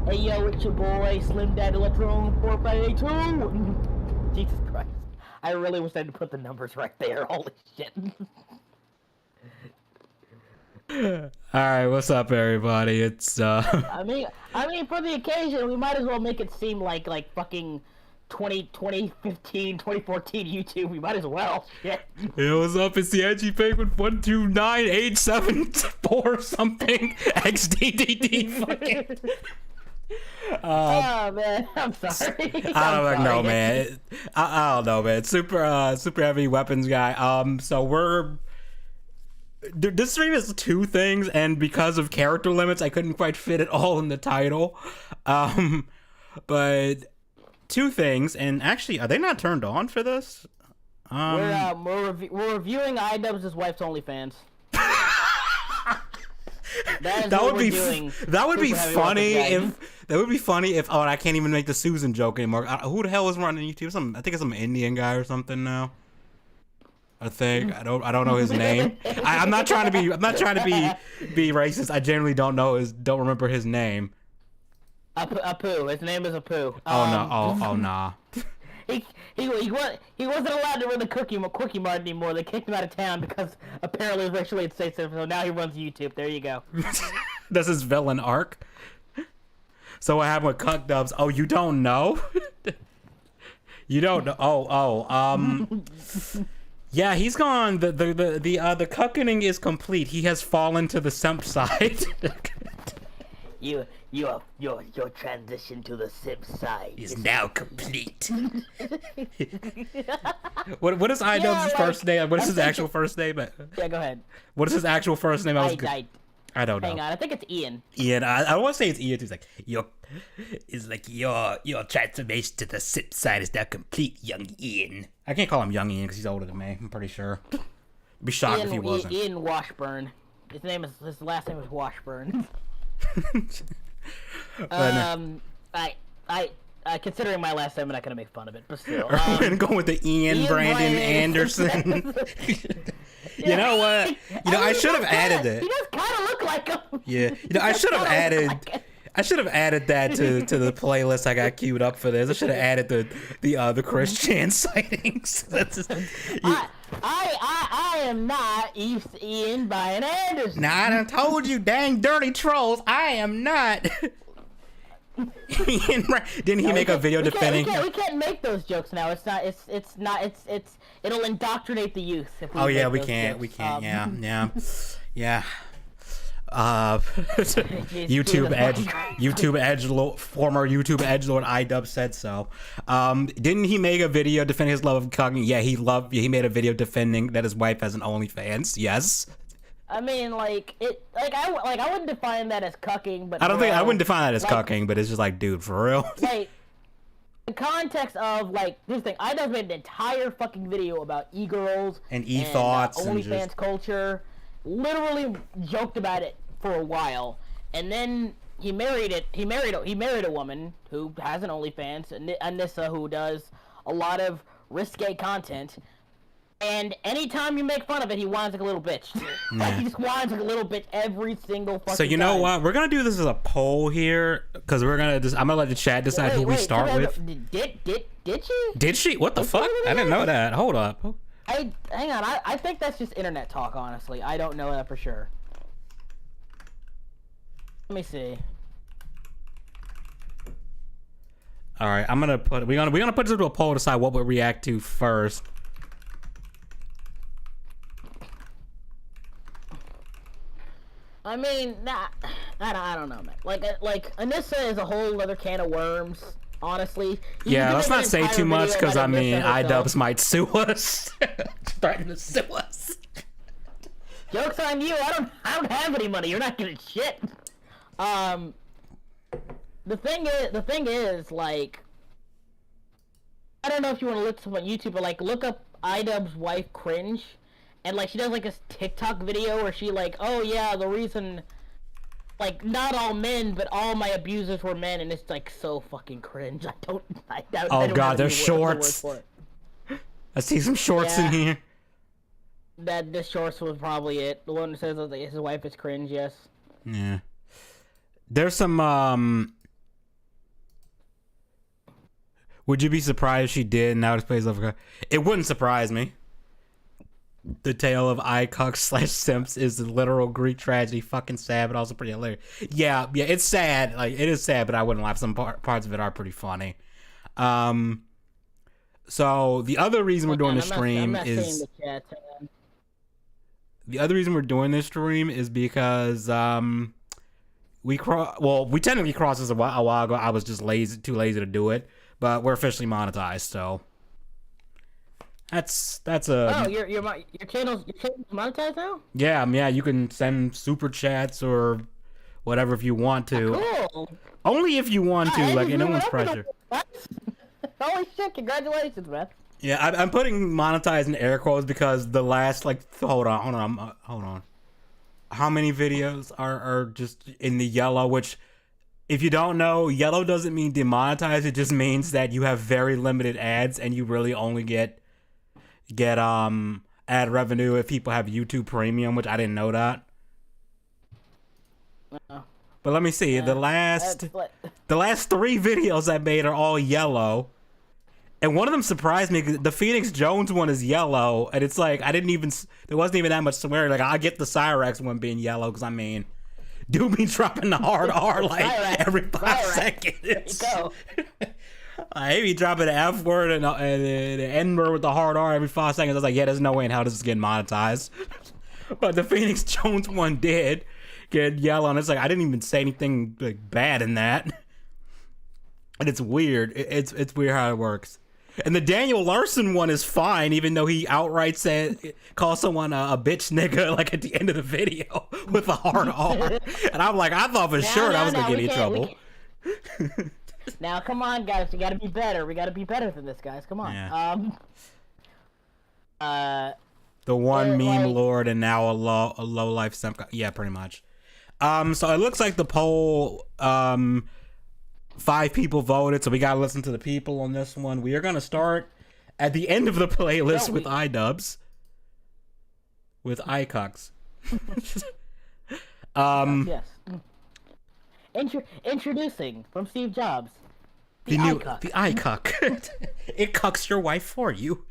Hey yo, it's your boy Slim Dad Electron 4582. Jesus Christ! I really wish I had put the numbers right there. Holy shit! All right, what's up, everybody? It's I mean, for the occasion, we might as well make it seem like fucking 2015, 2014 YouTube. We might as well. Shit. Hey, what's up? It's the Edgy Penguin 129874 something XDDD fucking. Oh man, I'm sorry. I don't know, man. I don't know, man. Super heavy weapons guy. So this stream is two things, and because of character limits, I couldn't quite fit it all in the title. But two things, and actually, are they not turned on for this? We're reviewing Idubbz' wife's OnlyFans. That would be funny if oh, and I can't even make the Susan joke anymore. Who the hell is running YouTube? I think it's some Indian guy or something now. I think I don't know his name. I'm not trying to be racist. I generally don't remember his name. Apu. His name is Apu. Oh nah. He wasn't allowed to run the Quickie Mart anymore. They kicked him out of town because apparently it was racially insensitive. So now he runs YouTube. There you go. That's his villain arc. So what happened with Idubbz? Oh, you don't know? You don't know? Yeah, he's gone. The cuckening is complete. He has fallen to the simp side. Your transition to the simp side is now complete. What is Idubbz's first name? What is his actual first name? Yeah, go ahead. What is his actual first name? I don't know. Hang on, I think it's Ian. Ian, I want to say it's Ian. He's like your transformation to the simp side is now complete, young Ian. I can't call him young Ian because he's older than me. I'm pretty sure. I'd be shocked if he wasn't. Ian Washburn. His last name is Washburn. Considering my last name, I'm not gonna make fun of it, but still. We're gonna go with the Ian Brandon Anderson. You know what? I should have added it. He does kind of look like him. Yeah. I should have added. I should have added that to the playlist I got queued up for this. I should have added the Chris Chan sightings. I am not Ian Bryan Anderson. Nah, I done told you, dang dirty trolls, I am not. Didn't he make a video defending? We can't make those jokes now. It'll indoctrinate the youth. If we we can't. Jokes. We can't. Yeah. Former YouTube edgelord Idubbz said so. Didn't he make a video defending his love of cucking? Yeah, he made a video defending that his wife has an OnlyFans. Yes. I mean, I wouldn't define that as cucking, but I wouldn't define that as cucking, but it's just like, dude, for real. The context of this thing, Idubbz made an entire fucking video about e-girls and e-thoughts and OnlyFans culture. Literally joked about it for a while, and then he married a woman who has an OnlyFans, Anissa, who does a lot of risque content. And anytime you make fun of it, he whines like a little bitch. He just whines like a little bitch every single fucking time. So you know what? We're gonna do this as a poll here, because I'm gonna let the chat decide who we start with. Did she? Did she? What the fuck? I didn't know that. Hold up. Hang on. I think that's just internet talk. Honestly, I don't know that for sure. Let me see. All right, we're gonna put this into a poll to decide what we'll react to first. I mean, I don't know, man. Like Anissa is a whole other can of worms. Honestly. Yeah, let's not say too much, because I mean, Idubbz might sue us. Starting to sue us. Joke's on you. I don't have any money. You're not getting shit. The thing is, I don't know if you want to look this up on YouTube, but look up Idubbz wife cringe, and she does this TikTok video where she oh yeah, the reason not all men, but all my abusers were men, and it's so fucking cringe. I don't God, there's shorts. I see some shorts in here. That the shorts was probably it. The one that says his wife is cringe. Yes. Yeah. There's some Would you be surprised if she did? Now it plays over. It wouldn't surprise me. The tale of Icuck / Simps is the literal Greek tragedy. Fucking sad, but also pretty hilarious. Yeah, it's sad. Like, it is sad, but I wouldn't laugh. Some parts of it are pretty funny. So the other reason we're doing this stream is the other reason we're doing this stream is because we technically crossed this a while ago. I was just too lazy to do it, but we're officially monetized, so. That's a. Oh, your channel's monetized now? Yeah, you can send super chats or whatever if you want to. Cool. Only if you want to, like, no one's pressure. Holy shit! Congratulations, man. Yeah, I'm putting monetized in air quotes because the last, like, hold on. How many videos are just in the yellow? Which, if you don't know, yellow doesn't mean demonetized. It just means that you have very limited ads and you really only get ad revenue if people have YouTube Premium, which I didn't know that. But let me see. The last 3 videos I made are all yellow, and one of them surprised me. The Phoenix Jones one is yellow, and it's like there wasn't even that much swearing. Like, I get the Cyrax one being yellow because dude be dropping the hard R like every 5 seconds. There you go. I be dropping the F word and the N word with the hard R every 5 seconds. I was like, yeah, there's no way in hell this is getting monetized. But the Phoenix Jones one did get yellow, and it's like I didn't even say anything like bad in that. And it's weird. It's weird how it works. And the Daniel Larson one is fine, even though he outright calls someone a bitch nigga like at the end of the video with a hard R. And I'm like, I thought for sure that was gonna get me in trouble. Now, come on, guys. We gotta be better. We gotta be better than this, guys. Come on. Yeah. The one meme lord and now a low life simp. Yeah, pretty much. So it looks like the poll, 5 people voted, so we gotta listen to the people on this one. We are gonna start at the end of the playlist with Idubbz. With Icucks. Yes. Introducing from Steve Jobs. The iCuck. It cucks your wife for you.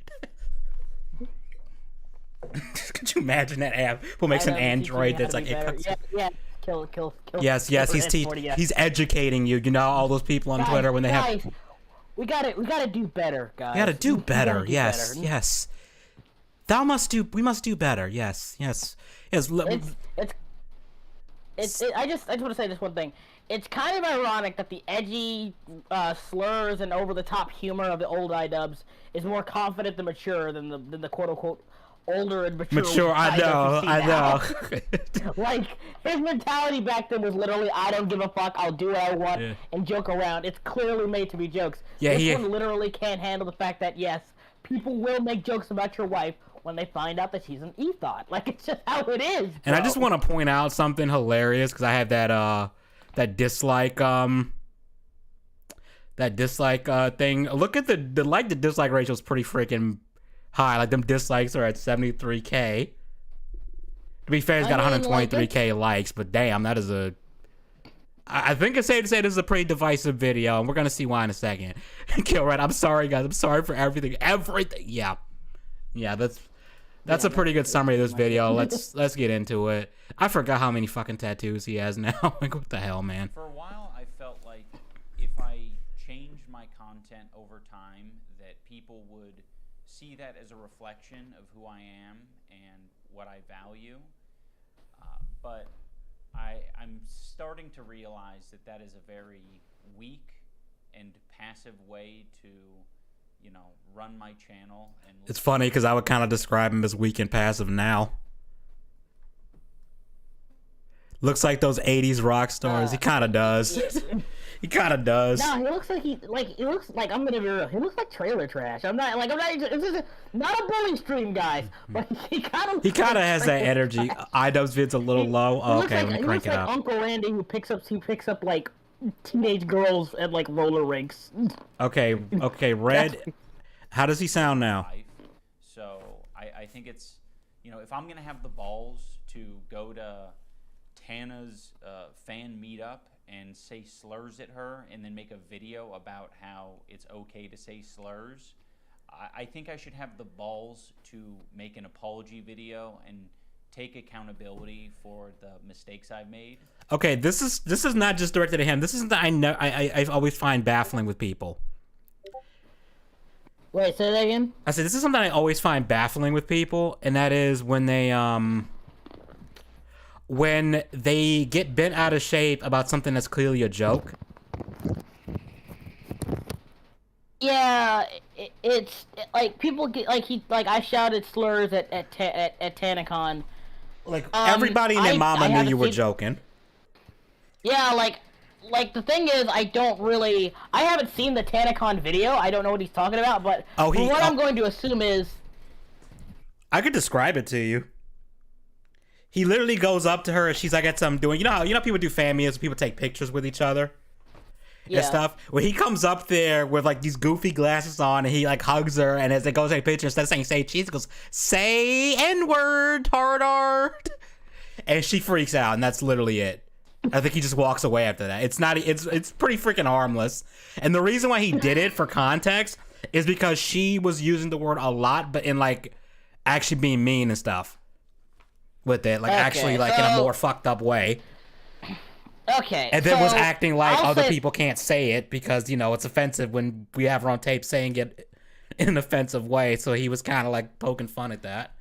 Could you imagine that app? Who makes an Android that's like it cucks? Yeah. Kill. Yes. He's educating you. You know, all those people on Twitter when they have. We gotta do better, guys. We gotta do better. Yes. We must do better. Yes. I just want to say this one thing. It's kind of ironic that the edgy slurs and over-the-top humor of the old Idubbz is more confident and mature than the quote-unquote older and mature I know. Like, his mentality back then was literally, I don't give a fuck, I'll do what I want, and joke around. It's clearly made to be jokes. Yeah, this one literally can't handle the fact that, yes, people will make jokes about your wife when they find out that she's an ethot. Like, it's just how it is, bro. And I just want to point out something hilarious, because I have that dislike thing. Look at the like to dislike ratio is pretty freaking high. Like, them dislikes are at 73K. To be fair, it's got 123K likes, but damn, that is I think it's safe to say this is a pretty divisive video, and we're gonna see why in a second. Kill Red, I'm sorry guys, I'm sorry for everything. Yeah, that's a pretty good summary of this video. Let's get into it. I forgot how many fucking tattoos he has now. Like, what the hell, man? For a while, I felt like if I changed my content over time, that people would see that as a reflection of who I am and what I value. But I'm starting to realize that is a very weak and passive way to, run my channel. And it's funny because I would kind of describe him as weak and passive now. Looks like those 80s rock stars. He kind of does. He kind of does. No, he looks like I'm gonna be real. He looks like trailer trash. I'm not. It's just not a bully stream, guys. But he kind of has that energy. Idubbz vid's a little low. Oh, okay, let me crank it up. He looks like Uncle Randy who picks up like teenage girls at like roller rinks. Okay, Red. How does he sound now? So I think it's, if I'm gonna have the balls to go to Tana's fan meetup and say slurs at her and then make a video about how it's okay to say slurs, I think I should have the balls to make an apology video and take accountability for the mistakes I've made. Okay, this is not just directed at him. This is that I always find baffling with people. Wait, say that again? I said this is something I always find baffling with people, and that is when they get bent out of shape about something that's clearly a joke. Yeah, it's like people get like I shouted slurs at TanaCon. Like everybody and their mama knew you were joking. Yeah, like the thing is, I haven't seen the TanaCon video. I don't know what he's talking about, but what I'm going to assume is, I could describe it to you. He literally goes up to her and she's like, "That's what I'm doing." You know how people do fan meets, people take pictures with each other. And stuff. When he comes up there with like these goofy glasses on and he like hugs her, and as they go take pictures, instead of saying "say cheese," he goes "say N-word, hard," and she freaks out, and that's literally it. I think he just walks away after that. It's pretty freaking harmless. And the reason why he did it, for context, is because she was using the word a lot, but in like actually being mean and stuff with it, like actually like in a more fucked up way. Okay. And then was acting like other people can't say it because, you know, it's offensive when we have her on tape saying it in an offensive way. So he was kind of like poking fun at that.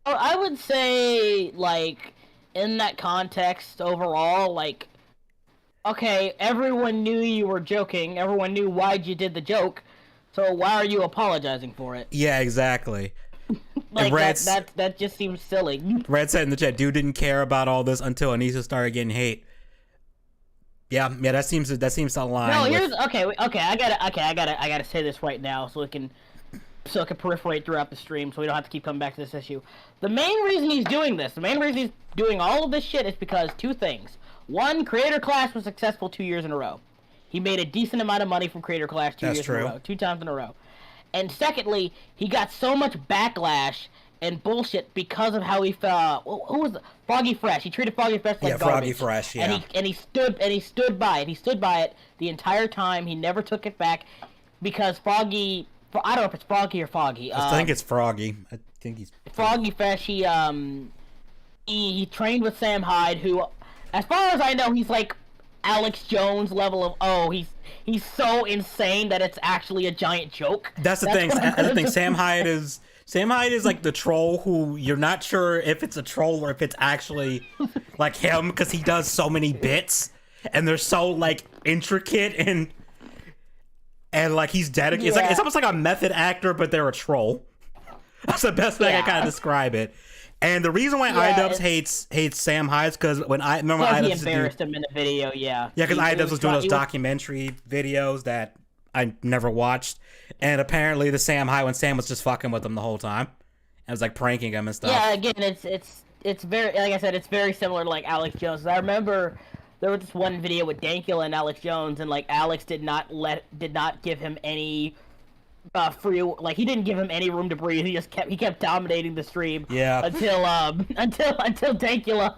I would say, like, in that context overall, like, okay, everyone knew you were joking. Everyone knew why you did the joke. So why are you apologizing for it? Yeah, exactly. Like, that just seems silly. Red said in the chat, dude didn't care about all this until Anissa started getting hate. Yeah, that seems to align. No, here's okay. I gotta say this right now so it can proliferate throughout the stream, so we don't have to keep coming back to this issue. The main reason he's doing this, the main reason he's doing all of this shit, is because two things. One, Creator Clash was successful 2 years in a row. He made a decent amount of money from Creator Clash 2 years in a row, 2 times in a row. And secondly, he got so much backlash and bullshit because of how he felt. Who was it? Froggy Fresh? He treated Froggy Fresh like garbage. Froggy Fresh. Yeah. And he stood by it. He stood by it the entire time. He never took it back because Froggy. I don't know if it's Froggy or Foggy. I think it's Froggy. I think he's Froggy Fresh. He trained with Sam Hyde, who, as far as I know, he's like Alex Jones level of he's so insane that it's actually a giant joke. That's the thing. I think Sam Hyde is like the troll who you're not sure if it's a troll or if it's actually like him because he does so many bits and they're so like intricate and like he's dedicated. It's almost like a method actor, but they're a troll. That's the best way I kind of describe it. And the reason why Idubbz hates Sam Hyde is because when I remember Idubbz embarrassed him in a video, because Idubbz was doing those documentary videos that I never watched, and apparently the Sam Hyde when Sam was just fucking with him the whole time, and was like pranking him and stuff. Yeah, again, it's very, like I said, it's very similar to like Alex Jones. I remember there was this one video with Dankula and Alex Jones, and like Alex did not give him any free, like he didn't give him any room to breathe. He kept dominating the stream. Yeah. Until Dankula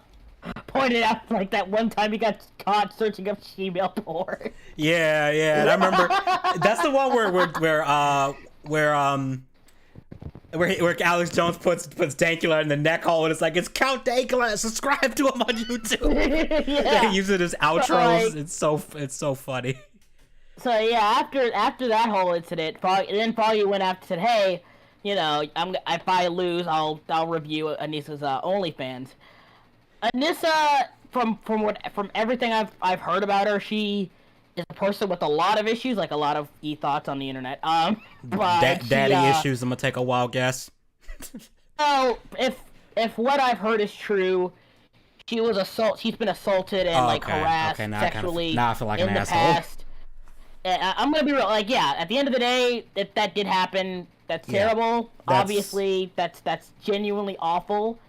pointed out like that one time he got caught searching up female porn. Yeah. And I remember that's the one where Alex Jones puts Dankula in the neck hole and it's like, it's Count Dankula. Subscribe to him on YouTube. Yeah. He uses it as outros. It's so funny. So yeah, after that whole incident, Froggy went after and said, "Hey, you know, if I lose, I'll review Anissa's OnlyFans." Anissa, from everything I've heard about her, she is a person with a lot of issues, like a lot of thoughts on the internet. Daddy issues. I'm gonna take a wild guess. So if what I've heard is true, she's been assaulted and harassed sexually now I feel like in an the asshole. past. I'm gonna be real. Like, yeah, at the end of the day, if that did happen, that's terrible. Obviously, that's genuinely awful.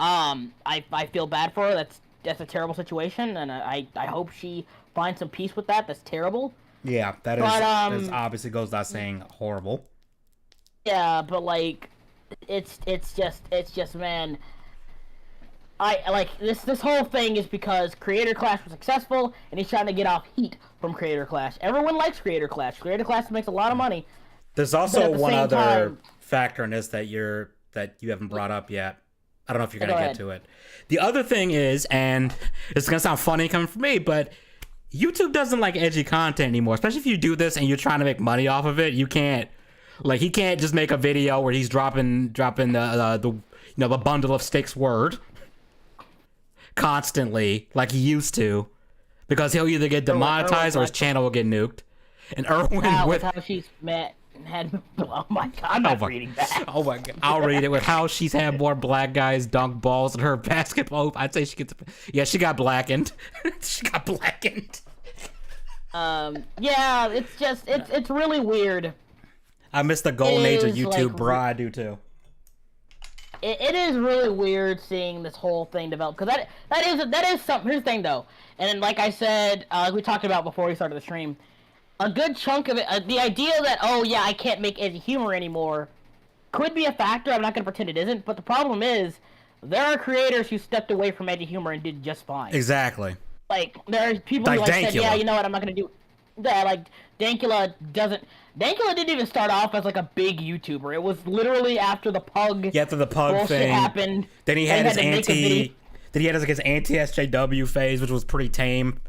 I feel bad for her. That's a terrible situation, and I hope she finds some peace with that. That's terrible. Yeah, that obviously goes without saying horrible. Yeah, but like, it's just man. I like this whole thing is because Creator Clash was successful, and he's trying to get off heat from Creator Clash. Everyone likes Creator Clash. Creator Clash makes a lot of money. There's also one other factor in this that you haven't brought up yet. I don't know if you're gonna get to it. The other thing is, and it's gonna sound funny coming from me, but YouTube doesn't like edgy content anymore. Especially if you do this and you're trying to make money off of it, you can't. Like, he can't just make a video where he's dropping the bundle of sticks word constantly like he used to, because he'll either get demonetized or his channel will get nuked. And Erwin with how she's oh my god, I'm not reading that. Oh my god, I'll read it. With how she's had more black guys dunk balls in her basketball. I'd say she gets. Yeah, she got blackened. She got blackened. Yeah, it's just it's really weird. I miss the golden age of YouTube, bro. I do too. It is really weird seeing this whole thing develop, because that is something. Here's the thing though, and like I said, like we talked about before we started the stream, a good chunk of it, the idea that, oh yeah, I can't make edgy humor anymore, could be a factor. I'm not gonna pretend it isn't, but the problem is there are creators who stepped away from edgy humor and did just fine. Exactly. Like, there's people who said, yeah, you know what, I'm not gonna do that. Like, Dankula didn't even start off as like a big YouTuber. It was literally after the pug thing happened. Then he had his anti-SJW phase, which was pretty tame.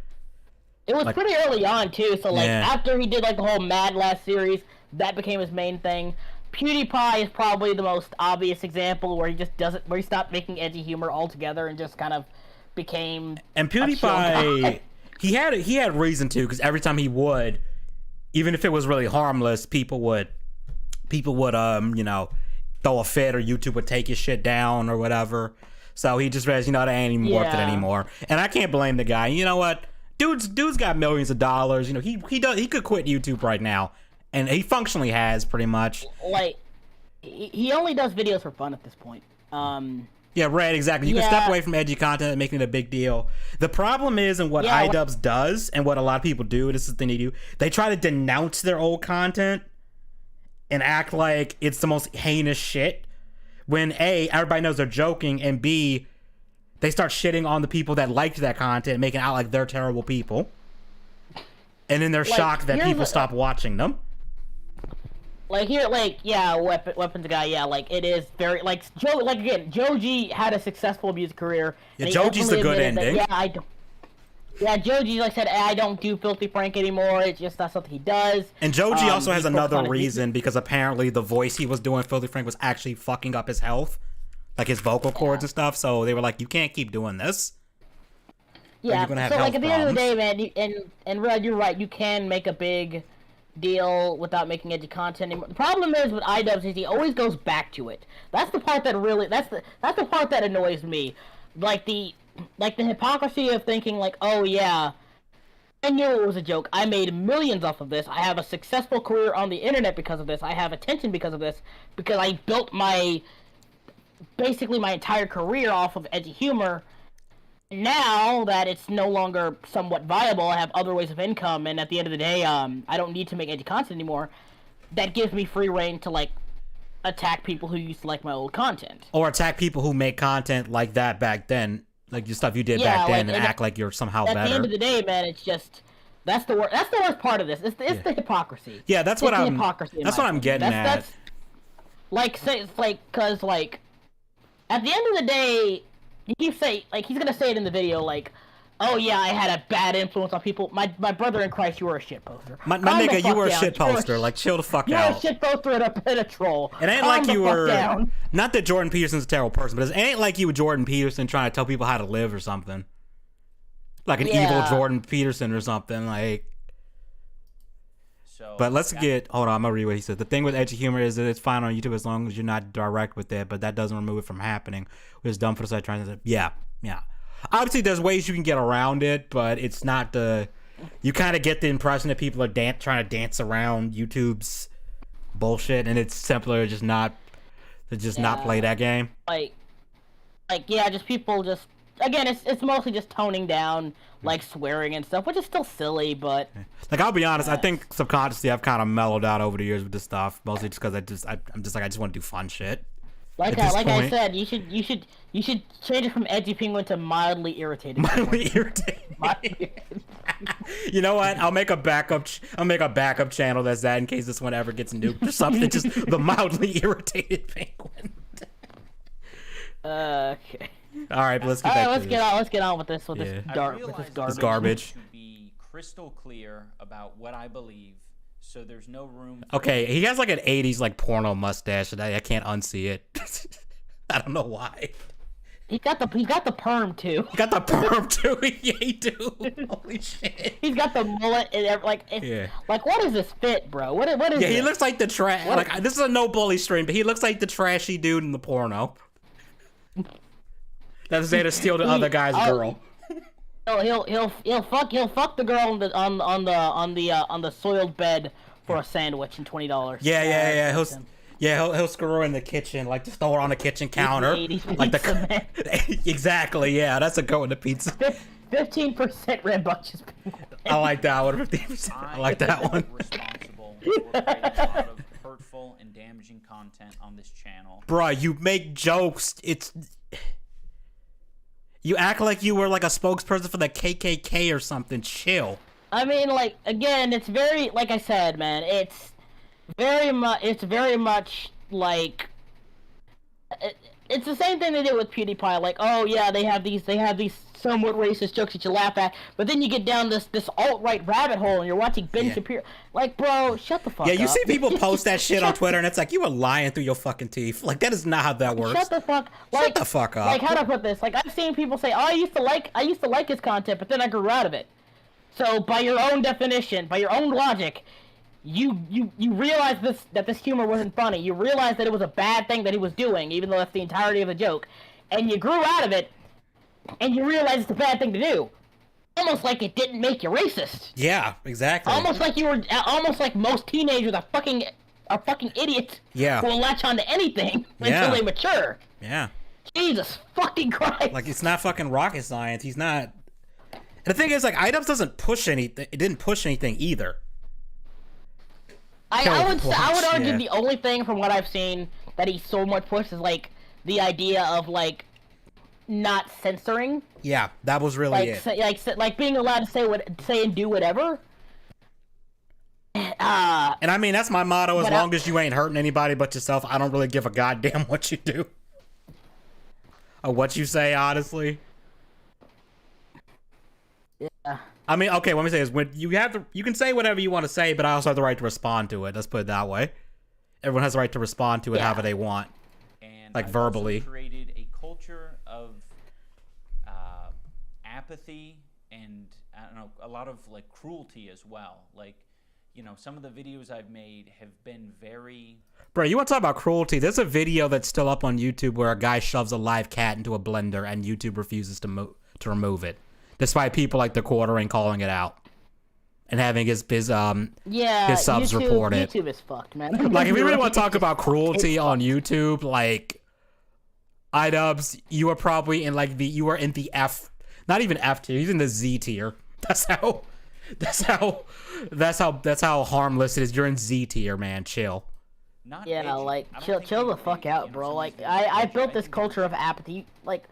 It was pretty early on too. So like after he did like the whole Mad Last series, that became his main thing. PewDiePie is probably the most obvious example where he stopped making edgy humor altogether and just kind of became. And PewDiePie, he had reason to, because every time he would, even if it was really harmless, people would throw a fit, or YouTube would take his shit down or whatever. So he just realized, that ain't even worth it anymore. And I can't blame the guy. You know what? Dude's got millions of dollars. He could quit YouTube right now, and he functionally has, pretty much. Like, he only does videos for fun at this point. Yeah, right, exactly. You can step away from edgy content and making it a big deal. The problem is, and what Idubbz does, and what a lot of people do, this is the thing they do, they try to denounce their old content and act like it's the most heinous shit, when A, everybody knows they're joking, and B, they start shitting on the people that liked that content and making it out like they're terrible people. And then they're shocked that people stop watching them. Weapons guy, it is very, Joji had a successful music career. Yeah, Joji's the good ending. Joji, like I said, I don't do Filthy Frank anymore. It's just not something he does. And Joji also has another reason, because apparently the voice he was doing Filthy Frank was actually fucking up his health. Like his vocal cords and stuff, so they were like, you can't keep doing this. Yeah, so at the end of the day, man, and Red, you're right, you can make a big deal without making edgy content anymore. The problem is with Idubbz is he always goes back to it. That's the part that really, that's the part that annoys me. Like the hypocrisy of thinking like, oh yeah, I knew it was a joke. I made millions off of this. I have a successful career on the internet because of this. I have attention because of this. Because I built basically my entire career off of edgy humor. Now that it's no longer somewhat viable, I have other ways of income, and at the end of the day, I don't need to make edgy content anymore. That gives me free reign to attack people who used to like my old content, or attack people who make content like that back then, like the stuff you did back then, and act like you're somehow better. At the end of the day, man, it's just that's the worst part of this. It's the hypocrisy. Yeah, that's what I'm getting at. Because at the end of the day, he's gonna say it in the video, oh yeah, I had a bad influence on people. My brother in Christ, you were a shit poster. My nigga, you were a shit poster. Chill the fuck out. You're a shit poster and a troll. It ain't like you were. Not that Jordan Peterson's a terrible person, but it ain't like you were Jordan Peterson trying to tell people how to live or something. Like an evil Jordan Peterson or something. But let's get. Hold on, I'm gonna read what he said. The thing with edgy humor is that it's fine on YouTube as long as you're not direct with it, but that doesn't remove it from happening. Which is dumb for the site trying to say, yeah. Obviously, there's ways you can get around it, but it's not the. You kind of get the impression that people are trying to dance around YouTube's bullshit, and it's simpler to not play that game. Just people just. Again, it's mostly just toning down, swearing and stuff, which is still silly, but... I'll be honest, I think subconsciously I've kind of mellowed out over the years with this stuff, mostly just because I just want to do fun shit. Like I said, you should change it from edgy penguin to mildly irritated. Mildly irritated. You know what? I'll make a backup channel that's that in case this one ever gets nuked or something. Just the mildly irritated penguin. Okay. All right, let's get back to this. Let's get on with this garbage. This garbage. To be crystal clear about what I believe, so there's no room. Okay, he has like an '80s like porno mustache, and I can't unsee it. I don't know why. He got the perm too. He got the perm too. Yeah, he do. Holy shit. He's got the mullet and like. Like, what is this fit, bro? What is? Yeah, this? he looks like the trash. Like, this is a no bully stream, but he looks like the trashy dude in the porno. That's there to steal the other guy's girl. He'll fuck the girl on the soiled bed for a sandwich and $20. Yeah. He'll screw her in the kitchen, like just throw her on the kitchen counter, like the exactly. Yeah, that's a go in the pizza. 15% rambunctious. I like that one. 15%. I like that one. Responsible for creating a lot of hurtful and damaging content on this channel. Bruh, you make jokes. You act like you were like a spokesperson for the KKK or something. Chill. I mean, like, again, it's very, like I said, man, it's very much like, it's the same thing they did with PewDiePie. Like, oh yeah, they have these somewhat racist jokes that you laugh at, but then you get down this alt-right rabbit hole and you're watching Ben Shapiro. Like, bro, shut the fuck up. Yeah, you see people post that shit on Twitter and it's like, you were lying through your fucking teeth. Like, that is not how that works. Shut the fuck up. Like, how do I put this? Like, I've seen people say, oh, I used to like his content, but then I grew out of it. So, by your own definition, by your own logic, you realize that this humor wasn't funny. You realize that it was a bad thing that he was doing, even though that's the entirety of the joke. And you grew out of it, and you realize it's a bad thing to do. Almost like it didn't make you racist. Yeah, exactly. Almost like most teenagers are fucking idiots. Yeah. Who will latch on to anything until they mature. Yeah. Jesus fucking Christ. Like, it's not fucking rocket science. He's not. And the thing is, like, Idubbz doesn't push anything. It didn't push anything either. I would argue the only thing from what I've seen that he so much pushed is like the idea of like not censoring. Yeah, that was really it. Like being allowed to say and do whatever. And I mean, that's my motto. As long as you ain't hurting anybody but yourself, I don't really give a goddamn what you do or what you say. Honestly. Yeah. I mean, okay, let me say this. When you can say whatever you want to say, but I also have the right to respond to it. Let's put it that way. Everyone has the right to respond to it however they want. And like I've verbally. Also created a culture of apathy and, I don't know, a lot of like cruelty as well. Like, you know, some of the videos I've made have been very... Bro, you want to talk about cruelty? There's a video that's still up on YouTube where a guy shoves a live cat into a blender and YouTube refuses to remove it. Despite people like the Quartering calling it out and having his subs report it. YouTube is fucked, man. Like, if you really want to talk about cruelty on YouTube, like, Idubbz, you are probably in like you are in the F, not even F tier, he's in the Z tier. That's how harmless it is. You're in Z tier, man. Chill. Chill the fuck out, bro. Like, I built this culture of apathy, like.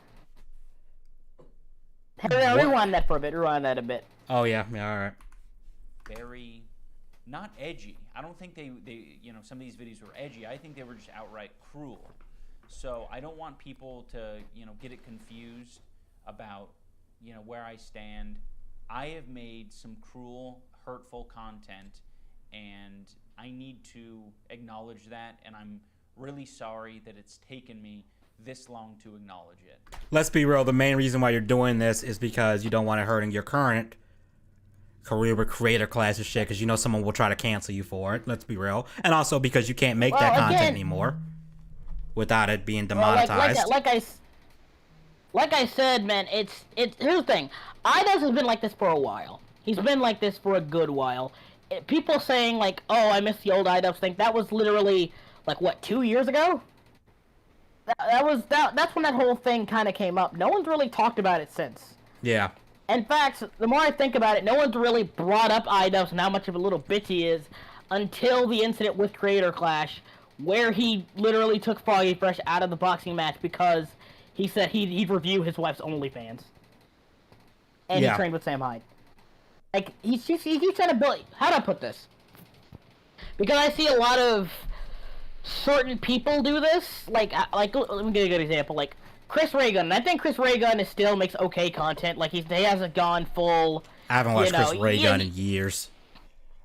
Rewind that for a bit. Rewind that a bit. Oh yeah, all right. Very, not edgy. I don't think they some of these videos were edgy. I think they were just outright cruel. So I don't want people to get it confused about where I stand. I have made some cruel, hurtful content, and I need to acknowledge that. And I'm really sorry that it's taken me this long to acknowledge it. Let's be real. The main reason why you're doing this is because you don't want it hurting your current career with creator class and shit, because someone will try to cancel you for it. Let's be real. And also because you can't make that content anymore without it being demonetized. Like I said, man, it's here's the thing. Idubbz has been like this for a while. He's been like this for a good while. People saying like, "Oh, I miss the old Idubbz thing." That was literally like what, 2 years ago? That's when that whole thing kind of came up. No one's really talked about it since. Yeah. In fact, the more I think about it, no one's really brought up Idubbz and how much of a little bitch he is until the incident with Creator Clash, where he literally took Foggy Fresh out of the boxing match because he said he'd review his wife's OnlyFans. And he trained with Sam Hyde. Like, he's trying to build... How do I put this? Because I see a lot of certain people do this. Like let me give you a good example. Like, Chris Ray Gun. I think Chris Ray Gun still makes okay content. Like, he hasn't gone full... I haven't watched Chris Ray Gun in years.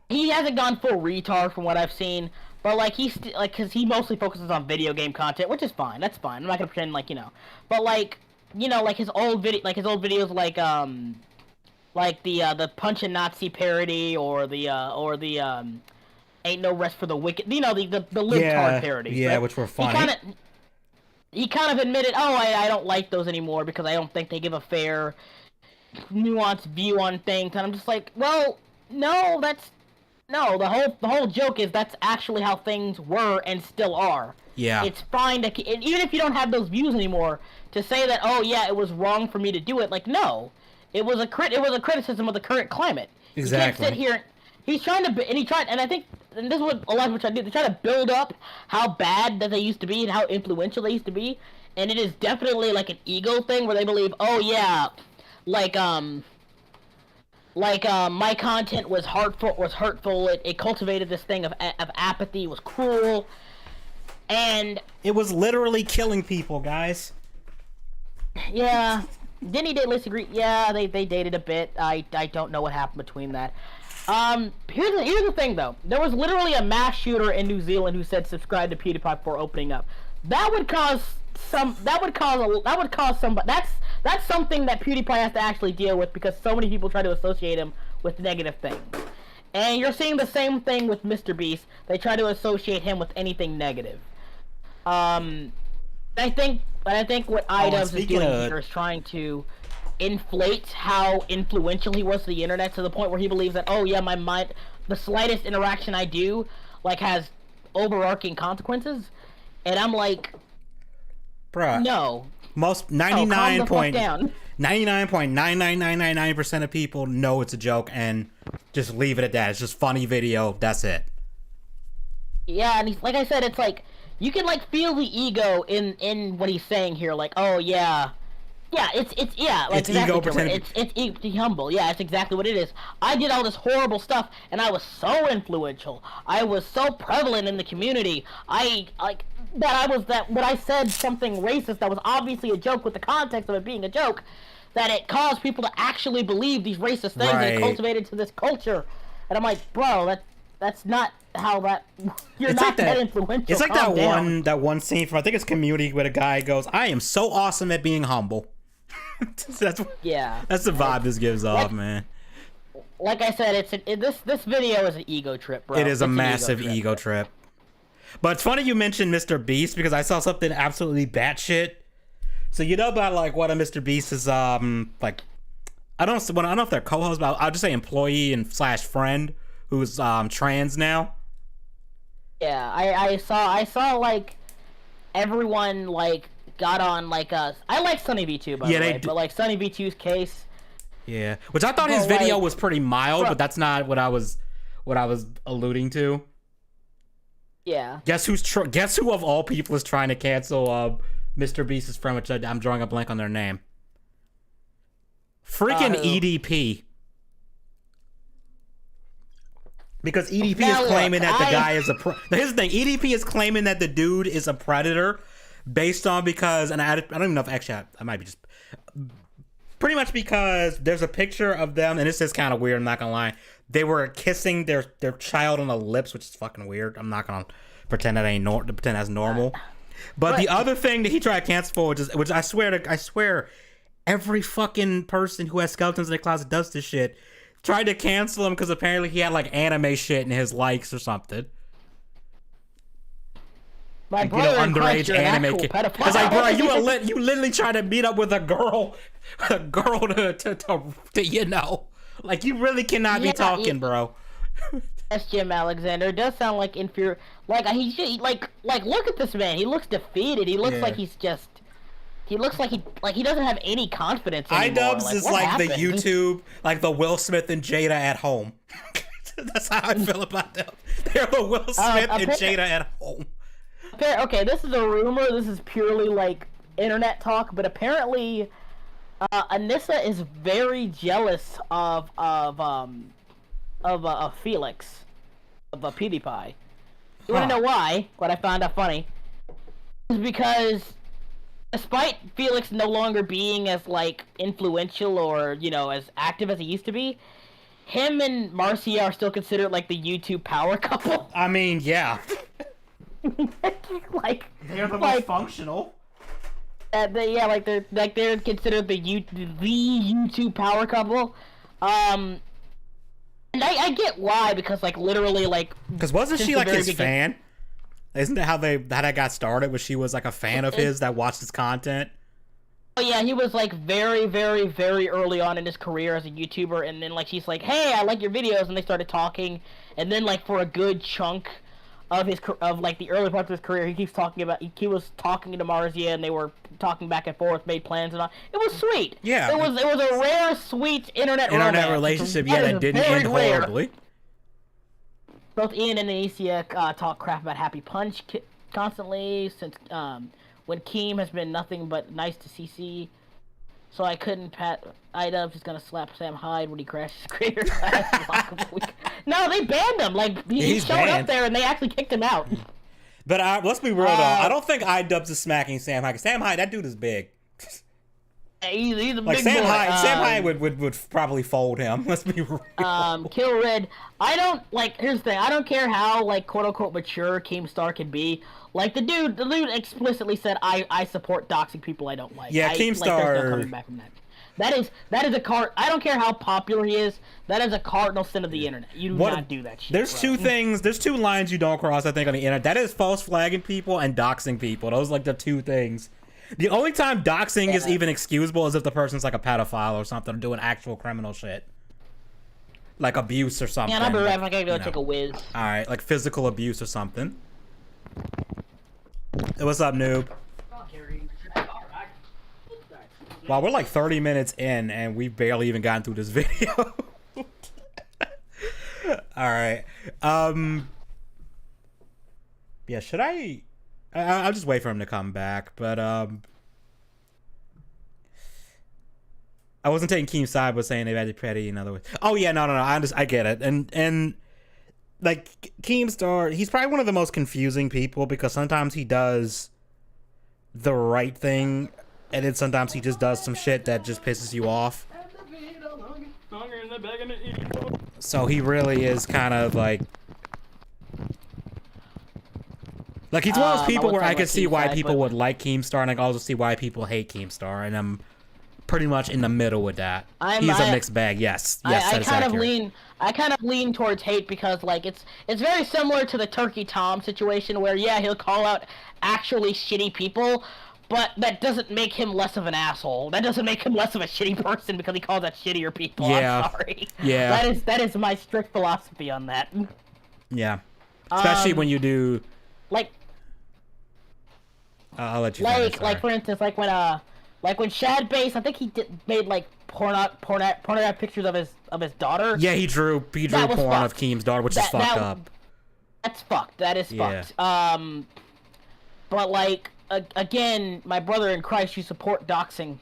He hasn't gone full retard from what I've seen. But, like, because he mostly focuses on video game content, which is fine. That's fine. I'm not gonna pretend, like, But, like, like his old videos, like the Punch and Nazi parody, or the Ain't No Rest for the Wicked, the libtard parodies. Yeah, right? Which were funny. He kind of admitted, I don't like those anymore because I don't think they give a fair, nuanced view on things. And I'm just like, well, no, the whole joke is that's actually how things were and still are. Yeah. It's fine to, even if you don't have those views anymore, to say that, oh yeah, it was wrong for me to do it. Like, no, it was a criticism of the current climate. Exactly. You can't sit here. He's trying to, and I think, and this is what a lot of which I do. They try to build up how bad that they used to be and how influential they used to be, and it is definitely like an ego thing where they believe, oh yeah, my content was hurtful. It cultivated this thing of apathy. It was cruel, and it was literally killing people, guys. Yeah, didn't he date Lisa Green? Yeah, they dated a bit. I don't know what happened between that. Here's the thing though. There was literally a mass shooter in New Zealand who said subscribe to PewDiePie before opening up. That would cause some. That's something that PewDiePie has to actually deal with because so many people try to associate him with negative things. And you're seeing the same thing with Mr. Beast. They try to associate him with anything negative. I think what Idubbz is doing here is trying to inflate how influential he was to the internet to the point where he believes that, oh yeah, the slightest interaction I do, like, has overarching consequences. And I'm like, bruh, no. Most 99.99999% of people know it's a joke and just leave it at that. It's just funny video. That's it. Yeah, and like I said, it's like you can like feel the ego in what he's saying here. Like, oh yeah, it's like it's exactly ego pretending. It's humble. Yeah, it's exactly what it is. I did all this horrible stuff, and I was so influential. I was so prevalent in the community. When I said something racist that was obviously a joke with the context of it being a joke, that it caused people to actually believe these racist things and it cultivated to this culture. And I'm like, bro, that's not how that. You're not that influential. It's like that one scene from, I think it's Community, where the guy goes, "I am so awesome at being humble." That's the vibe this gives off, man. Like I said, this video is an ego trip, bro. It is a massive ego trip. But it's funny you mentioned Mr. Beast because I saw something absolutely batshit. So you know about like what a Mr. Beast is like, I don't know if they're co-hosts, but I'll just say employee and / friend who's trans now. Yeah, I saw like everyone like got on like I like Sunny V2 by the way, but like Sunny V2's case. Yeah, which I thought his video was pretty mild, but that's not what I was alluding to. Yeah. Guess who of all people is trying to cancel Mr. Beast's friend, which I'm drawing a blank on their name. Freaking EDP. Because EDP is claiming that the guy is here's the thing, EDP is claiming that the dude is a predator based on and I don't even know if actually I might be just pretty much because there's a picture of them, and this is kind of weird, I'm not gonna lie. They were kissing their child on the lips, which is fucking weird. I'm not gonna pretend pretend that's normal. But the other thing that he tried to cancel for, which I swear every fucking person who has skeletons in their closet does this shit, tried to cancel him because apparently he had like anime shit in his likes or something. My brother, underage anime kid. It's like, bro, you literally trying to meet up with a girl to like, you really cannot be talking, bro. That's Jim Alexander. It does sound like inferior. Like like look at this man. He looks defeated. He looks like he's just. He looks like he doesn't have any confidence anymore. Idubbz is like the YouTube, like the Will Smith and Jada at home. That's how I feel about them. They're the Will Smith and Jada at home. okay, this is a rumor. This is purely like internet talk, but apparently, Anissa is very jealous of Felix, of PewDiePie. You want to know why? What I found out funny is because, despite Felix no longer being as like influential or as active as he used to be, him and Marcia are still considered like the YouTube power couple. I mean, yeah. Like they're the most functional. They're considered the YouTube power couple. And I get why, because like literally like because wasn't she like his fan? Isn't that how that got started? Was she was like a fan of his that watched his content? Oh yeah, he was like very, very, very early on in his career as a YouTuber, and then like she's like, "Hey, I like your videos," and they started talking, and then like for a good chunk of like the early parts of his career, he was talking to Marcia, and they were talking back and forth, made plans and all. It was sweet. Yeah, it was a rare, sweet internet relationship. Yeah, that didn't end horribly. Both Ian and Anicia talk crap about Happy Punch constantly since when Keem has been nothing but nice to CC. So I couldn't pat Idubbz is gonna slap Sam Hyde when he crashes creator class. No, they banned him. Like he showed up there and they actually kicked him out. But let's be real though. I don't think Idubbz is smacking Sam Hyde. Sam Hyde, that dude is big. He's a like big Sam boy. Hyde. Sam Hyde would probably fold him. Let's be real. Kill Red. I don't like. Here's the thing. I don't care how like quote unquote mature Keemstar can be. Like the dude explicitly said, I support doxing people I don't like. Yeah, Keemstar. Like, there's no coming back from that. That is a I don't care how popular he is. That is a cardinal sin of the internet. You do not do that shit. There's two things. There's two lines you don't cross. I think on the internet. That is false flagging people and doxing people. Those are like the two things. The only time doxing is even excusable is if the person's like a pedophile or something, doing actual criminal shit, like abuse or something. Yeah, I'll be right back. I gotta go take a whiz. All right, like physical abuse or something. Hey, what's up, noob? Wow, we're like 30 minutes in and we've barely even gotten through this video. All right. Yeah, should I'll just wait for him to come back, but I wasn't taking Keem's side, but saying they've had to petty in other ways. Oh yeah, no, I get it, and like Keemstar, he's probably one of the most confusing people because sometimes he does the right thing, and then sometimes he just does some shit that just pisses you off. So he really is kind of like he's one of those people where I can see why people would like Keemstar, and I can also see why people hate Keemstar, and I'm pretty much in the middle with that. He's a mixed bag. Yes, I kind of lean towards hate because like it's very similar to the Turkey Tom situation where yeah, he'll call out actually shitty people, but that doesn't make him less of an asshole. That doesn't make him less of a shitty person because he calls out shittier people. Yeah. I'm sorry. Yeah. That is my strict philosophy on that. Yeah. Especially when you do I'll let you finish, like for instance, like when Shad Base, I think he made like pornographic pictures of his daughter. Yeah, he drew porn fucked. Of Keem's daughter, which is fucked up. That's fucked. That is fucked. But like again, my brother in Christ, you support doxing,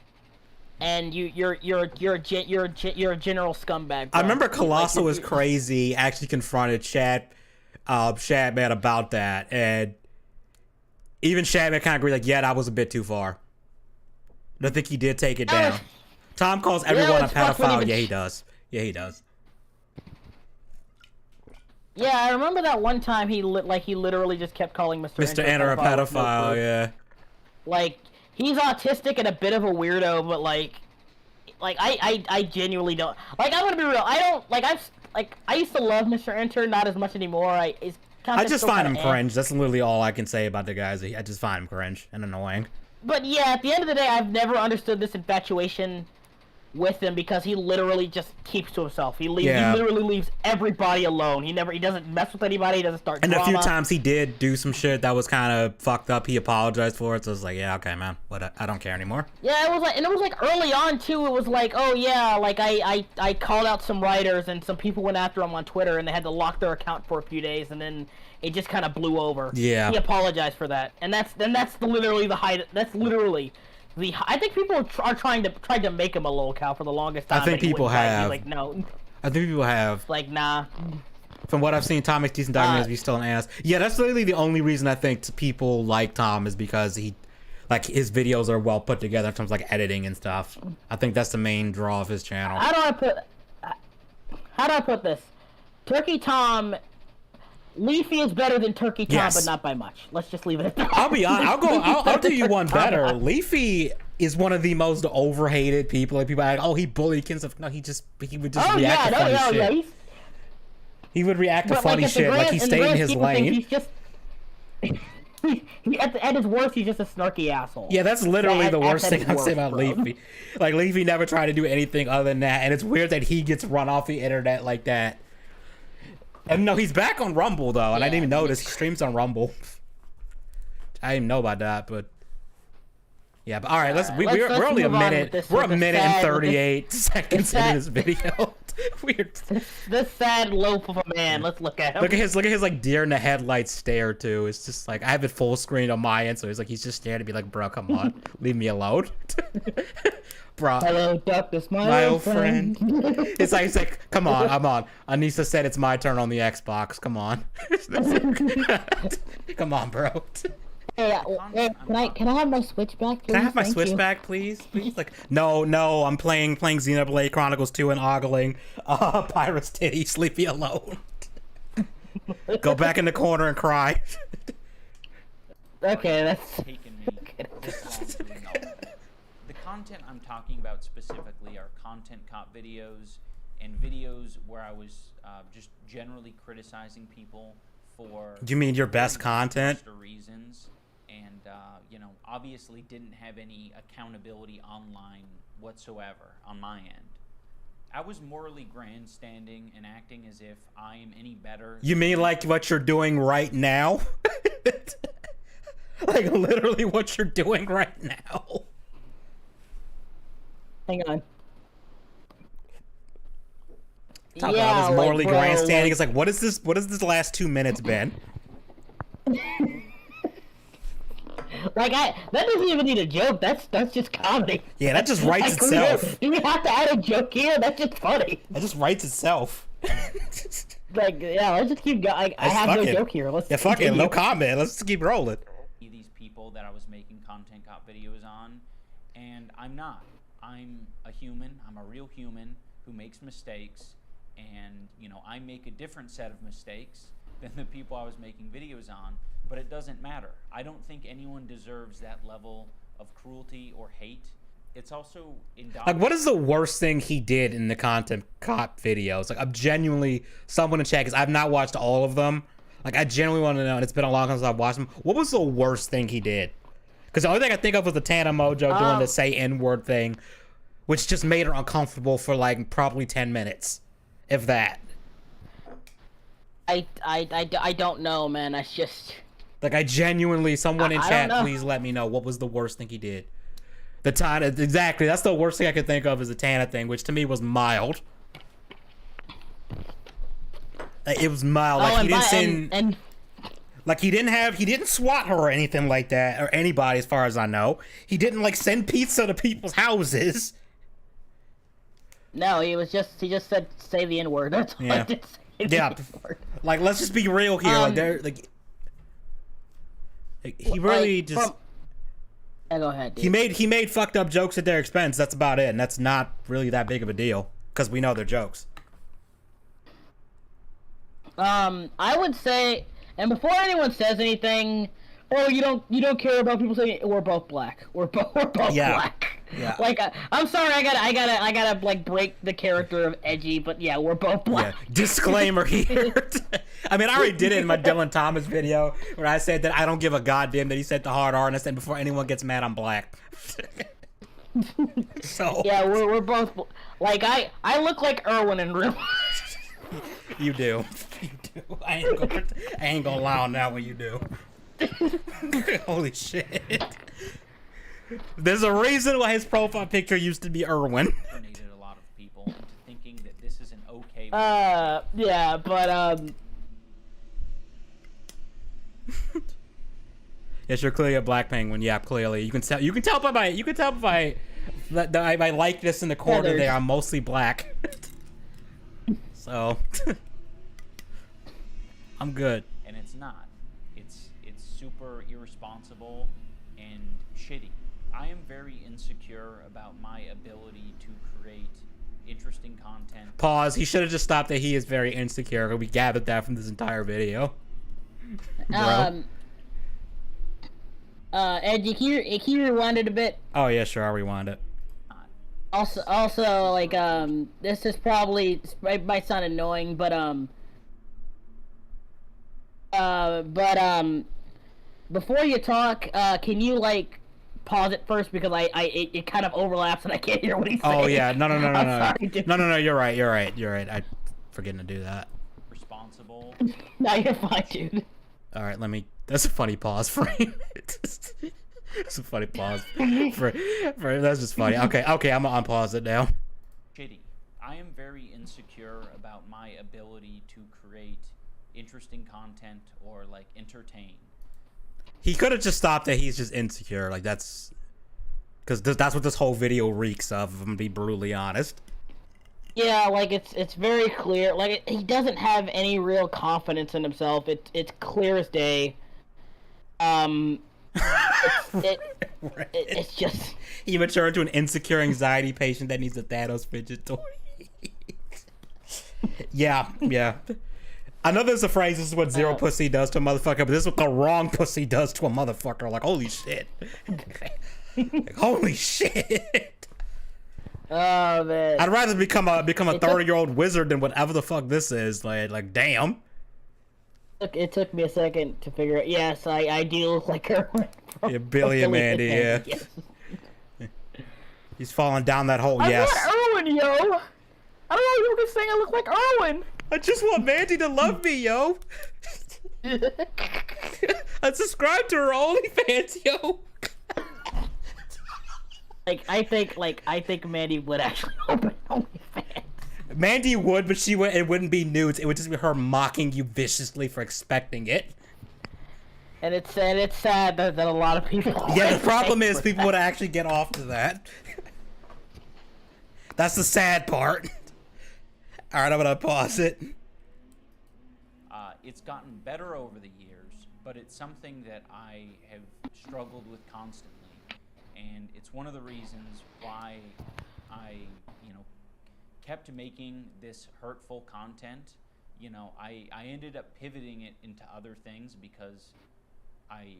and you're a general scumbag. Bro. I remember Colossal was crazy. Actually confronted Shadman about that, and even Shadman kind of agreed, like, yeah, that was a bit too far. I think he did take it down. Tom calls everyone a pedophile. Yeah, he does. Yeah, he does. Yeah, I remember that one time he literally just kept calling Mr. Enter a pedophile. Yeah. Like he's autistic and a bit of a weirdo, but like I genuinely don't like. I'm gonna be real. I don't like. I used to love Mr. Enter, not as much anymore. I just find him cringe. That's literally all I can say about the guys. I just find him cringe and annoying. But yeah, at the end of the day, I've never understood this infatuation with him because he literally just keeps to himself. He Yeah. He literally leaves everybody alone. He doesn't mess with anybody. He doesn't start And drama. a few times he did do some shit that was kind of fucked up. He apologized for it. So it's like, yeah, okay, man. What? I don't care anymore. Yeah, it was like early on too. It was like, oh yeah, like I called out some writers and some people went after him on Twitter and they had to lock their account for a few days and then it just kind of blew over. Yeah. He apologized for that, and that's literally the height. That's literally the. I think people are trying to make him a lolcow for the longest time. I think but he people wouldn't bite. He's have. like, no. I think people have. Like, nah. From what I've seen, Tom makes decent documentaries, but he's still an ass. Yeah, that's literally the only reason I think people like Tom is because his videos are well put together in terms of like editing and stuff. I think that's the main draw of his channel. How do I put this? Turkey Tom. Leafy is better than Turkey Tom, Yes. but not by much. Let's just leave it at that. I'll be honest. I'll do you one better. Leafy is one of the most overhated people. Like people are like, oh, he bullied kids. No, he would just react to funny shit. Yeah, he would react to but funny shit like he stayed in his lane. He's just at his worst, he's just a snarky asshole. Yeah, that's literally the worst thing I've said about bro. Leafy. Like Leafy never tried to do anything other than that, and it's weird that he gets run off the internet like that. And no, he's back on Rumble though, and I didn't even notice he streams on Rumble. I didn't know about that, but yeah. But all right, we're only a minute. We're a minute and 38 seconds into this video. Weird. This sad loaf of a man. Let's look at him. Look at his like deer in the headlights stare too. It's just like I have it full screen on my end, so he's just staring at me like, bro, come on, leave me alone. Bro. Hello, darkness, my old friend. It's like, come on, I'm on. Anissa said it's my turn on the Xbox. Come on. Come on, bro. Hey, can I have my Switch back, please? Can I have my Thank Switch you. back, please? Please? Like, no, I'm playing Xenoblade Chronicles 2 and ogling. Pirate's Titties, leave me alone. Go back in the corner and cry. Okay, that's... Taken me this long to know. The content I'm talking about specifically are content cop videos and videos where I was just generally criticizing people for... You mean your best content? ...reasons, and, obviously didn't have any accountability online whatsoever on my end. I was morally grandstanding and acting as if I am any better... You mean like what you're doing right now? Like literally what you're doing right now? Hang on. Talk about this morally grandstanding. It's like, what is this? What has this last 2 minutes been? That doesn't even need a joke. That's just comedy. Yeah, that just writes Like, itself. You have to add a joke here. That's just funny. That just writes itself. Like, yeah, let's just keep going. I have no joke here. Let's yeah, fuck it. continue. No comment. Let's just keep rolling. These people that I was making content cop videos on, and I'm not. I'm a human. I'm a real human who makes mistakes, and I make a different set of mistakes than the people I was making videos on, but it doesn't matter. I don't think anyone deserves that level of cruelty or hate. It's also like, what is the worst thing he did in the content cop videos? Like, I'm genuinely someone to check, because I've not watched all of them. Like, I genuinely want to know, and it's been a long time since I've watched them. What was the worst thing he did? Because the only thing I think of was the Tana Mojo doing the say N-word thing, which just made her uncomfortable for like probably 10 minutes, if that. I don't know, man. That's just... Like, I genuinely, someone in chat, know. please let me know what was the worst thing he did. The Tana, exactly. That's the worst thing I could think of is the Tana thing, which to me was mild. It was mild. Like, he didn't send... Like, he didn't swat her or anything like that, or anybody as far as I know. He didn't, like, send pizza to people's houses. No, he just said, say the N-word. That's all Yeah. I did. Say Yeah. the N-word. Like, let's just be real here. He really just... Yeah, go ahead, dude. He made fucked up jokes at their expense. That's about it, and that's not really that big of a deal, because we know they're jokes. I would say, and before anyone says anything, oh, you don't care about people saying we're both black. We're both black. Yeah. Like, I'm sorry, I gotta like break the character of edgy, but yeah, we're both black. Yeah. Disclaimer here. I mean, I already did it in my Dylan Thomas video where I said that I don't give a goddamn that he said the hard R, and I said before anyone gets mad, I'm black. So Yeah, we're both like I look like Erwin in real. you do. You do. I ain't gonna lie on that one. You do. Holy shit. There's a reason why his profile picture used to be Erwin. Alienated a lot of people into thinking that this is an okay. Yeah, but Yes, you're clearly a black penguin. Yeah, clearly. You can tell. You can tell by my likeness in the corner Feathers. there. I'm mostly black. So I'm good. And it's not. It's super irresponsible and shitty. I am very insecure about my ability to create interesting content. Pause. He should have just stopped that he is very insecure. We gathered that from this entire video. Bro. Edgy, can you rewind it a bit? Oh yeah, sure. I'll rewind it. Also, like, this is probably, it might sound annoying, but before you talk, can you, like, pause it first, because it kind of overlaps and I can't hear what he's saying. Oh yeah, no. Sorry, dude. No, you're right. I'm forgetting to do that. Responsible. No, you're fine, dude. All right, that's a funny pause frame. It's a funny pause. That's just funny. Okay, I'm gonna unpause it now. Shitty. I am very insecure about my ability to create interesting content or, like, entertain. He could have just stopped it. He's just insecure. Like, that's because that's what this whole video reeks of. If I'm gonna be brutally honest. Yeah, like, it's very clear. Like, he doesn't have any real confidence in himself. It's clear as day. It's just... He matured into an insecure anxiety patient that needs a Thanos fidget toy. Yeah. I know there's a phrase, this is what zero pussy does to a motherfucker, but this is what the wrong pussy does to a motherfucker. Like, holy shit. Like, holy shit. Oh, man. I'd rather become a 30-year-old wizard than whatever the fuck this is. Like damn. It took me a second to figure it. Yes, I do look like Erwin. Yeah, Billy and Mandy, yeah. Yes. He's falling down that hole, I'm yes. not Erwin, yo! I don't know, you were just saying I look like Erwin! I just want Mandy to love me, yo. I subscribe to her OnlyFans, yo. I think Mandy would actually open OnlyFans. Mandy would, but it wouldn't be nudes. It would just be her mocking you viciously for expecting it. And it's sad that a lot of people. Yeah, the problem is people would actually get off to that. That's the sad part. All right, I'm gonna pause it. It's gotten better over the years, but it's something that I have struggled with constantly, and it's one of the reasons why I, kept making this hurtful content. I ended up pivoting it into other things because I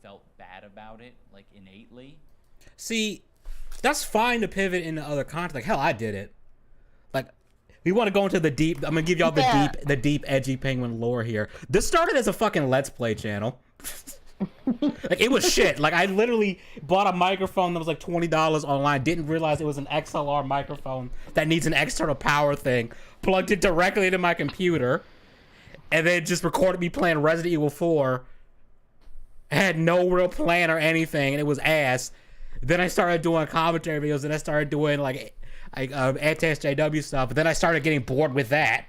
felt bad about it, like, innately. See, that's fine to pivot into other content. Like, hell, I did it. Like, we want to go into the deep. I'm gonna give y'all the deep, edgy penguin lore here. This started as a fucking Let's Play channel. Like, it was shit. Like, I literally bought a microphone that was like $20 online. Didn't realize it was an XLR microphone that needs an external power thing. Plugged it directly into my computer, and then just recorded me playing Resident Evil 4. I had no real plan or anything, and it was ass. Then I started doing commentary videos, and I started doing like anti-SJW stuff. But then I started getting bored with that,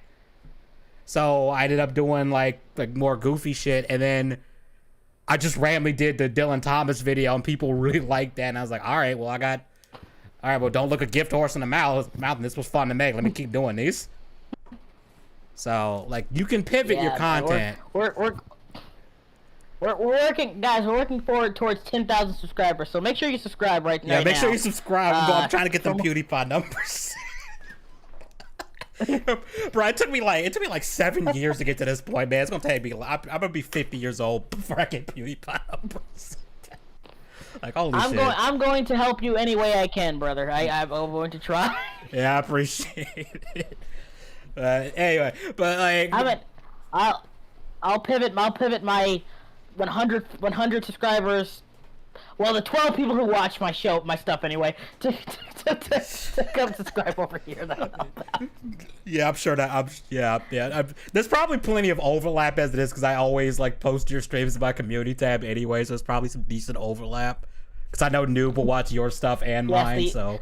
so I ended up doing like more goofy shit, and then I just randomly did the Dylan Thomas video, and people really liked that. And I was like, all right, well, don't look a gift horse in the mouth. And this was fun to make. Let me keep doing these. So, like, you can pivot your content. We're working, guys. We're working forward towards 10,000 subscribers. So make sure you subscribe right now. Yeah, make sure you subscribe. I'm trying to get them PewDiePie numbers. Bro, it took me like 7 years to get to this point, man. It's gonna take me. I'm gonna be 50 years old before I get PewDiePie numbers. Like, holy shit. I'm going to help you any way I can, brother. I'm going to try. Yeah, I appreciate it. Anyway, but like, I'll pivot my 100 subscribers well, the 12 people who watch my stuff anyway, to come subscribe over here. Yeah, I'm sure that there's probably plenty of overlap as it is because I always like post your streams in my community tab anyway, so there's probably some decent overlap. Because I know Noob will watch your stuff and mine, so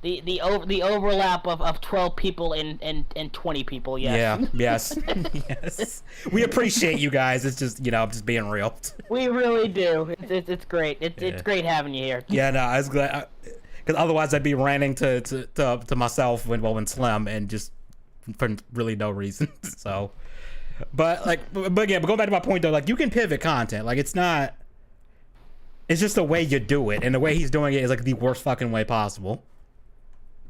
the overlap of 12 people and 20 people. Yes. Yeah. Yes. Yes. We appreciate you guys. It's just I'm just being real. We really do. It's great. It's great having you here. Yeah. No, I was glad. Because otherwise I'd be ranting to myself when Slim and just for really no reason. So, but going back to my point though, like you can pivot content. Like it's just the way you do it, and the way he's doing it is like the worst fucking way possible.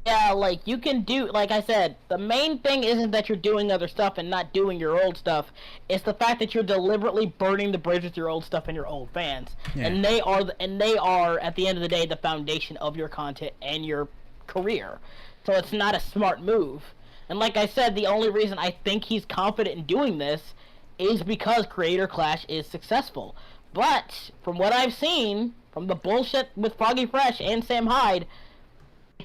Yeah, like you can do, like I said, the main thing isn't that you're doing other stuff and not doing your old stuff. It's the fact that you're deliberately burning the bridge with your old stuff and your old fans, and they are at the end of the day the foundation of your content and your career. So it's not a smart move. And like I said, the only reason I think he's confident in doing this is because Creator Clash is successful. But from what I've seen, from the bullshit with Foggy Fresh and Sam Hyde,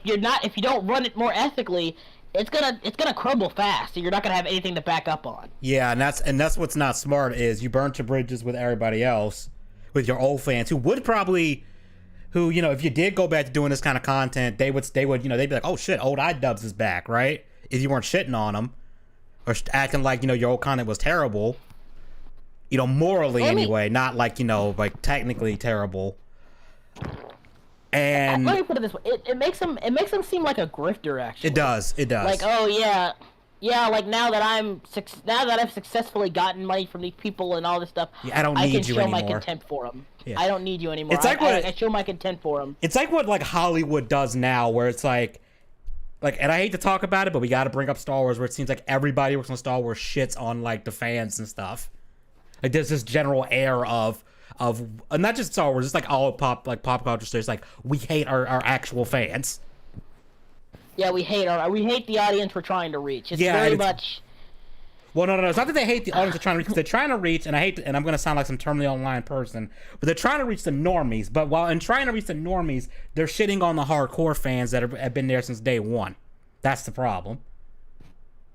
if you don't run it more ethically, it's gonna crumble fast, and you're not gonna have anything to back up on. Yeah, and that's what's not smart is you burnt your bridges with everybody else, with your old fans who if you did go back to doing this kind of content, they'd be like, oh shit, old Idubbz is back, right? If you weren't shitting on them or acting like your old content was terrible, morally anyway, not like like technically terrible. And let me put it this way: it makes him seem like a grifter. Actually, it does. Like, oh yeah. Like now that I've successfully gotten money from these people and all this stuff, I don't need you anymore. I can show my contempt for them. Yeah. I don't need you anymore. It's like I show my contempt for them. It's like what Hollywood does now, where it's like, and I hate to talk about it, but we got to bring up Star Wars, where it seems like everybody who works on Star Wars shits on like the fans and stuff. Like there's this general air of not just Star Wars, it's like all pop culture stories. Like we hate our actual fans. Yeah, we hate the audience we're trying to reach. It's very much. Well, no. It's not that they hate the audience they're trying to reach. They're trying to reach, and I'm going to sound like some terminally online person, but they're trying to reach the normies. But while in trying to reach the normies, they're shitting on the hardcore fans that have been there since day one. That's the problem.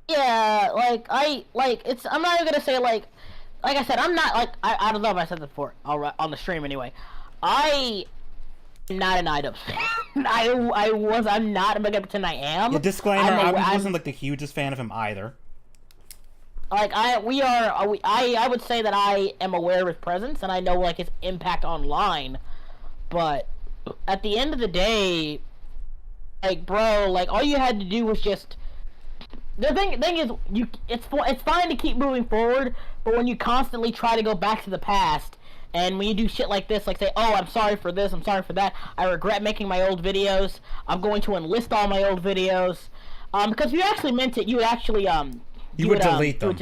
Yeah, I'm not even gonna say like I said, I'm not like I don't know if I said this before on the stream anyway. I'm not an Idubbz fan. I'm not. I'm not gonna pretend I am. Disclaimer: I wasn't like the hugest fan of him either. Like I would say that I am aware of his presence and I know like his impact online, but at the end of the day, like bro, like all you had to do was just. The thing is, it's fine to keep moving forward, but when you constantly try to go back to the past, and when you do shit like this, like say, oh, I'm sorry for this, I'm sorry for that, I regret making my old videos, I'm going to enlist all my old videos, because if you actually meant it, you would actually, you would delete them.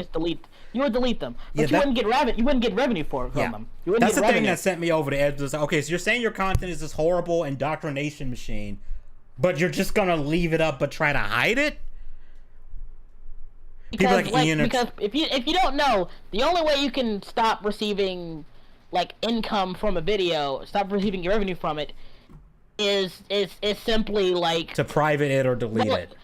You would delete them, but you wouldn't get revenue from them. That's the thing that sent me over the edge. Okay, so you're saying your content is this horrible indoctrination machine, but you're just gonna leave it up but try to hide it? Because if you don't know, the only way you can stop receiving like income from a video, stop receiving your revenue from it, is simply like to private it or delete it.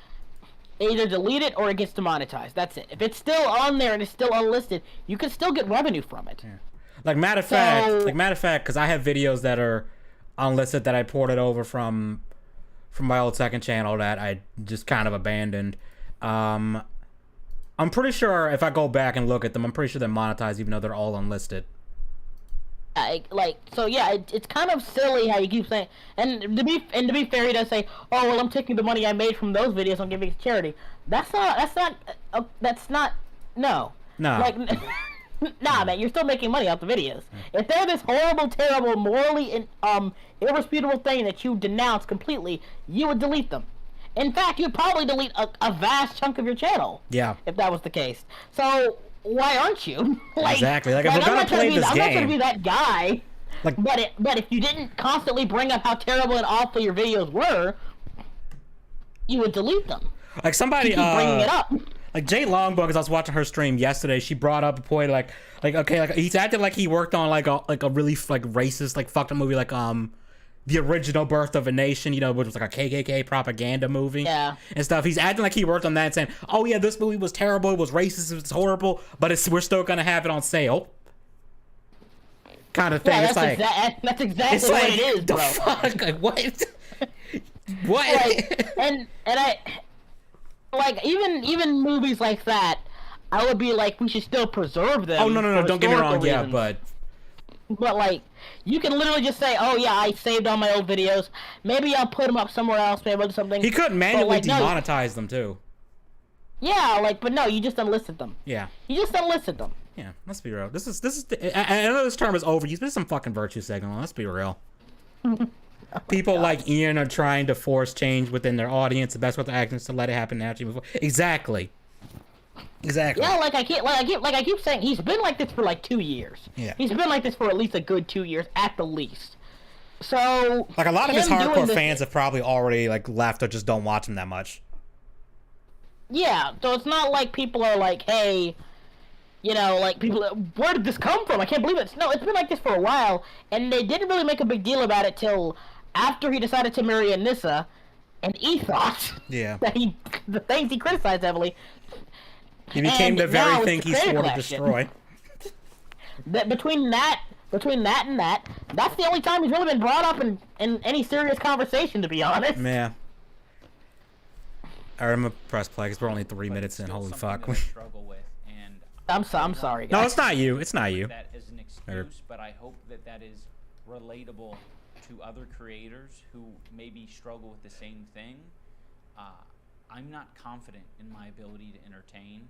Either delete it or it gets demonetized. That's it. If it's still on there and it's still unlisted, you can still get revenue from it. Yeah. Like matter of fact, because I have videos that are unlisted that I ported over from my old second channel that I just kind of abandoned. I'm pretty sure if I go back and look at them, I'm pretty sure they're monetized even though they're all unlisted. It's kind of silly how you keep saying, and to be fair, he does say, oh well, I'm taking the money I made from those videos, I'm giving it to charity. That's not no. Like, nah, man, you're still making money off the videos. If they're this horrible, terrible, morally irresputable thing that you denounce completely, you would delete them. In fact, you'd probably delete a vast chunk of your channel. Yeah. If that was the case. So why aren't you? Exactly. Like if we're gonna play this game, I'm not gonna be that guy. Like, but if you didn't constantly bring up how terrible and awful your videos were, you would delete them. Like somebody bringing it up. Like Jay Longbow, because I was watching her stream yesterday, she brought up a point like okay, like he's acting like he worked on like a really like racist like fucked up movie like the original Birth of a Nation, you know, which was like a KKK propaganda movie, Yeah. and stuff. He's acting like he worked on that and saying, oh yeah, this movie was terrible, it was racist, it was horrible, but we're still gonna have it on sale, kind of thing. Yeah, it's like that's exactly it's what like, it is, the bro. fuck, like what? What? Like, and I like even movies like that, I would be like, we should still preserve them. Oh no, don't get me wrong, yeah, but like, you can literally just say, oh yeah, I saved all my old videos. Maybe I'll put them up somewhere else. Maybe I'll do something. He could manually like, demonetize them too. Yeah, like, but no, you just unlisted them. Yeah. You just unlisted them. Yeah, let's be real. This is. I know this term is overused, but it's some fucking virtue signaling. Let's be real. People like Ian are trying to force change within their audience. The best way to act is to let it happen naturally. Exactly. Yeah, like I keep saying, he's been like this for like 2 years. Yeah. He's been like this for at least a good 2 years, at the least. So like a lot of his him hardcore doing this- fans have probably already like left or just don't watch him that much. Yeah, so it's not like people are like, hey, you know, like people, where did this come from? I can't believe it. No, it's been like this for a while, and they didn't really make a big deal about it till after he decided to marry Anissa and Ethos. Yeah. That the things he criticized heavily. He became the now very it's thing the he swore to critical action. destroy. That between that and that, that's the only time he's really been brought up in any serious conversation, to be honest. Yeah. Alright, I'm gonna press play because we're only 3 minutes in. Holy fuck. That I struggle with, and I'm sorry, guys. No, it's not you. It's not you. that is an excuse, but I hope that that is relatable to other creators who maybe struggle with the same thing. I'm not confident in my ability to entertain,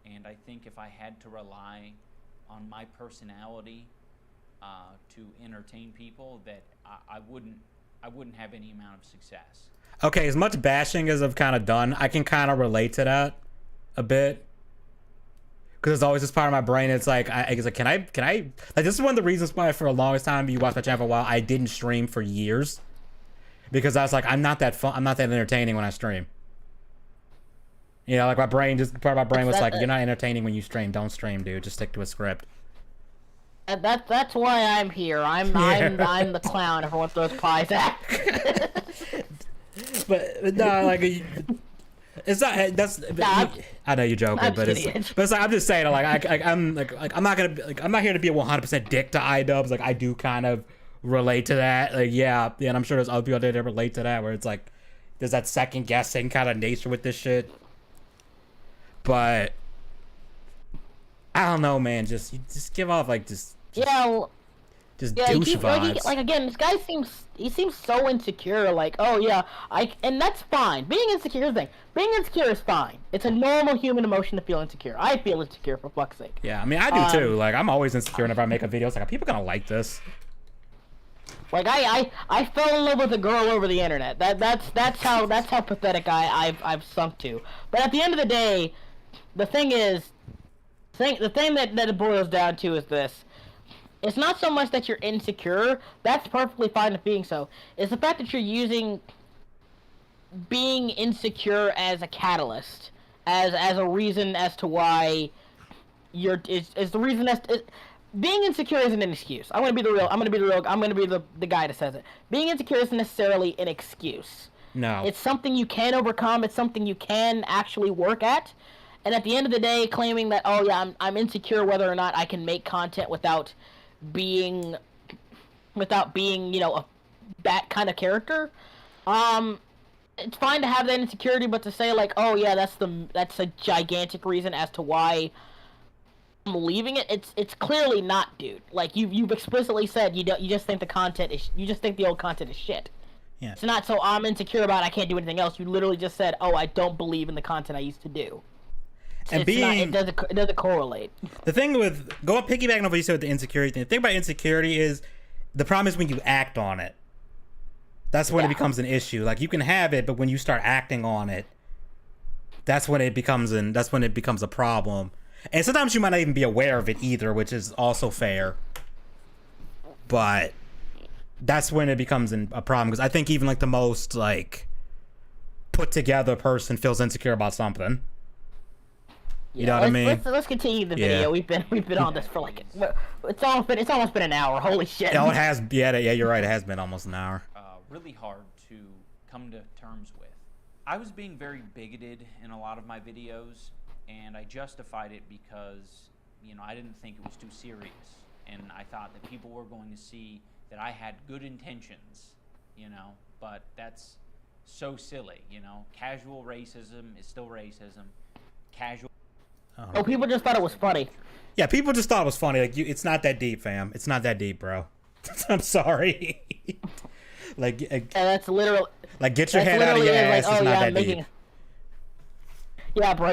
and I think if I had to rely on my personality to entertain people, that I wouldn't have any amount of success. Okay, as much bashing as I've kind of done, I can kind of relate to that a bit. Because there's always this part of my brain that's like, can I, like, this is one of the reasons why for the longest time, you watched my channel for a while, I didn't stream for years. Because I was like, I'm not that entertaining when I stream. You know, like part of my brain was like, you're not entertaining when you stream, don't stream, dude, just stick to a script. And that's why I'm here. I'm the clown everyone throws pies at. But no, like it's not. I know you're joking, but it's like I'm just saying. Like I'm not here to be a 100% dick to Idubbz. Like I do kind of relate to that. Like yeah, and I'm sure there's other people out there that relate to that. Where it's like there's that second guessing kind of nature with this shit. But I don't know, man. Just give off like just douche vibes. Like again, this guy seems so insecure. Like, oh yeah, and that's fine. Being insecure is the thing. Being insecure is fine. It's a normal human emotion to feel insecure. I feel insecure, for fuck's sake. Yeah, I mean, I do too. Like, I'm always insecure whenever I make a video. It's like, are people gonna like this? Like I fell in love with a girl over the internet. That's how pathetic I've sunk to. But at the end of the day, the thing that it boils down to is this. It's not so much that you're insecure. That's perfectly fine if being so. It's the fact that you're using being insecure as a catalyst, as a reason as to why is the reason being insecure isn't an excuse. I'm gonna be the guy that says it. Being insecure isn't necessarily an excuse. No. It's something you can overcome. It's something you can actually work at. And at the end of the day, claiming that, oh yeah, I'm insecure whether or not I can make content without being, you know, that kind of character. It's fine to have that insecurity, but to say like, oh yeah, that's a gigantic reason as to why I'm leaving it. It's clearly not, dude. Like you've explicitly said you just think the old content is shit. Yeah. It's not so I'm insecure about it, I can't do anything else. You literally just said, oh, I don't believe in the content I used to do. And it doesn't correlate. The thing with piggybacking off what you said with the insecurity thing. The thing about insecurity is the problem is when you act on it. That's when it becomes an issue. Like you can have it, but when you start acting on it, that's when it becomes a problem. And sometimes you might not even be aware of it either, which is also fair. But that's when it becomes a problem, because I think even like the most like put together person feels insecure about something. You know what I mean? Let's continue the video. We've been on this for like it's almost been an hour. Holy shit! Oh, it has. Yeah, you're right. It has been almost an hour. Really hard to come to terms with. I was being very bigoted in a lot of my videos, and I justified it because I didn't think it was too serious, and I thought that people were going to see that I had good intentions, but that's so silly, Casual racism is still racism. Casual. Oh, people just thought it was funny. Yeah, people just thought it was funny. Like, it's not that deep, fam. It's not that deep, bro. I'm sorry. That's literal. Like, get your head out of your ass. It's not that deep. Yeah, bro.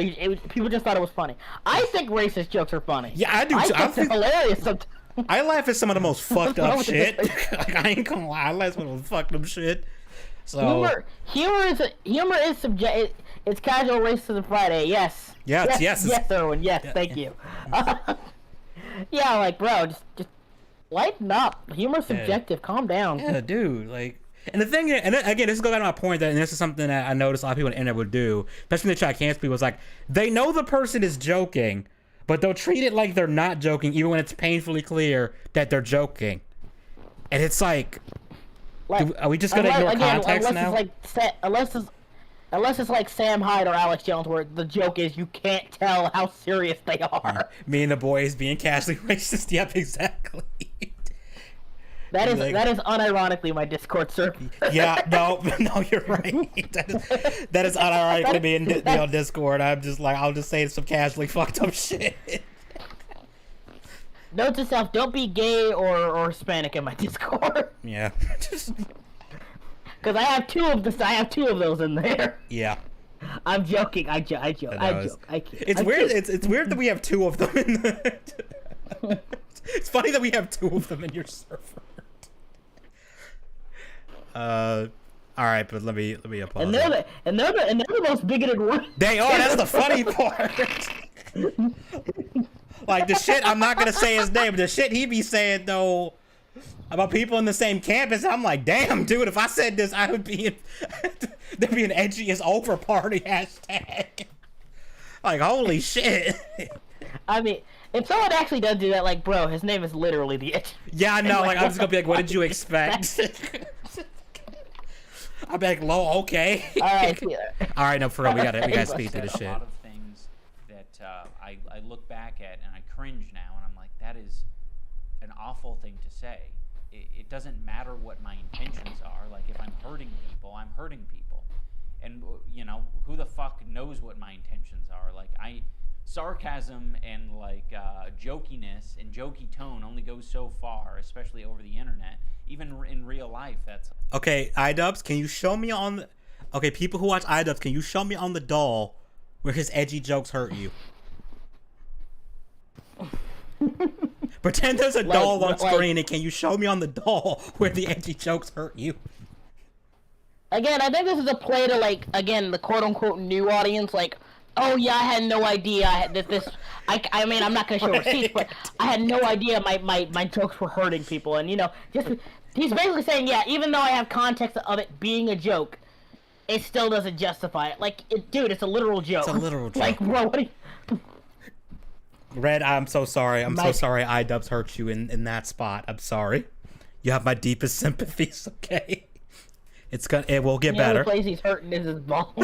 People just thought it was funny. I think racist jokes are funny. Yeah, I do. I think they're hilarious. I laugh at some of the most fucked up shit. Like, I ain't gonna lie. I laugh at some of the most fucked up shit. So humor is subjective. It's casual racism Friday. Yes. Yes, Erwin. Yes, thank you. Yeah, like, bro, just lighten up. Humor's subjective. Calm down. Yeah, dude. Like, and the thing, and again, this goes back to my point that, and this is something that I noticed a lot of people on the internet would do, especially when they try to cancel people. Is like they know the person is joking, but they'll treat it like they're not joking, even when it's painfully clear that they're joking. And it's like are we just gonna ignore context now? Unless it's like Sam Hyde or Alex Jones, where the joke is you can't tell how serious they are. Me and the boys being casually racist. Yep, exactly. That is unironically my Discord server. Yeah, no, you're right. That is unironically me on Discord. I'm just like, I'll just say some casually fucked up shit. Note to self: don't be gay or Hispanic in my Discord. Yeah. Because I have two of those in there. Yeah. I'm joking. I joke. It's weird. It's weird that we have two of them in the. It's funny that we have two of them in your server. All right, but let me apologize. And they're the most bigoted ones. They are. That's the funny part. Like the shit. I'm not gonna say his name. But the shit he be saying though about people in the same campus. I'm like, damn, dude. If I said this, I would be there'd be an edgy is over party hashtag. Like, holy shit. I mean, if someone actually does do that, like, bro, his name is literally the edge. Yeah, I know. Like, I'm just gonna be like, what did you expect? I'll be like, "Low, okay." All right, all right. No, for real, we gotta speed through this shit. A lot of things that I look back at and I cringe now, and I'm like, that is an awful thing to say. It doesn't matter what my intentions are. Like, if I'm hurting people, I'm hurting people, and who the fuck knows what my intentions are? Like, sarcasm and like jokiness and jokey tone only goes so far, especially over the internet. Even in real life, that's okay. Idubbz, can you show me on the? Okay, people who watch Idubbz, can you show me on the doll where his edgy jokes hurt you? Pretend there's a doll on screen, and can you show me on the doll where the edgy jokes hurt you? Again, I think this is a play to, like, again, the quote-unquote new audience, like, oh yeah, I had no idea I mean, I'm not gonna show receipts, but I had no idea my jokes were hurting people, and just he's basically saying, yeah, even though I have context of it being a joke, it still doesn't justify it. Like, dude, it's a literal joke. It's a literal joke. Like, bro, what? Red, I'm so sorry. So sorry Idubbz hurt you in that spot. I'm sorry. You have my deepest sympathies. Okay. It will get better. The place he's hurting is his balls.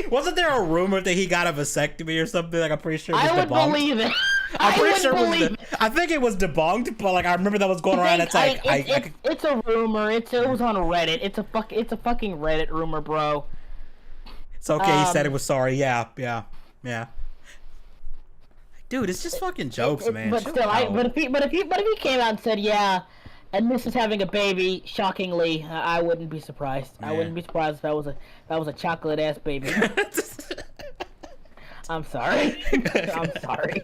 Wasn't there a rumor that he got a vasectomy or something? Like, I'm pretty sure it was debunked. I would believe it. I think it was debunked, but like I remember that was going around. It's a rumor. It was on Reddit. It's a fucking Reddit rumor, bro. It's okay. He said it was sorry. Yeah. Dude, it's just fucking jokes, man. But still, if he came out and said, yeah, and this is having a baby, shockingly, I wouldn't be surprised. Yeah. I wouldn't be surprised if that was a chocolate ass baby. I'm sorry. I'm sorry.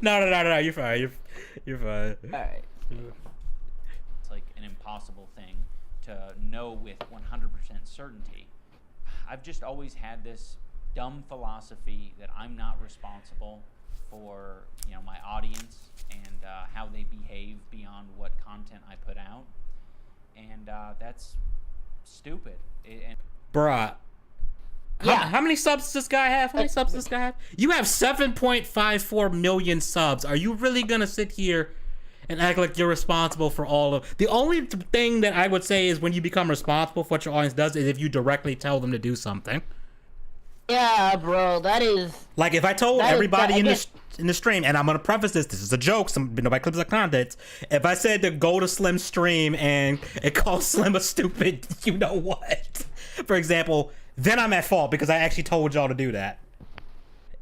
No. You're fine. You're fine. All right. It's like an impossible thing to know with 100% certainty. I've just always had this dumb philosophy that I'm not responsible for, my audience and how they behave beyond what content I put out, and that's stupid. Bruh, How many subs does this guy have? How many subs does this guy have? You have 7.54 million subs. Are you really gonna sit here and act like you're responsible for all of... The only thing that I would say is when you become responsible for what your audience does is if you directly tell them to do something. Yeah, bro, that is... Like, if I told everybody in the stream, and I'm going to preface this is a joke, nobody clips the content. If I said to go to Slim's stream and it calls Slim a stupid you-know-what, for example, then I'm at fault because I actually told y'all to do that.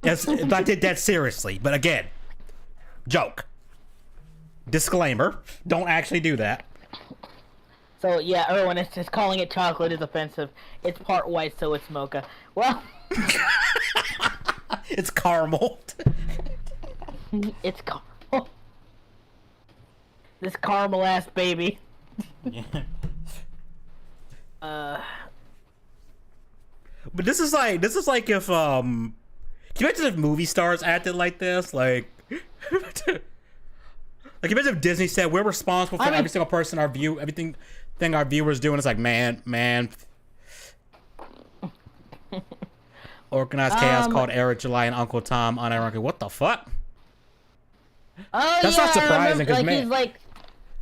If I did that seriously. But again, joke. Disclaimer, don't actually do that. So, yeah, Erwin is just calling it chocolate is offensive. It's part white, so it's mocha. Well... It's caramel. It's caramel. This caramel-ass baby. Yeah. But this is like if, can you imagine if movie stars acted like this? Like... Like, imagine if Disney said, we're responsible for every single person, everything our viewers do, and it's like, man. Organized chaos called Eric July and Uncle Tom unironically. What the fuck? Oh, that's not surprising, because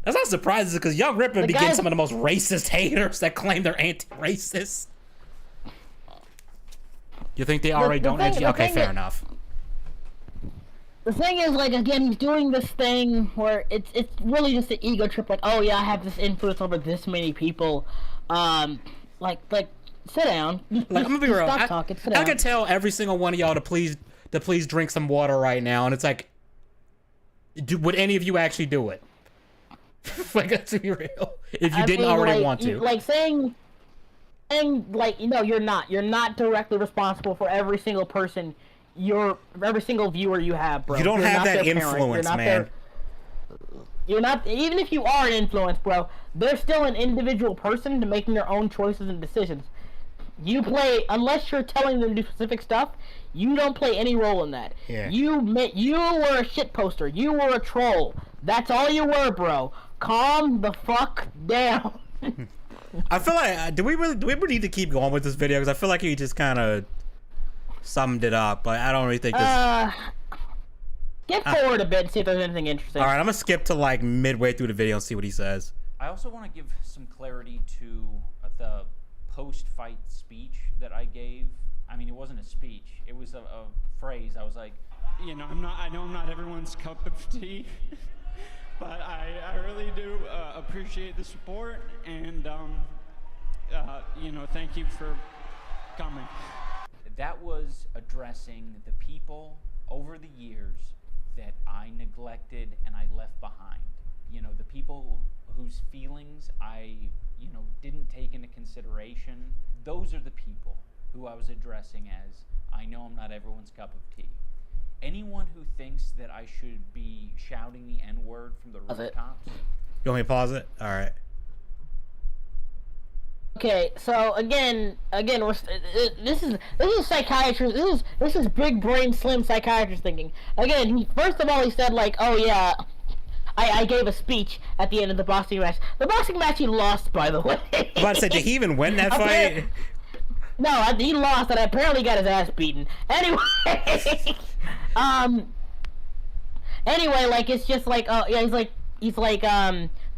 that's not surprising because Young Ripper begins some of the most racist haters that claim they're anti-racist. You think they already don't? Okay, fair enough. The thing is, like, again, he's doing this thing where it's really just an ego trip. Like, oh yeah, I have this influence over this many people. Like, sit down. Like, I'm gonna be real. Stop talking. Sit down. I could tell every single one of y'all to please drink some water right now, and it's like, would any of you actually do it? Like, let's be real. If you didn't already want to. Like saying, like, you know, you're not directly responsible for every single person. Every single viewer you have, bro. You don't have that influence, man. You're not, even if you are an influence, bro, they're still an individual person to making their own choices and decisions. You play, unless you're telling them to do specific stuff, you don't play any role in that. Yeah. You were a shit poster. You were a troll. That's all you were, bro. Calm the fuck down. I feel like, do we really need to keep going with this video? Because I feel like you just kind of summed it up, but I don't really think this... Skip forward a bit and see if there's anything interesting. Alright, I'm gonna skip to like midway through the video and see what he says. I also want to give some clarity to the post-fight speech that I gave. I mean, it wasn't a speech. It was a phrase. I was like, you know, I know I'm not everyone's cup of tea, but I really do appreciate the support, and you know, thank you for coming. That was addressing the people over the years that I neglected and I left behind. You know, the people whose feelings I, you know, didn't take into consideration. Those are the people who I was addressing as, I know I'm not everyone's cup of tea. Anyone who thinks that I should be shouting the N-word from the rooftops. You want me to pause it? All right. Okay, so again, this is psychiatrist. This is big brain slim psychiatrist thinking. Again, first of all, he said like, oh yeah, I gave a speech at the end of the boxing match. The boxing match he lost, by the way. I was about to say, did he even win that fight? No, he lost, and I apparently got his ass beaten. Anyway, anyway, like it's just like, oh yeah, he's like,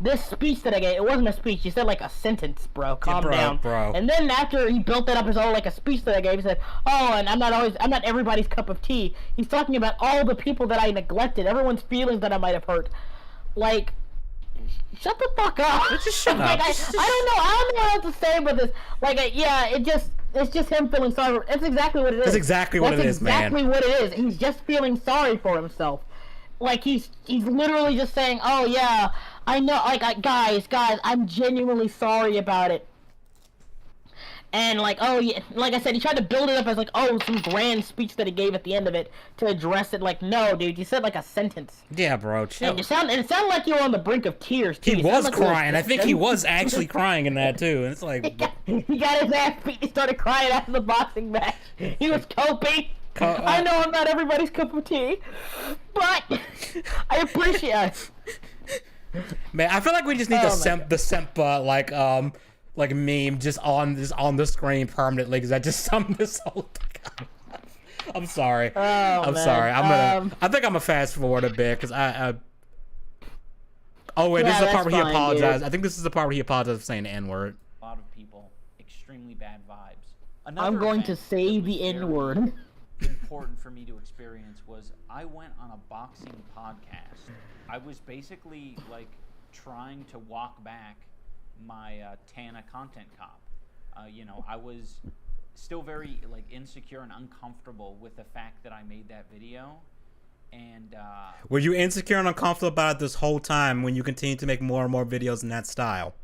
this speech that I gave, it wasn't a speech. He said like a sentence, bro. Calm down, bro. And then after he built that up as all like a speech that I gave, he said, "Oh, and I'm not everybody's cup of tea." He's talking about all the people that I neglected, everyone's feelings that I might have hurt. Like, shut the fuck up. Just shut up. I don't know what else to say about this. Like, yeah, it's just him feeling sorry. That's exactly what it is. That's exactly what it is, man. That's exactly what it is. He's just feeling sorry for himself. Like he's literally just saying, "Oh yeah, I know. Like guys, I'm genuinely sorry about it." And like, oh yeah, like I said, he tried to build it up as like, oh, some grand speech that he gave at the end of it to address it. Like, no, dude, you said like a sentence. Yeah, bro, chill. And it sounded like you were on the brink of tears too. He was crying. I think he was actually crying in that too. And it's like he got his ass beat. He started crying after the boxing match. He was coping. I know I'm not everybody's cup of tea, but I appreciate it. Man, I feel like we just need the like meme just on the screen permanently because I just summed this whole thing. I'm sorry. I'm sorry. I think I'm gonna fast forward a bit because Oh wait, this is the part where he apologized. I think this is the part where he apologized for saying the N-word. A lot of people, extremely bad vibes. I'm going to say the N-word. Important for me to experience was I went on a boxing podcast. I was basically like trying to walk back my Tana content cop. I was still very like insecure and uncomfortable with the fact that I made that video. And were you insecure and uncomfortable about it this whole time when you continue to make more and more videos in that style?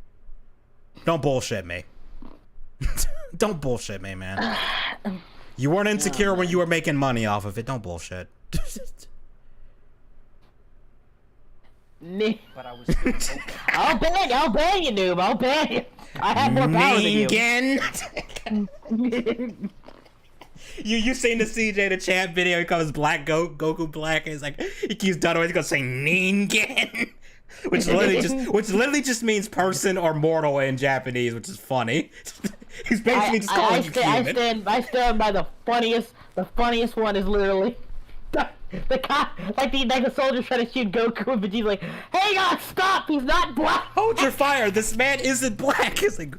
Don't bullshit me. Don't bullshit me, man. You weren't insecure when you were making money off of it. Don't bullshit. But I was still I'll bang you, noob. I'll bang you. I have more power than you. You seen the CJ the Champ video? He calls Black Goku Black, and it's like he keeps done. He's gonna say Ningen, which literally just means person or mortal in Japanese, which is funny. He's basically just calling you human. I stand by the funniest. The funniest one is literally the cop, like the soldier trying to shoot Goku, and Vegeta's like, "Hang on, stop! He's not black." Hold your fire! This man isn't black. It's like,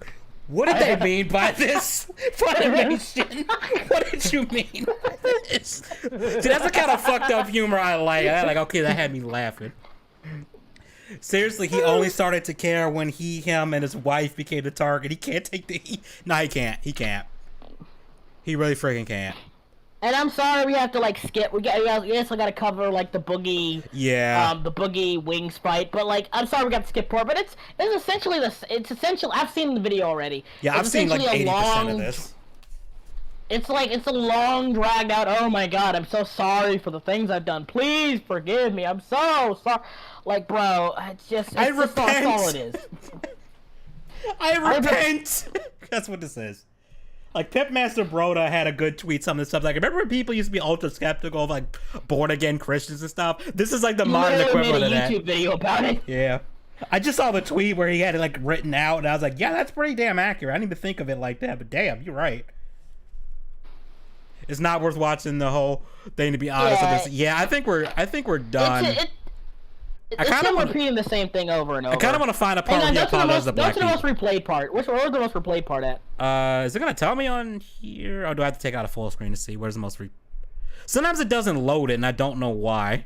what did they mean by this Funimation? What did you mean by this? See, that's the kind of fucked up humor I like. Okay, that had me laughing. Seriously, he only started to care when him and his wife became the target. He can't take the heat. No, he can't. He can't. He really freaking can't. And I'm sorry we have to like skip. We also got to cover like the Boogie. Yeah. The Boogie wings fight, but like I'm sorry we got to skip part. But it's essentially It's essential. I've seen the video already. Yeah, I've seen like 80% of this. It's a long dragged out. Oh my god, I'm so sorry for the things I've done. Please forgive me. I'm so sorry. Like, bro, it's just that's all it is. I repent. That's what this is. Like, Pipmaster Broda had a good tweet, some of this stuff. Like, remember when people used to be ultra skeptical of, like, born-again Christians and stuff? This is, like, the modern equivalent of that. Made a YouTube video about it. Yeah. I just saw the tweet where he had it, like, written out, and I was like, yeah, that's pretty damn accurate. I didn't even think of it like that, but damn, you're right. It's not worth watching the whole thing, to be honest with this. Yeah, I think we're done. It's him repeating the same thing over and over. I kind of want to find a part where he apologizes to black people. Go to the most replayed part. Where's the most replayed part at? Is it going to tell me on here? Or do I have to take out a full screen to see? Where's the most Sometimes it doesn't load it, and I don't know why.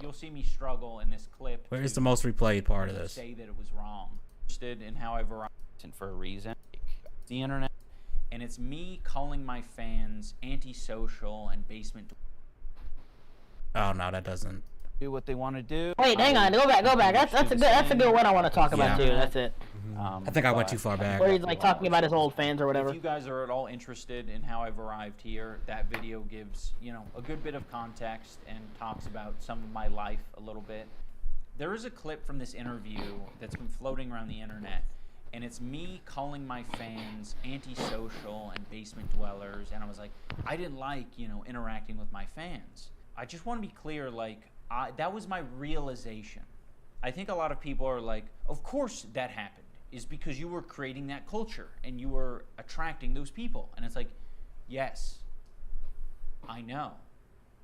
You'll see me struggle in this clip. Where is the most replayed part of this? Say that it was wrong. Interested in how I varied for a reason. The internet. And it's me calling my fans antisocial and basement. Oh, no, that doesn't. Do what they want to do. Wait, hang on, go back. That's a good one I want to talk about too. That's it. I think I went too far back. Where he's like talking about his old fans or whatever. If you guys are at all interested in how I've arrived here, that video gives, a good bit of context and talks about some of my life a little bit. There is a clip from this interview that's been floating around the internet, and it's me calling my fans antisocial and basement dwellers, and I was like, I didn't like, interacting with my fans. I just want to be clear, like, that was my realization. I think a lot of people are like, of course that happened, is because you were creating that culture and you were attracting those people. And it's like, yes, I know.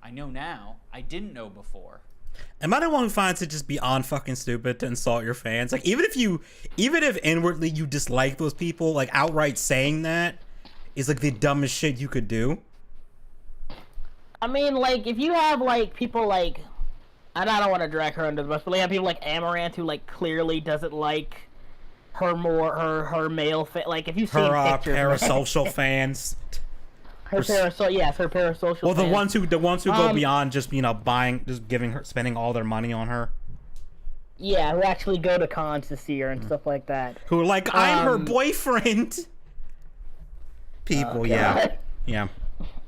I know now. I didn't know before. Am I the one who finds it just beyond fucking stupid to insult your fans? Like, even if inwardly you dislike those people, like outright saying that is like the dumbest shit you could do. I mean, like, if you have like people like, and I don't want to drag her under the bus, but you have people like Amaranth who like clearly doesn't like her male like if you see her pictures, parasocial fans. Her parasocial. Well, the fans. ones who go beyond just buying, just spending all their money on her. Yeah, who actually go to cons to see her and stuff like that. Who are like, I'm her boyfriend. People, yeah.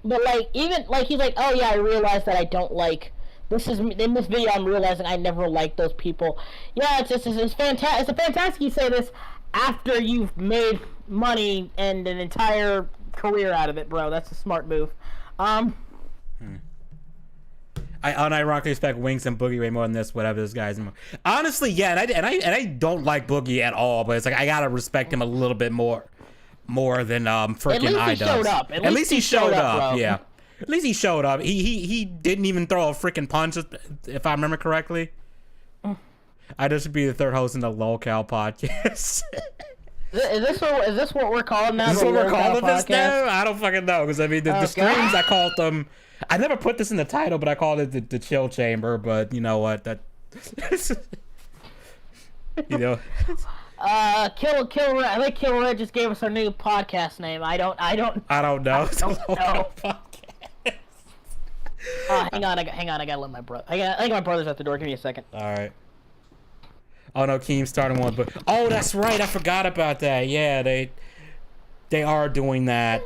But like, even like he's like, oh yeah, I realized that I don't like. This is in this video. I'm realizing I never liked those people. Yeah, it's fantastic. It's a fantastic you say this after you've made money and an entire career out of it, bro. That's a smart move. I I unironically respect Wings and Boogie way more than this, whatever this guy's. Honestly, yeah, and I don't like Boogie at all, but it's like I gotta respect him a little bit more than freaking Idubbz. At least he showed up. At least he showed up. Yeah. At least he showed up. He didn't even throw a freaking punch, if I remember correctly. I just should be the third host in the Lolcow podcast. Is this what we're calling now? Is this what we're calling this now? I don't fucking know, because I mean the streams I called them. I never put this in the title, but I called it the chill chamber. But you know what? That you know. Kill I think Kill Red just gave us our new podcast name. I don't know. Hang on, I gotta let my brother. I think my brother's at the door. Give me a second. All right. Oh no, Keem's starting one, but oh, that's right. I forgot about that. Yeah, they are doing that.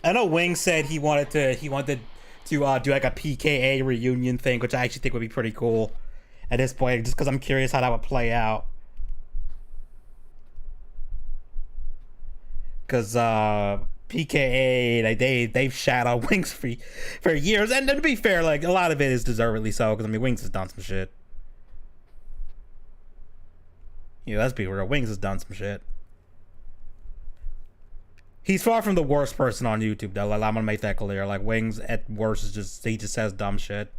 I know Wing said he wanted to do like a PKA reunion thing, which I actually think would be pretty cool at this point, just because I'm curious how that would play out. Because PKA, like they've shat on Wings for years, and to be fair, like a lot of it is deservedly so. Because I mean, Wings has done some shit. You know, let's be real. Wings has done some shit. He's far from the worst person on YouTube, though. Like, I'm gonna make that clear. Like, Wings at worst is he just says dumb shit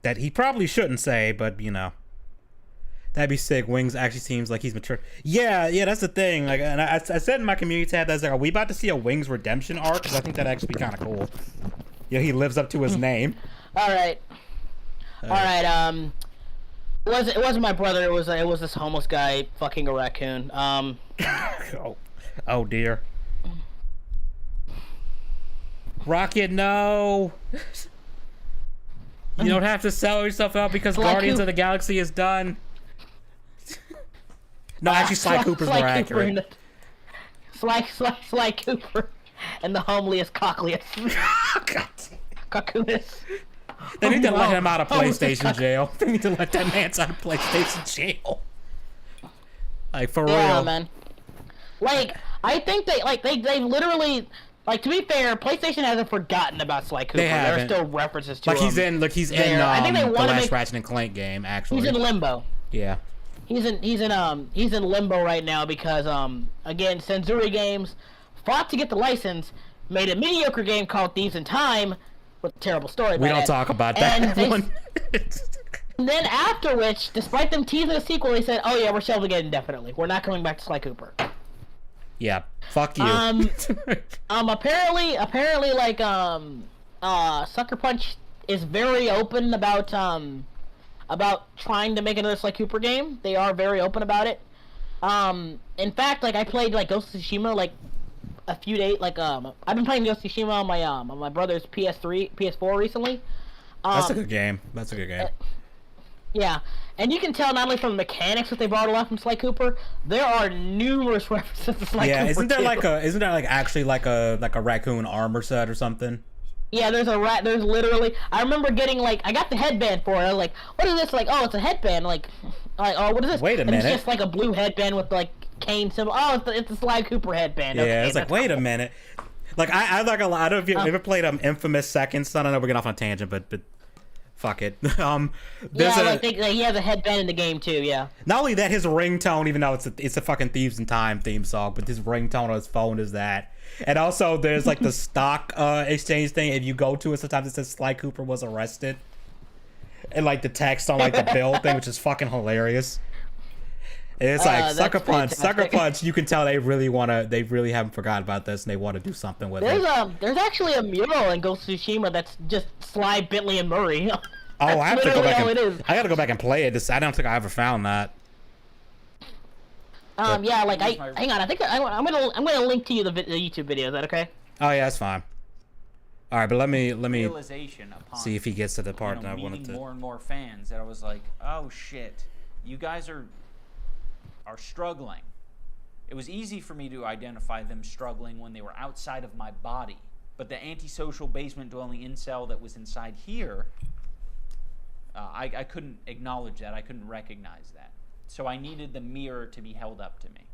that he probably shouldn't say, but you know, that'd be sick. Wings actually seems like he's mature. Yeah, that's the thing. Like, and I said in my community tab, that's like, are we about to see a Wings redemption arc? Because I think that'd actually be kind of cool. Yeah, he lives up to his name. All right. It wasn't my brother. It was this homeless guy fucking a raccoon. Oh dear. Rocket, no. You don't have to sell yourself out because Guardians of the Galaxy is done. No, actually, Sly Cooper's more accurate. Sly Cooper and the homeliest, cockliest. Cocoonus. They need to let him out of PlayStation jail. They need to let that man out of PlayStation jail. Like, for real. Man. Like, I think they literally, like, to be fair, PlayStation hasn't forgotten about Sly Cooper. They haven't. There are still references to him. He's in I think they the want to last make... Ratchet and Clank game, actually. He's in limbo. Yeah. He's in limbo right now because again, Senzuri Games fought to get the license, made a mediocre game called Thieves in Time with a terrible story. We don't talk about that one. And then after which, despite them teasing a sequel, they said, "Oh yeah, we're shelving it indefinitely. We're not coming back to Sly Cooper." Yeah, fuck you. Apparently, like, Sucker Punch is very open about trying to make another Sly Cooper game. They are very open about it. In fact, like, I played, like, Ghost of Tsushima, like, a few days, like, I've been playing Ghost of Tsushima on my brother's PS4 recently. That's a good game. Yeah, and you can tell not only from the mechanics that they brought a lot from Sly Cooper, there are numerous references to Sly Cooper. Yeah, isn't there actually like a raccoon armor set or something? Yeah, there's literally, I remember getting, like, I got the headband for it. I was like, what is this? Like, oh, it's a headband. Like, oh, what is this? Wait a minute. It's just like a blue headband with, like, cane symbol. Oh, it's a Sly Cooper headband. Yeah, okay, it's like, wait a minute. Like, I like a lot. I don't know if you ever played Infamous Second Son. I know we're getting off on a tangent, but fuck it. He has a headband in the game too. Yeah. Not only that, his ringtone, even though it's a fucking Thieves in Time theme song, but his ringtone on his phone is that. And also, there's like the stock exchange thing. If you go to it, sometimes it says Sly Cooper was arrested, and like the text on like the bill thing, which is fucking hilarious. And it's like Sucker Punch. You can tell they really haven't forgotten about this, and they want to do something with it. There's actually a mural in Ghost of Tsushima that's just Sly, Bentley, and Murray. Oh, I have to go back. I gotta go back and play it. I don't think I ever found that. Yeah, like hang on. I think I'm gonna link to you the YouTube video. Is that okay? Oh yeah, that's fine. All right, but let me Realization upon, see if he gets to the part that I wanted to. More and more fans that I was like, oh shit, you guys are struggling. It was easy for me to identify them struggling when they were outside of my body, but the antisocial basement-dwelling incel that was inside here, I couldn't acknowledge that. I couldn't recognize that. So I needed the mirror to be held up to me.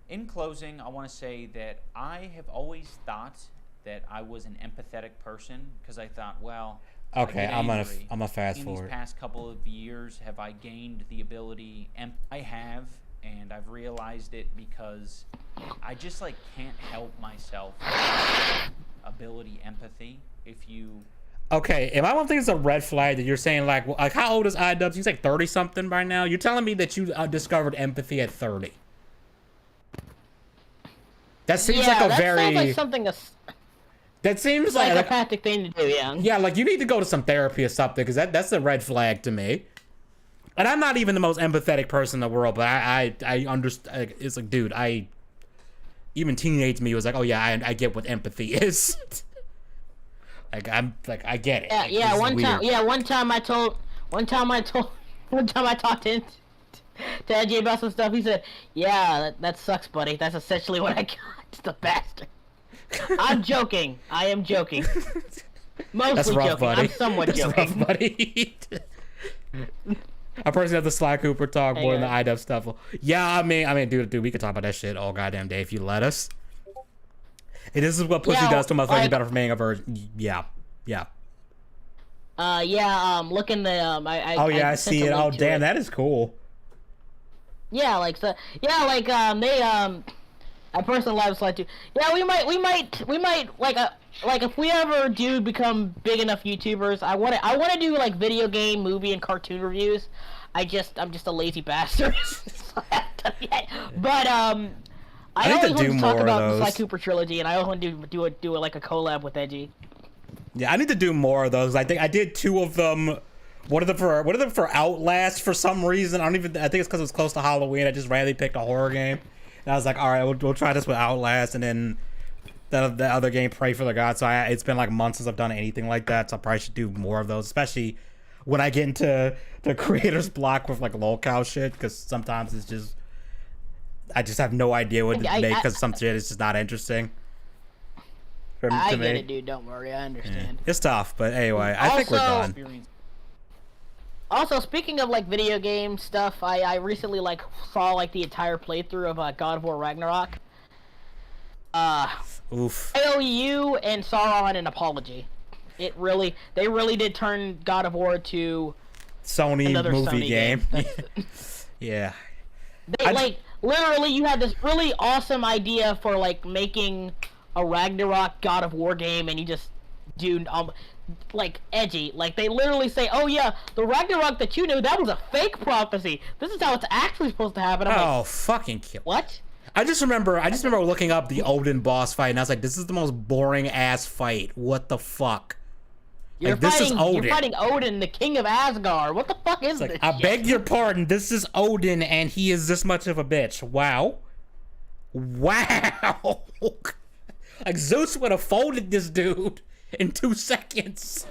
In closing, I want to say that I have always thought that I was an empathetic person because I thought, well, okay, I'm gonna fast in forward. these past couple of years, have I gained the ability? I have, and I've realized it because I just like can't help myself. Ability empathy. If you Okay, if I don't think it's a red flag that you're saying like how old is Idubbz? He's like 30 something by now. You're telling me that you discovered empathy at 30. That seems like a very. Sounds like something. That seems like a like psychopathic thing to do, yeah. Yeah, like you need to go to some therapy or something because that's a red flag to me. And I'm not even the most empathetic person in the world, but I understand. It's like, dude, even teenage me was like, oh yeah, I get what empathy is. Like I get it. Yeah, like, yeah. One time I talked to Edgy about some stuff. He said, "Yeah, that sucks, buddy. That's essentially what I got. Just a bastard." I'm joking. I am joking. Mostly That's rough, joking. buddy. I'm somewhat That's joking. rough, buddy. I personally have the Sly Cooper talk more than the Idubbz stuff. Yeah, I mean, dude, we could talk about that shit all goddamn day if you let us. And this is what pussy does to my fucking better for being a virgin. Yeah. Look in the I see it. Oh, damn, that is cool. Yeah, like so. Yeah, like I personally love Sly too. Yeah, we might like if we ever do become big enough YouTubers, I want to do like video game, movie, and cartoon reviews. I'm just a lazy bastard. But I always want to talk about the Sly Cooper trilogy, and I always want to do like a collab with Edgy. Yeah, I need to do more of those. I think I did 2 of them. One of them for Outlast for some reason. I think it's because it was close to Halloween. I just randomly picked a horror game, and I was like, all right, we'll try this with Outlast, and then the other game, Pray for the Gods. So it's been like months since I've done anything like that. So I probably should do more of those, especially when I get into the creator's block with like lolcow shit, because sometimes it's just I just have no idea what to make because some shit is just not interesting. I get it, dude. Don't worry, I understand. Yeah. It's tough, but anyway, I think we're done. Also, speaking of like video game stuff, I recently like saw like the entire playthrough of God of War Ragnarok. Oof. I owe you and Sauron an apology. They really did turn God of War to Sony another movie Sony game. Yeah. Like literally, you had this really awesome idea for like making a Ragnarok God of War game, and you just do like Edgy. Like they literally say, "Oh yeah, the Ragnarok that you knew, that was a fake prophecy. This is how it's actually supposed to happen." I'm like, fucking kill. What? I just remember looking up the Odin boss fight, and I was like, "This is the most boring ass fight. What the fuck?" You're fighting Odin, the king of Asgard. What the fuck is this? I beg your pardon. This is Odin, and he is this much of a bitch. Wow. Like Zeus would have folded this dude in 2 seconds.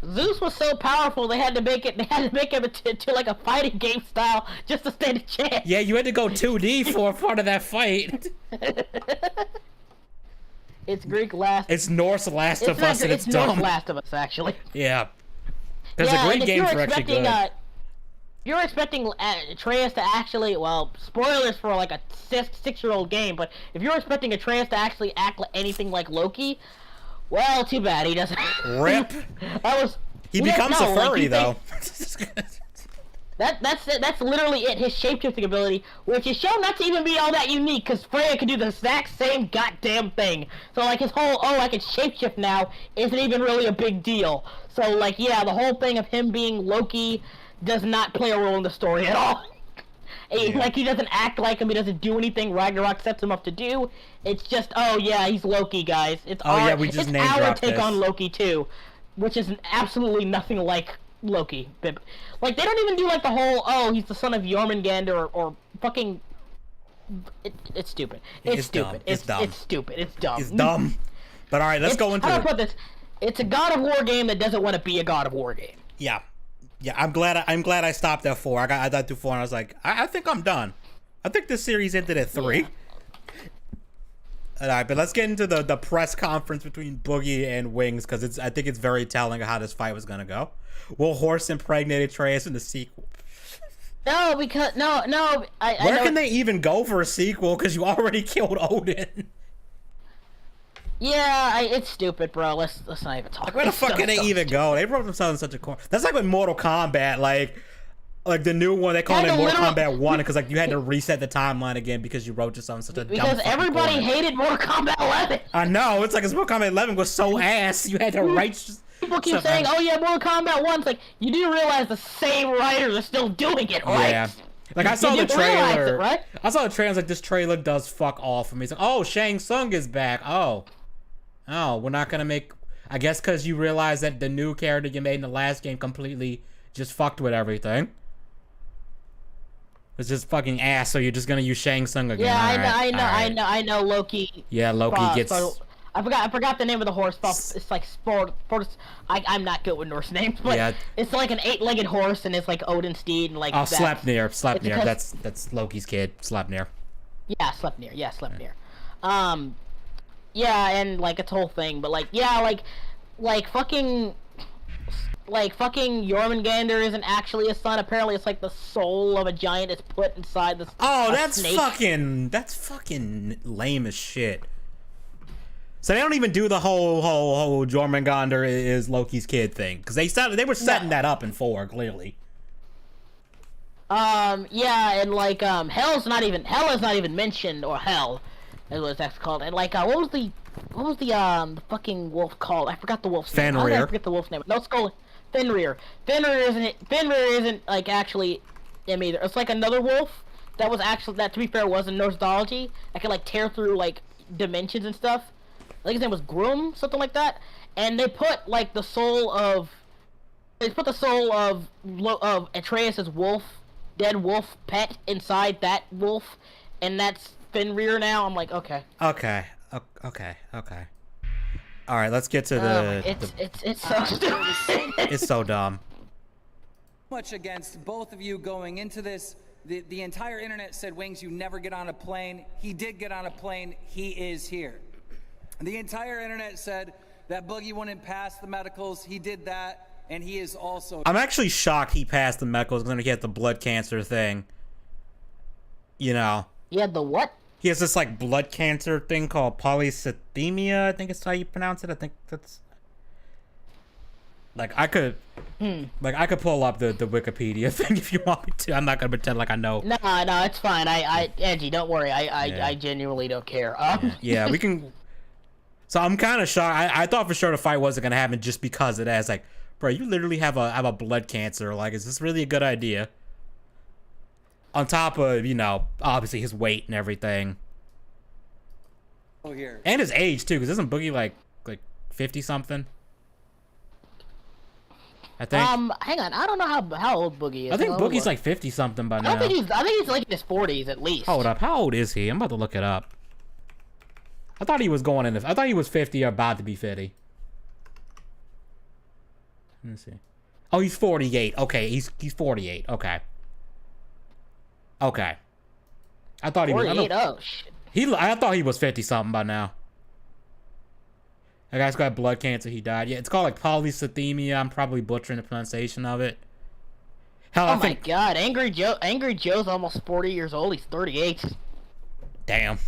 Zeus was so powerful they had to make him to like a fighting game style just to stand a chance. Yeah, you had to go 2D for a part of that fight. It's Greek Last. It's Norse Last of Us, and it's dumb. Norse Last of Us, actually. Yeah. Because the Greek games are actually good. If you're expecting Atreus to actually, well, spoilers for like a 6-year-old game, but if you're expecting Atreus to actually act like anything like Loki, well, too bad he doesn't. Rip. He becomes a furry though. That's literally it. His shapeshifting ability, which is shown not to even be all that unique, because Freya can do the exact same goddamn thing. So like his whole I can shapeshift now isn't even really a big deal. So like yeah, the whole thing of him being Loki does not play a role in the story at all. Yeah. Like he doesn't act like him. He doesn't do anything Ragnarok sets him up to do. It's just he's Loki, guys. It's our take on Loki too, which is absolutely nothing like Loki. Like they don't even do like the whole he's the son of Jormungandr or fucking. It's stupid. It's stupid. It's dumb. It's stupid. It's dumb. It's dumb. But all right, let's go into. How do I put this? It's a God of War game that doesn't want to be a God of War game. Yeah. I'm glad I stopped at 4. I got to 4 and I was like, I think I'm done. I think this series ended at 3. Yeah. All right, but let's get into the press conference between Boogie and Wings, because I think it's very telling of how this fight was gonna go. Will Horse impregnate Atreus in the sequel? No, because no. Where can they even go for a sequel? Because you already killed Odin. Yeah, it's stupid, bro. Let's not even talk. Like, where the fuck can they even go? They brought themselves in such a corner. That's like with Mortal Kombat, like the new one. They call it Mortal Kombat 1 because like you had to reset the timeline again because you wrote yourself in such a dumb because everybody corner. hated Mortal Kombat 11. I know. It's like Mortal Kombat 11 was so ass. You had to write. People keep saying, "Oh yeah, Mortal Kombat 1." It's like you do realize the same writers are still doing it, right? Yeah. Like I saw the trailer. It, right? I saw the trailer. I was like, this trailer does fuck all for me. It's like, oh, Shang Tsung is back. Oh, we're not gonna make. I guess because you realize that the new character you made in the last game completely just fucked with everything. It's just fucking ass. So you're just gonna use Shang Tsung again. Yeah, I know. Loki. Yeah, Loki gets. I forgot the name of the horse. It's like sport. I'm not good with Norse names, but yeah. It's like an 8-legged horse, and it's like Odin's steed, and like. Oh, Sleipnir. That's Loki's kid. Sleipnir. Yeah, Sleipnir. Yeah, Sleipnir. Yeah, and like its whole thing, but like fucking Jormungandr isn't actually a son. Apparently, it's like the soul of a giant is put inside the. Oh, that's fucking lame as shit. So they don't even do the whole Jormungandr is Loki's kid thing because they were setting that up in 4 clearly. Yeah, and like hell is not even mentioned, or hell. Is what it's called. And like, what was the fucking wolf called? I forgot the wolf's name. How did I forget the wolf's name? No, Skull. Fenrir. Fenrir isn't like actually him either. It's like another wolf that was actually, that to be fair was in Norse mythology. That could like tear through like dimensions and stuff. I think his name was Grum, something like that. And they put like the soul of Atreus's dead wolf pet inside that wolf, and that's Fenrir now. I'm like, okay. Okay. All right, let's get to the. It's so stupid. It's so dumb. Much against both of you going into this. The entire internet said, Wings, you never get on a plane. He did get on a plane. He is here. The entire internet said that Boogie wouldn't pass the medicals. He did that, and he is also. I'm actually shocked he passed the medicals because he had the blood cancer thing. You know. He had the what? He has this like blood cancer thing called polycythemia. I think it's how you pronounce it. I think that's. Like I could pull up the Wikipedia thing if you want me to. I'm not gonna pretend like I know. No, it's fine. Angie, don't worry. I genuinely don't care. Yeah, we can. So I'm kind of shocked. I thought for sure the fight wasn't gonna happen just because of that. It's like, bro, you literally have a blood cancer. Like, is this really a good idea? On top of, obviously his weight and everything. Oh, here. And his age too, because isn't Boogie like 50 something? I think. Hang on. I don't know how old Boogie is. I think Boogie's like 50 something by now. I think he's like in his 40s at least. Hold up. How old is he? I'm about to look it up. I thought he was going in. I thought he was 50 or about to be 50. Let me see. Oh, he's 48. Okay, he's 48. Okay. Okay. I thought he was. 48. Oh shit. I thought he was 50 something by now. That guy's got blood cancer. He died. Yeah, it's called like polycythemia. I'm probably butchering the pronunciation of it. Hell, my god, Angry Joe's almost 40 years old. He's 38. Damn.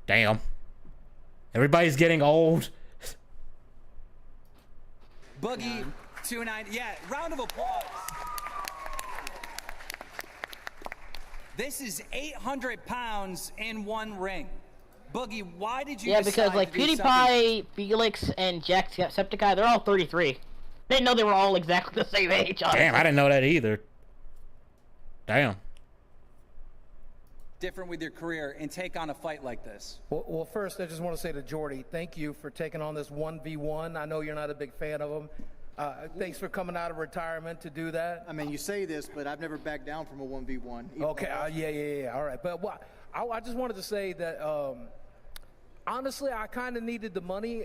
Damn. Everybody's getting old. Boogie 290. Yeah, round of applause. This is 800 pounds in one ring. Boogie, why did you? Yeah, because like PewDiePie, Felix, and Jacksepticeye, they're all 33. I didn't know they were all exactly the same age. Honestly. Damn, I didn't know that either. Damn. Different with your career and take on a fight like this? Well, first, I just want to say to Jordy, thank you for taking on this 1v1. I know you're not a big fan of him. Thanks for coming out of retirement to do that. I mean, you say this, but I've never backed down from a 1v1. Okay, yeah. All right. But I just wanted to say that, honestly, I kind of needed the money.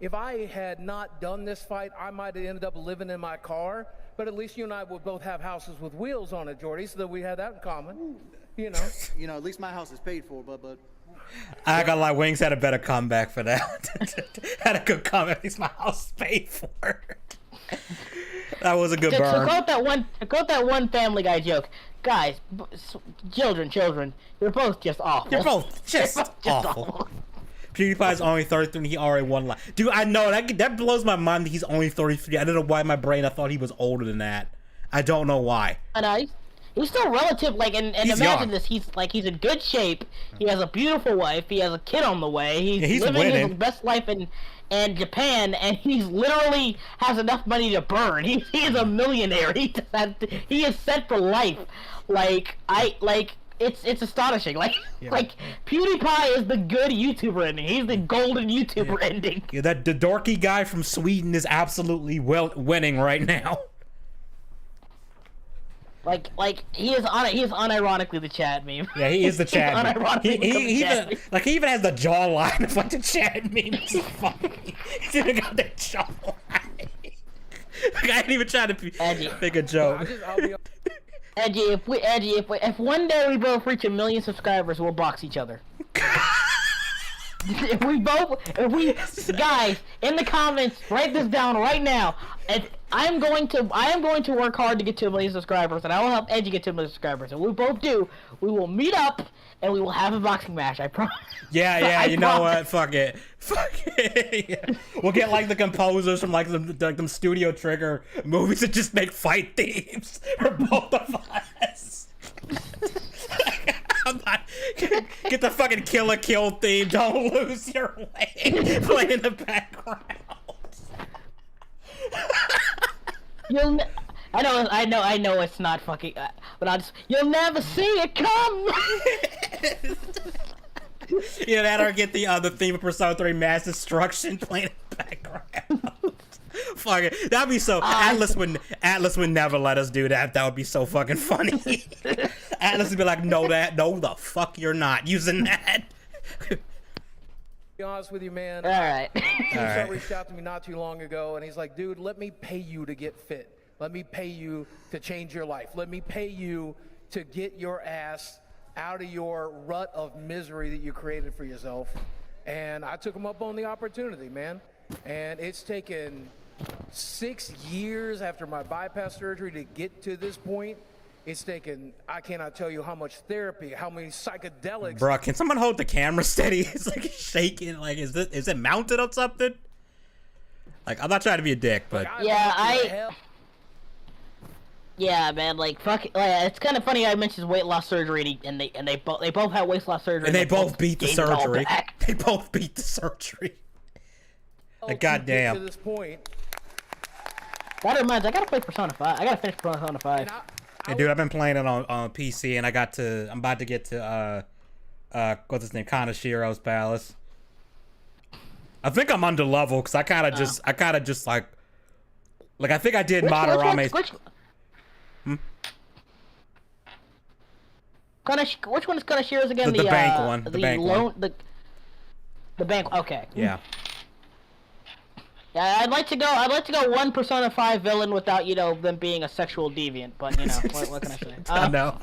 If I had not done this fight, I might have ended up living in my car. But at least you and I would both have houses with wheels on it, Jordy, so that we had that in common. At least my house is paid for, but I ain't gonna lie, Wings had a better comeback for that. Had a good comeback. At least my house is paid for. That was a good burn. To quote that one Family Guy joke, guys, children, you're both just awful. You're both just awful. PewDiePie's only 33 and he already won live. Dude, I know that blows my mind that he's only 33. I don't know why in my brain I thought he was older than that. I don't know why. I know. He's still relative, like, and imagine young. this, he's in good shape, he has a beautiful wife, he has a kid on the way, he's living winning. his best life in Japan, and he's literally has enough money to burn. He is a millionaire. He is set for life. It's astonishing. Like PewDiePie is the good YouTuber ending. He's the golden YouTuber ending. Yeah, the dorky guy from Sweden is absolutely winning right now. Like he is unironically the Chad meme. Yeah, he is the Chad meme. Unironically He even has the jawline of like the Chad meme. It's funny. He even got that jawline. Like, I ain't even trying to make a joke. Edgy, if one day we both reach 1 million subscribers, we'll box each other. Guys, in the comments, write this down right now. I am going to work hard to get to 1 million subscribers, and I will help Edgy get to 1 million subscribers. And we both do. We will meet up, and we will have a boxing match. I promise. Yeah, you know what? Fuck it. Yeah. We'll get like the composers from like them Studio Trigger movies that just make fight themes for both of us. Get the fucking Kill a Kill theme. Don't lose your way. Play in the background. I know it's not fucking, but you'll never see it come. Yeah, that or get the theme of Persona 3 Mass Destruction playing in the background. Fuck it, that'd be so. Atlas would never let us do that. That would be so fucking funny. Atlas would be like, no, the fuck you're not using that. Be honest with you, man. All right. He reached out to me not too long ago, and he's like, dude, let me pay you to get fit. Let me pay you to change your life. Let me pay you to get your ass out of your rut of misery that you created for yourself. And I took him up on the opportunity, man. And it's taken 6 years after my bypass surgery to get to this point. It's taken, I cannot tell you how much therapy, how many psychedelics. Bro, can someone hold the camera steady? It's like shaking. Like, is it mounted on something? Like, I'm not trying to be a dick, but yeah, man. Like, fuck. It's kind of funny. I mentioned weight loss surgery, and they both had weight loss surgery, and they both beat the surgery. They both beat the surgery. Like, goddamn. To this point. That reminds me, I gotta play Persona 5. I gotta finish Persona 5. Hey, dude, I've been playing it on PC, and I'm about to get to what's his name, Kanashiro's Palace. I think I'm under level because I kind of just like I think I did Madarame's. Which one is Kanashiro's again? The bank one. The bank one. The bank. Okay. Yeah. Yeah, I'd like to go one Persona 5 villain without, them being a sexual deviant, but what can I say? I know.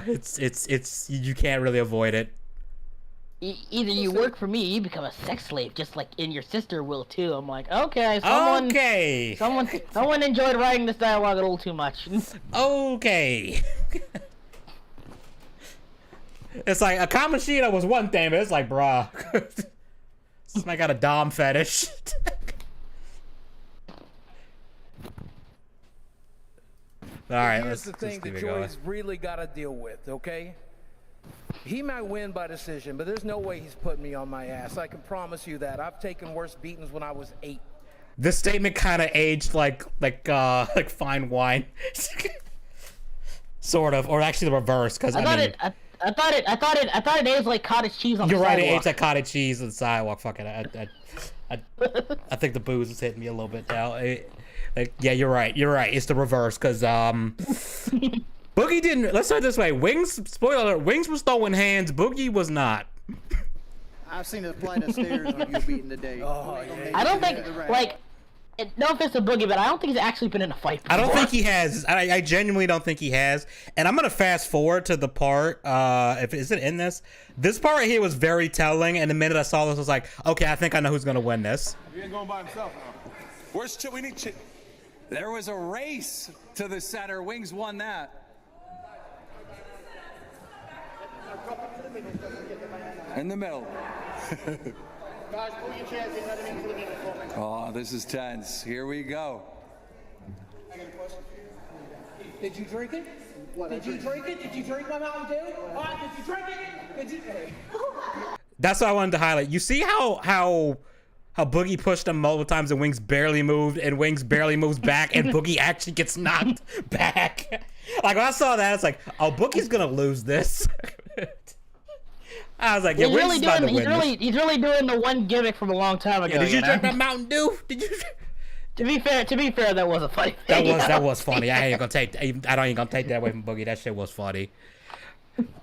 It's you can't really avoid it. Either you work for me, or you become a sex slave, just like your sister will too. I'm like, okay, someone enjoyed writing this dialogue a little too much. Okay. It's like a Kamoshida was one thing, but it's like, bruh. I got a dom fetish. Alright, here's the thing that Joey's really got to deal with, okay? He might win by decision, but there's no way he's putting me on my ass. I can promise you that. I've taken worse beatings when I was 8. This statement kind of aged like fine wine. Sort of, or actually the reverse, because I thought it aged like cottage cheese on the sidewalk. You're right, it aged like cottage cheese on the sidewalk. Fuck it, I think the booze is hitting me a little bit now. Yeah, you're right. It's the reverse, because Boogie didn't. Let's start this way. Wings. Spoiler alert. Wings was throwing hands. Boogie was not. I've seen a flight of stairs on you beating today. I don't think no offense to Boogie, but I don't think he's actually been in a fight before. I don't think he has. I genuinely don't think he has. And I'm gonna fast forward to the part. Is it in this? This part right here was very telling. And the minute I saw this, I was like, okay, I think I know who's gonna win this. He ain't going by himself now. Where's Chip? We need Chip. There was a race to the center. Wings won that. In the middle. Guys, pull your chairs in, let him into the middle for me. Oh, this is tense. Here we go. Did you drink it? Did you drink it? Did you drink my Mountain Dew? Did you drink it? Did you? That's what I wanted to highlight. You see how Boogie pushed him multiple times and Wings barely moved and Wings barely moves back and Boogie actually gets knocked back. Like when I saw that, it's like, oh, Boogie's gonna lose this. I was like, yeah, he's Wings really is about to doing. win He's really doing the one gimmick from a long time ago. Yeah, did you drink my Mountain Dew? Did you? To be fair, that was a funny thing. That was funny. I ain't gonna take. I don't even gonna take that away from Boogie. That shit was funny.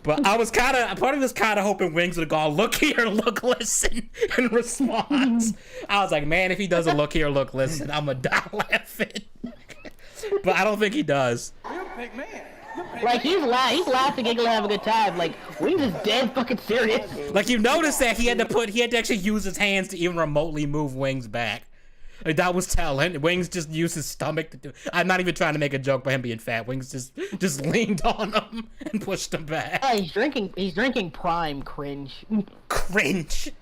But I was part of me was kind of hoping Wings would go, look here, look, listen, in response. I was like, man, if he doesn't look here, look, listen, I'm gonna die laughing. But I don't think he does. You're a big man. Like he's laughing, giggling, having a good time. Like Wings is dead fucking serious. Like you notice that he had to actually use his hands to even remotely move Wings back. Like, that was telling. Wings just used his stomach to do. I'm not even trying to make a joke about him being fat. Wings just leaned on him and pushed him back. Yeah, he's drinking prime cringe. Cringe.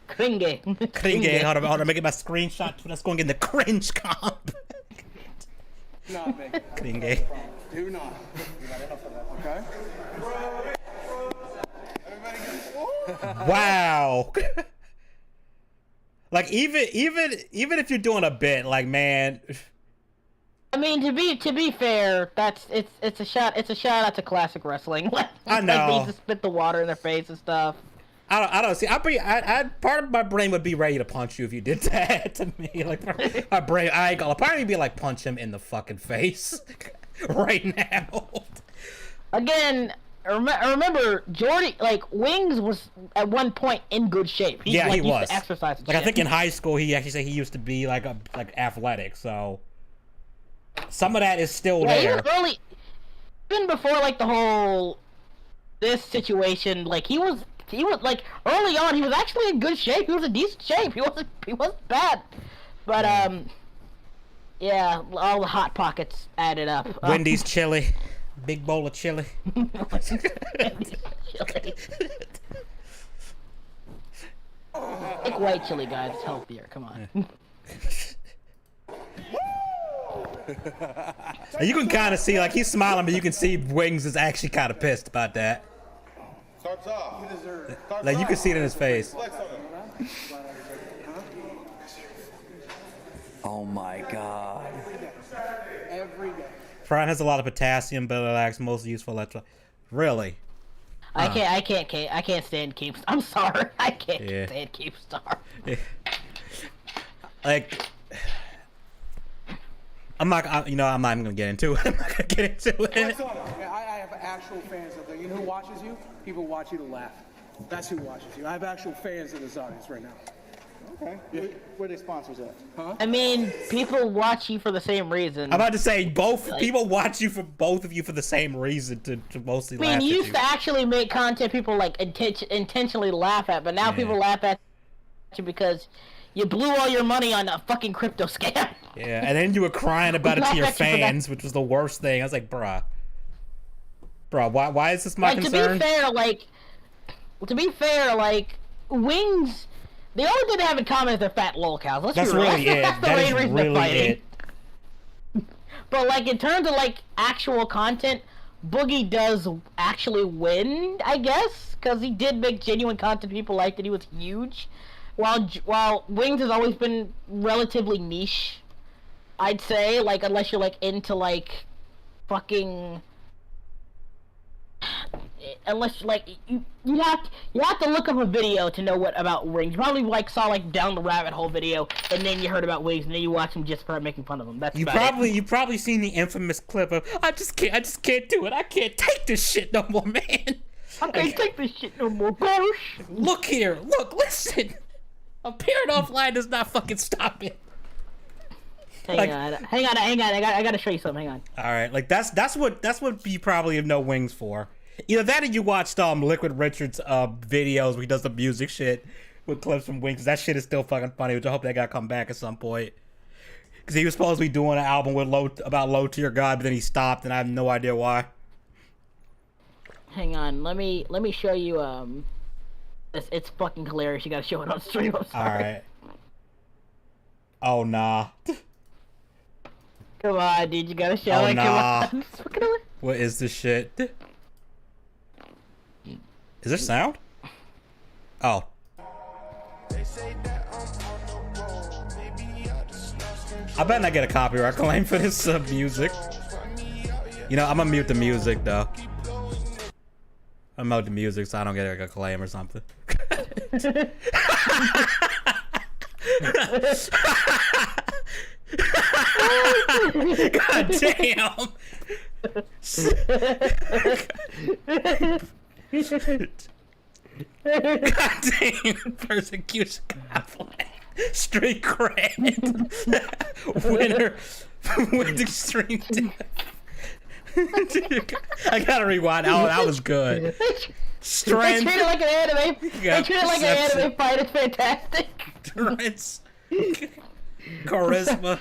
Cringe. Cringe. Hold on, make it my screenshot. Let's go and get in the cringe comp. Not big. Cringe. Do not. You got enough of that, okay? Wow. Like even if you're doing a bit, like man. I mean, to be fair, it's a shout out to classic wrestling. I know. Like they just spit the water in their face and stuff. I don't see. Part of my brain would be ready to punch you if you did that to me. Like my brain, part of me be like, punch him in the fucking face right now. Again, remember Jordy, like Wings was at one point in good shape. He was. Used to exercise. Like I think in high school, he actually said he used to be like athletic. So some of that is still there. Even before like the whole this situation, like he was like early on. He was actually in good shape. He was in decent shape. He wasn't bad. But yeah, all the hot pockets added up. Wendy's chili. Big bowl of chili. Like white chili, guys. It's healthier. Come on. You can kind of see, like, he's smiling, but you can see Wings is actually kind of pissed about that. Starts off. Like, you can see it in his face. Oh my god. Every day. Prime has a lot of potassium, but it lacks most useful electrolytes. Really? I can't stand Keemstar. I'm sorry. I can't stand Keemstar. Yeah. Like, I'm not even gonna get into it. I'm not gonna get into it. I have actual fans out there. You know who watches you? People watch you to laugh. That's who watches you. I have actual fans in this audience right now. Okay. Where are the sponsors at? Huh? I mean, people watch you for the same reason. I'm about to say people watch you for both of you for the same reason to mostly laugh at you. I mean, you used to actually make content people like intentionally laugh at, but now people laugh at you because you blew all your money on a fucking crypto scam. Yeah, and then you were crying about it to your fans, which was the worst thing. I was like, bruh, why is this my concern? To be fair, Wings. The only thing they have in common is they're fat lolcows. That's really it. That's the main reason they're fighting. But in terms of actual content, Boogie does actually win, I guess, because he did make genuine content people liked it. He was huge, while Wings has always been relatively niche. I'd say, unless you're into fucking. Unless you have to look up a video to know what about Wings. You probably saw down the rabbit hole video, and then you heard about Wings, and then you watch him just start making fun of him. That's you probably seen the infamous clip of I just can't do it. I can't take this shit no more, man. I can't take this shit no more, gosh. Look here, listen. Appearing offline does not fucking stop it. Hang on. I gotta show you something. Hang on. All right, that's what you probably know Wings for. Either that or you watched Liquid Richard's videos where he does the music shit with clips from Wings. That shit is still fucking funny, which I hope that guy come back at some point. Because he was supposed to be doing an album with low tier God, but then he stopped, and I have no idea why. Hang on, let me show you It's fucking hilarious. You gotta show it on stream. I'm sorry. Alright. Oh, nah. Come on, dude. You gotta show Oh, it. nah. Come on. Fucking away. What is this shit? Is there sound? Oh. I bet I get a copyright claim for this music. You know, I'm gonna mute the music though. I'm gonna mute the music so I don't get like a claim or something. God damn! God damn! Persecution conflict. Street cred. Winner extreme death. I gotta rewind. Oh, that was good. Strength. They treat it like an anime. They treat it like an anime fight. It's fantastic. Strength. Charisma.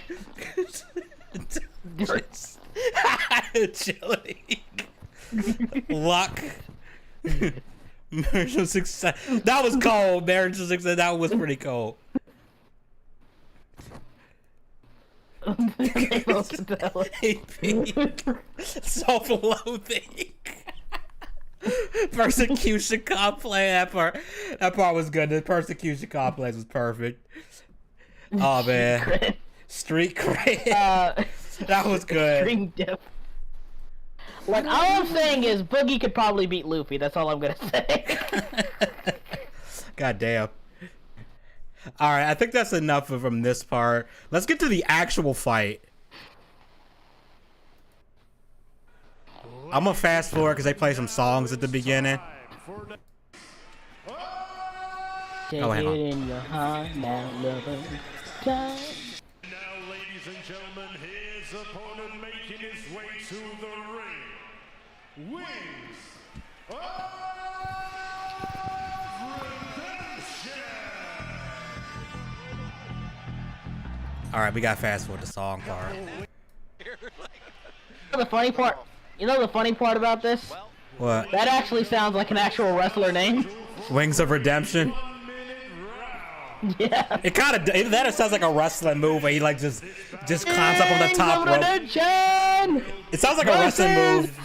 Agility. Luck. Marriage of success. That was cold. Marriage of success. That was pretty cold. Self-loathing. Persecution complex. That part was good. The persecution complex was perfect. Oh man. Street cred. That was good. Extreme depth. Like, all I'm saying is Boogie could probably beat Luffy. That's all I'm gonna say. God damn. Alright, I think that's enough from this part. Let's get to the actual fight. I'm gonna fast forward because they play some songs at the beginning. Take Oh, hang on. it in your heart now, lover. Now, ladies and gentlemen, his opponent making his way to the ring. Wings of Redemption. Alright, we gotta fast forward the song part. The funny part, you know the funny part about this? What? That actually sounds like an actual wrestler name. Wings of Redemption? Yeah. It kind of that. It sounds like a wrestling move where he like just climbs up on the top Wings of rope. Redemption! It sounds like a wrestling move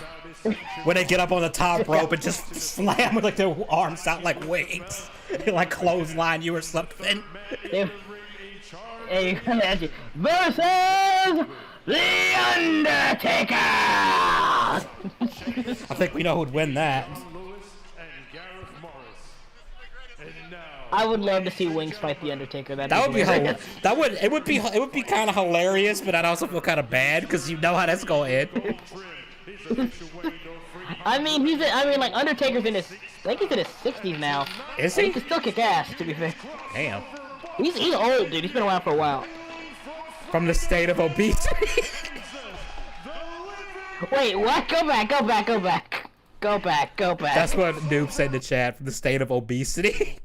when they get up on the top rope and just slam with like their arms out like wings, like clothesline you or something. Hey, imagine versus The Undertaker. I think we know who'd win that. I would love to see Wings fight The Undertaker. That would be it would be kind of hilarious, but I'd also feel kind of bad because you know how that's going to end. I mean, like Undertaker's in his, I think he's in his 60s now. Is And he? he can still kick ass, to be fair. Damn. He's old, dude. He's been around for a while. From the state of obesity. Wait, what? Go back. That's what Noob said in the chat. From the state of obesity.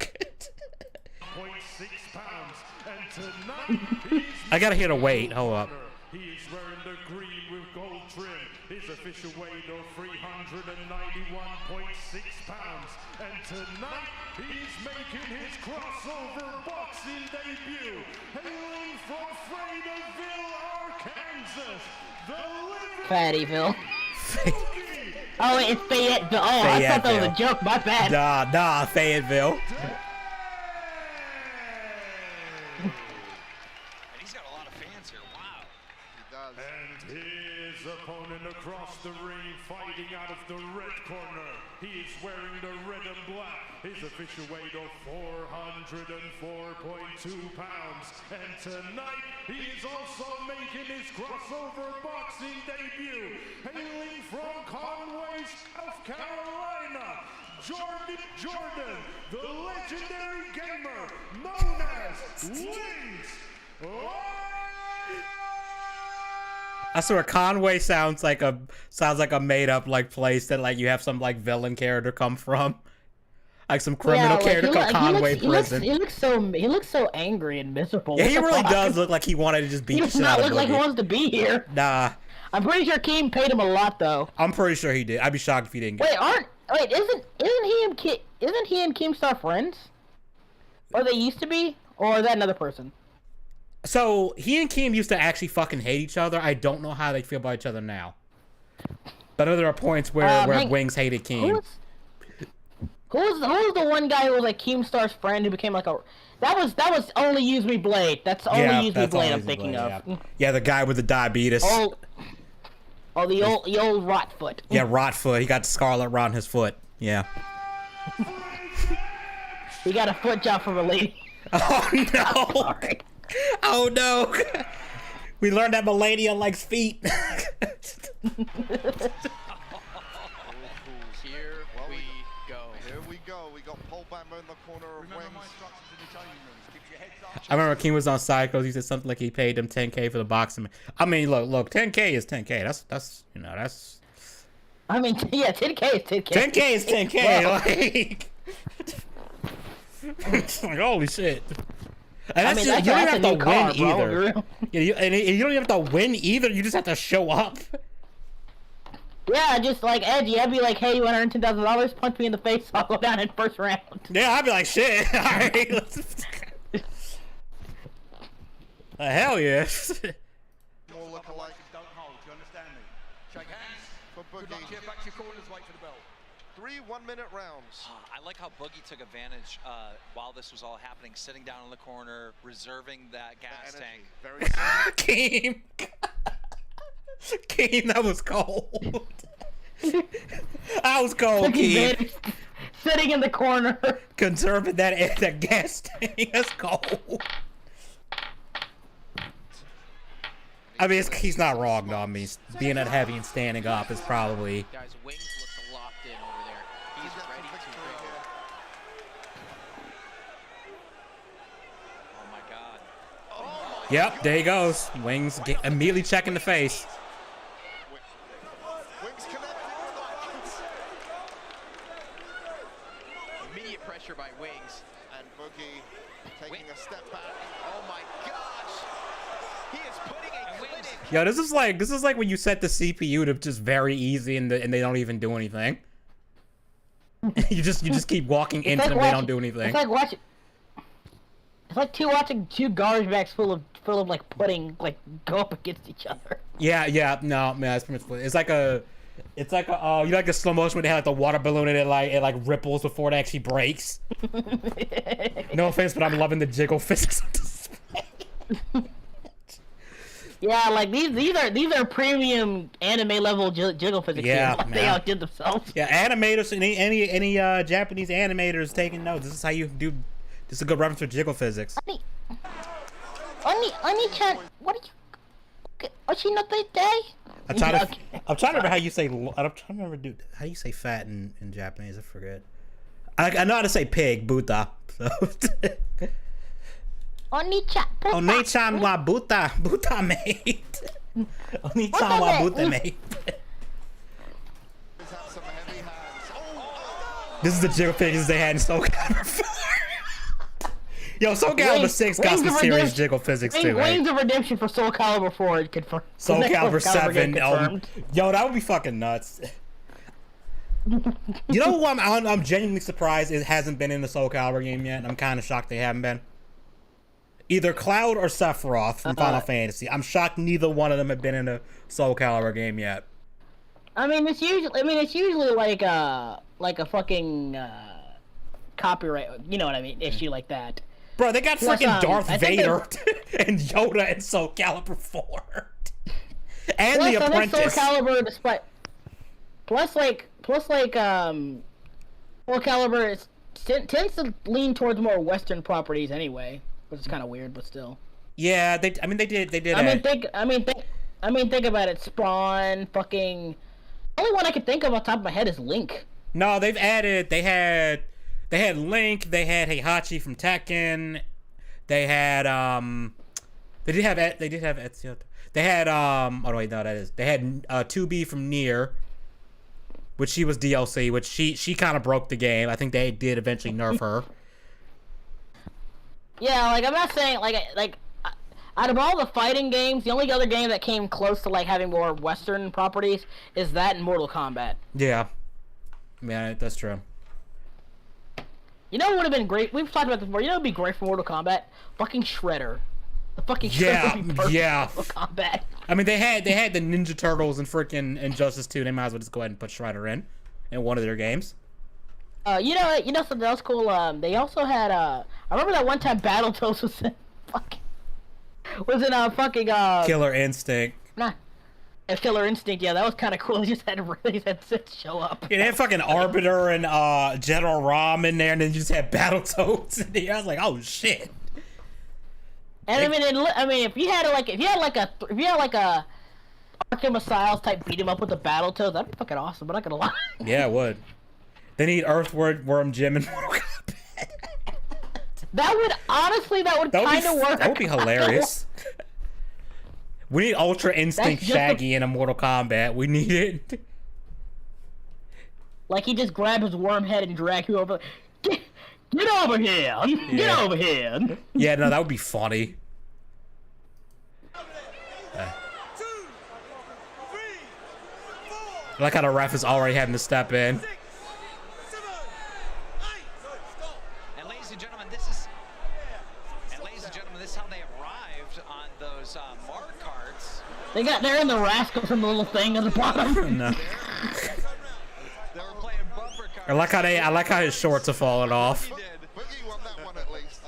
I gotta hear the weight. Hold up. He is wearing the green with gold trim. His official weight of 391.6 pounds. And tonight, he's making his crossover boxing debut. Hailing from Fayetteville, Arkansas, the Fattyville. Oh, it's Fayetteville. Oh, I thought that was a joke. My bad. Nah, Fayetteville. And his opponent across the ring, fighting out of the red corner. He is wearing the red and black. His official weight of 404.2 pounds. And tonight, he is also making his crossover boxing debut. Hailing from Conway, South Carolina, Jordan, the legendary gamer, known as Wings. I swear Conway sounds like a made up like place that like you have some like villain character come from. Like some criminal character called Conway Prison. He looks so angry and miserable. Yeah, he really does look like he wanted to just beat the shit out of He does not look like he wants to be here. Nah. I'm pretty sure Keem paid him a lot though. I'm pretty sure he did. I'd be shocked if he didn't get Wait, Wait, isn't he and Keemstar friends? Or they used to be? Or is that another person? So, he and Keem used to actually fucking hate each other. I don't know how they feel about each other now. But I know there are points where Wings hated Keem. Who's the one guy who was like Keemstar's friend who became like a... That was only Use Me Blade. That's only Use Me Blade I'm thinking of. Yeah, the guy with the diabetes. The old Rotfoot. Yeah, Rotfoot. He got scarlet around his foot. Yeah. He got a foot job from a lady. Oh no! Oh no! We learned that Melania likes feet. Here we go. We got Paul Bamber in the corner of Wings. I remember King was on Psychos. He said something like he paid him $10K for the boxing. I mean, look, $10K is $10K. That's you know, that's. I mean, yeah, $10K is $10K. $10K is $10K. Like, it's like holy shit. And that's just, you don't have to win either. Yeah, and you don't even have to win either. You just have to show up. Yeah, just like Edgy, I'd be like, "Hey, you want to earn $10,000? Punch me in the face. I'll go down in first round." Yeah, I'd be like, "Shit, all right, let's." Hell yeah. More look-alike. Don't hold. Do you understand me? Shake hands. For Boogie. Get back to your corners. Wait for the bell. 3 1-minute rounds. I like how Boogie took advantage while this was all happening, sitting down in the corner, reserving that gas tank. Very Keem. Keem, that was cold. That was cold, Keem. Sitting in the corner. Conserving that gas tank. That's cold. I mean, he's not wrong, though. I mean, being that heavy and standing up is probably... Guys, Wings looks locked in over there. He's ready to go. Oh, my God. Oh, my Yep, there he goes. Wings immediately checking the face. Wings connecting with the immediate pressure by Wings. And Boogie taking a step back. Oh, my gosh. He is putting a clinic. Yo, this is like when you set the CPU to just very easy and they don't even do anything. you just keep walking into them, they don't do anything. It's like watching. It's like watching two garbage bags full of like pudding like go up against each other. Yeah, no, man, that's pretty much. It's like a you know, like the slow motion when they have like the water balloon and it like ripples before it actually breaks. No offense, but I'm loving the jiggle physics of this. Yeah, like these are premium anime level jiggle physics. Yeah, like they outdid themselves. Yeah, animators, any Japanese animators taking notes. This is how you do. This is a good reference for jiggle physics. Oni-chan, what are you? I'm trying to remember how you say. I'm trying to remember how you say fat in Japanese. I forget. I know how to say pig, buta. So. Oni-chan wa buta mate. Oni-chan wa buta mate. This is the jiggle physics they had in Soul Calibur 4. Yo, Soul Calibur 6 got some serious jiggle physics too. Wings of Redemption for Soul Calibur 4 confirmed. Soul Calibur 7. Yo, that would be fucking nuts. You know what? I'm genuinely surprised it hasn't been in the Soul Calibur game yet. I'm kind of shocked they haven't been. Either Cloud or Sephiroth from Final Fantasy. I'm shocked neither one of them have been in a Soul Calibur game yet. I mean, it's usually like a fucking copyright, you know what I mean, issue like that. Bro, they got freaking Darth Vader and Yoda in Soul Calibur 4. And The Apprentice. Soul Calibur, despite Soul Calibur tends to lean towards more Western properties anyway, which is kind of weird, but still. Yeah, they did. I mean, think about it. Spawn, fucking. The only one I can think of off the top of my head is Link. No, they've added. They had Link. They had Heihachi from Tekken. They had They did have Ezio. They had oh no, wait, no, that is. They had 2B from Nier, which she was DLC, which she kind of broke the game. I think they did eventually nerf her. Yeah, like I'm not saying like out of all the fighting games, the only other game that came close to like having more Western properties is that and Mortal Kombat. Yeah. Yeah, that's true. You know what would have been great? We've talked about this before. You know what would be great for Mortal Kombat? Fucking Shredder. The fucking Shredder would be perfect for Mortal Kombat. I mean, they had the Ninja Turtles and freaking Injustice 2. They might as well just go ahead and put Shredder in one of their games. You know something else cool? They also had I remember that one time Battletoads was in Killer Instinct. Nah. Killer Instinct, yeah, that was kind of cool. He just had to show up. Yeah, they had fucking Arbiter and General Rom in there, and then you just had Battletoads in there. I was like, oh shit. And I mean, if you had like a Arkham Asylum type beat 'em up with the Battletoads, that'd be fucking awesome. I'm not gonna lie. Yeah, it would. They need Earthworm Jim and Mortal Kombat. That would kind of work. That would be hilarious. We need Ultra Instinct Shaggy in a Mortal Kombat. We need it. Like he just grab his worm head and drag you over. Get over here! Get over here! Yeah, no, that would be funny. I like how the ref is already having to step in. And ladies and gentlemen, this is how they arrived on those mark cards. They're in the rascal from the little thing at the bottom. No. I like how his shorts are falling off. Boogie won that one at least.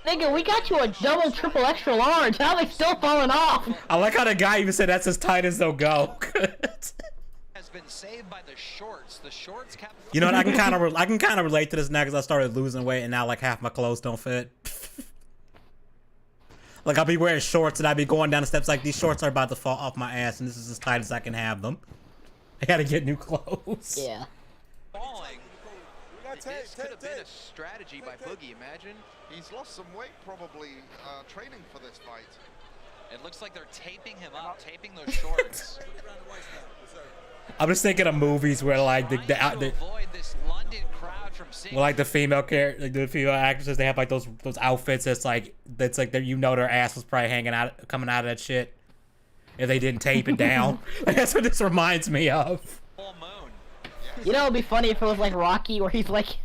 Nigga, we got you a double, triple, extra large. How are they still falling off? I like how the guy even said that's as tight as they'll go. Has been saved by the shorts. The shorts kept. You know what? I can kind of relate to this now because I started losing weight and now like half my clothes don't fit. Like I'll be wearing shorts and I'll be going down the steps like these shorts are about to fall off my ass and this is as tight as I can have them. I gotta get new clothes. Yeah. Falling. This could have been a strategy by Boogie. Imagine. He's lost some weight probably training for this fight. It looks like they're taping him up, taping those shorts. I'm just thinking of movies where like the female character, like the female actresses, they have like those outfits that's like their ass was probably coming out of that shit if they didn't tape it down. Like, that's what this reminds me of. You know, it'd be funny if it was like Rocky, where he's like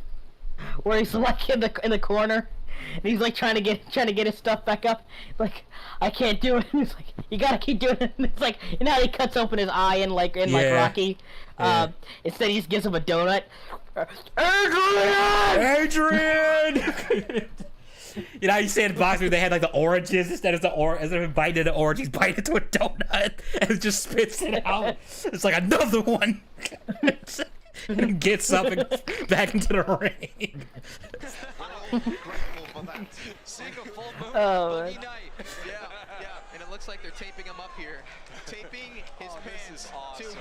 in the corner, and he's like trying to get his stuff back up. Like, I can't do it. And he's like, you gotta keep doing it. And it's like, you know how he cuts open his eye in like Rocky. Instead, he just gives him a donut. Adrian! You know how you say in boxing they had like the oranges instead of biting into the orange, he's biting into a donut and it just spits it out. It's like another one. And gets up and back into the ring. Single full moon, Boogie night. Yeah, and it looks like they're taping him up here. Taping his pants to him.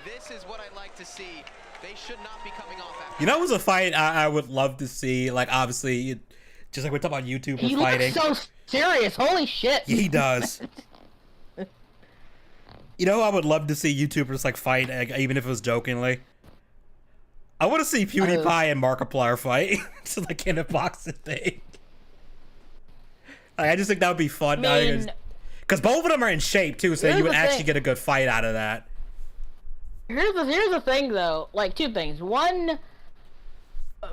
This is what I like to see. They should not be coming off after. You know, it was a fight I would love to see. Like, obviously, just like we're talking about YouTubers he fighting. He looks so serious. Holy shit. He does. You know, I would love to see YouTubers like fight, like, even if it was jokingly. I want to see PewDiePie and Markiplier fight, just like in a boxing thing. Like, I just think that would be fun. Because both of them are in shape too, so you would actually get a good fight out of that. Here's the thing, though. Like, two things. One,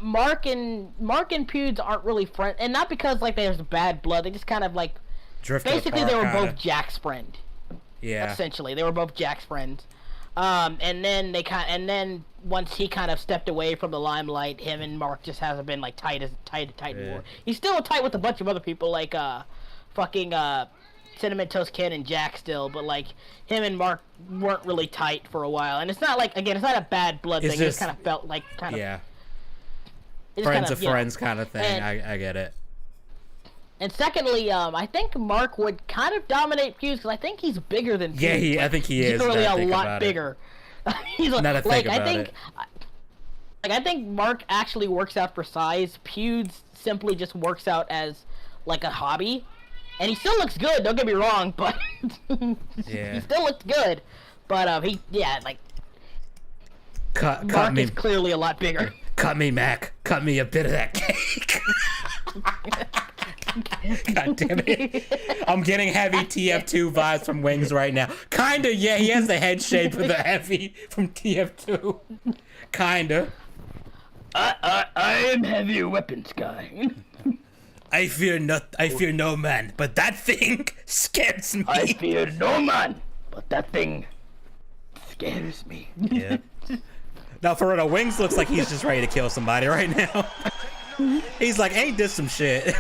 Mark and Pewds aren't really friends, and not because like there's bad blood. They just kind of like basically they were both Jack's friend. Yeah. Essentially, they were both Jack's friends. And then once he kind of stepped away from the limelight, him and Mark just hasn't been like tight anymore. He's still tight with a bunch of other people like Cinnamon Toast Kid and Jack still, but like him and Mark weren't really tight for a while. And it's not like, again, it's not a bad blood thing. It just kind of felt like friends of friends kind of thing. And I get it. And secondly, I think Mark would kind of dominate Pewds because I think he's bigger than Pewds. Yeah, I think he is. He's really a lot bigger. He's I think Mark actually works out for size. Pewds simply just works out as like a hobby, and he still looks good. Don't get me wrong, but he still looks good. But Mark is clearly a lot bigger. Cut me, Mac. Cut me a bit of that cake. God damn it. I'm getting heavy TF2 vibes from Wings right now. Kinda, yeah, he has the head shape of the heavy from TF2. Kinda. I am heavy weapons guy. I fear no man, but that thing scares me. I fear no man, but that thing scares me. Yeah. Now, for real, Wings looks like he's just ready to kill somebody right now. He's like, ain't this some shit?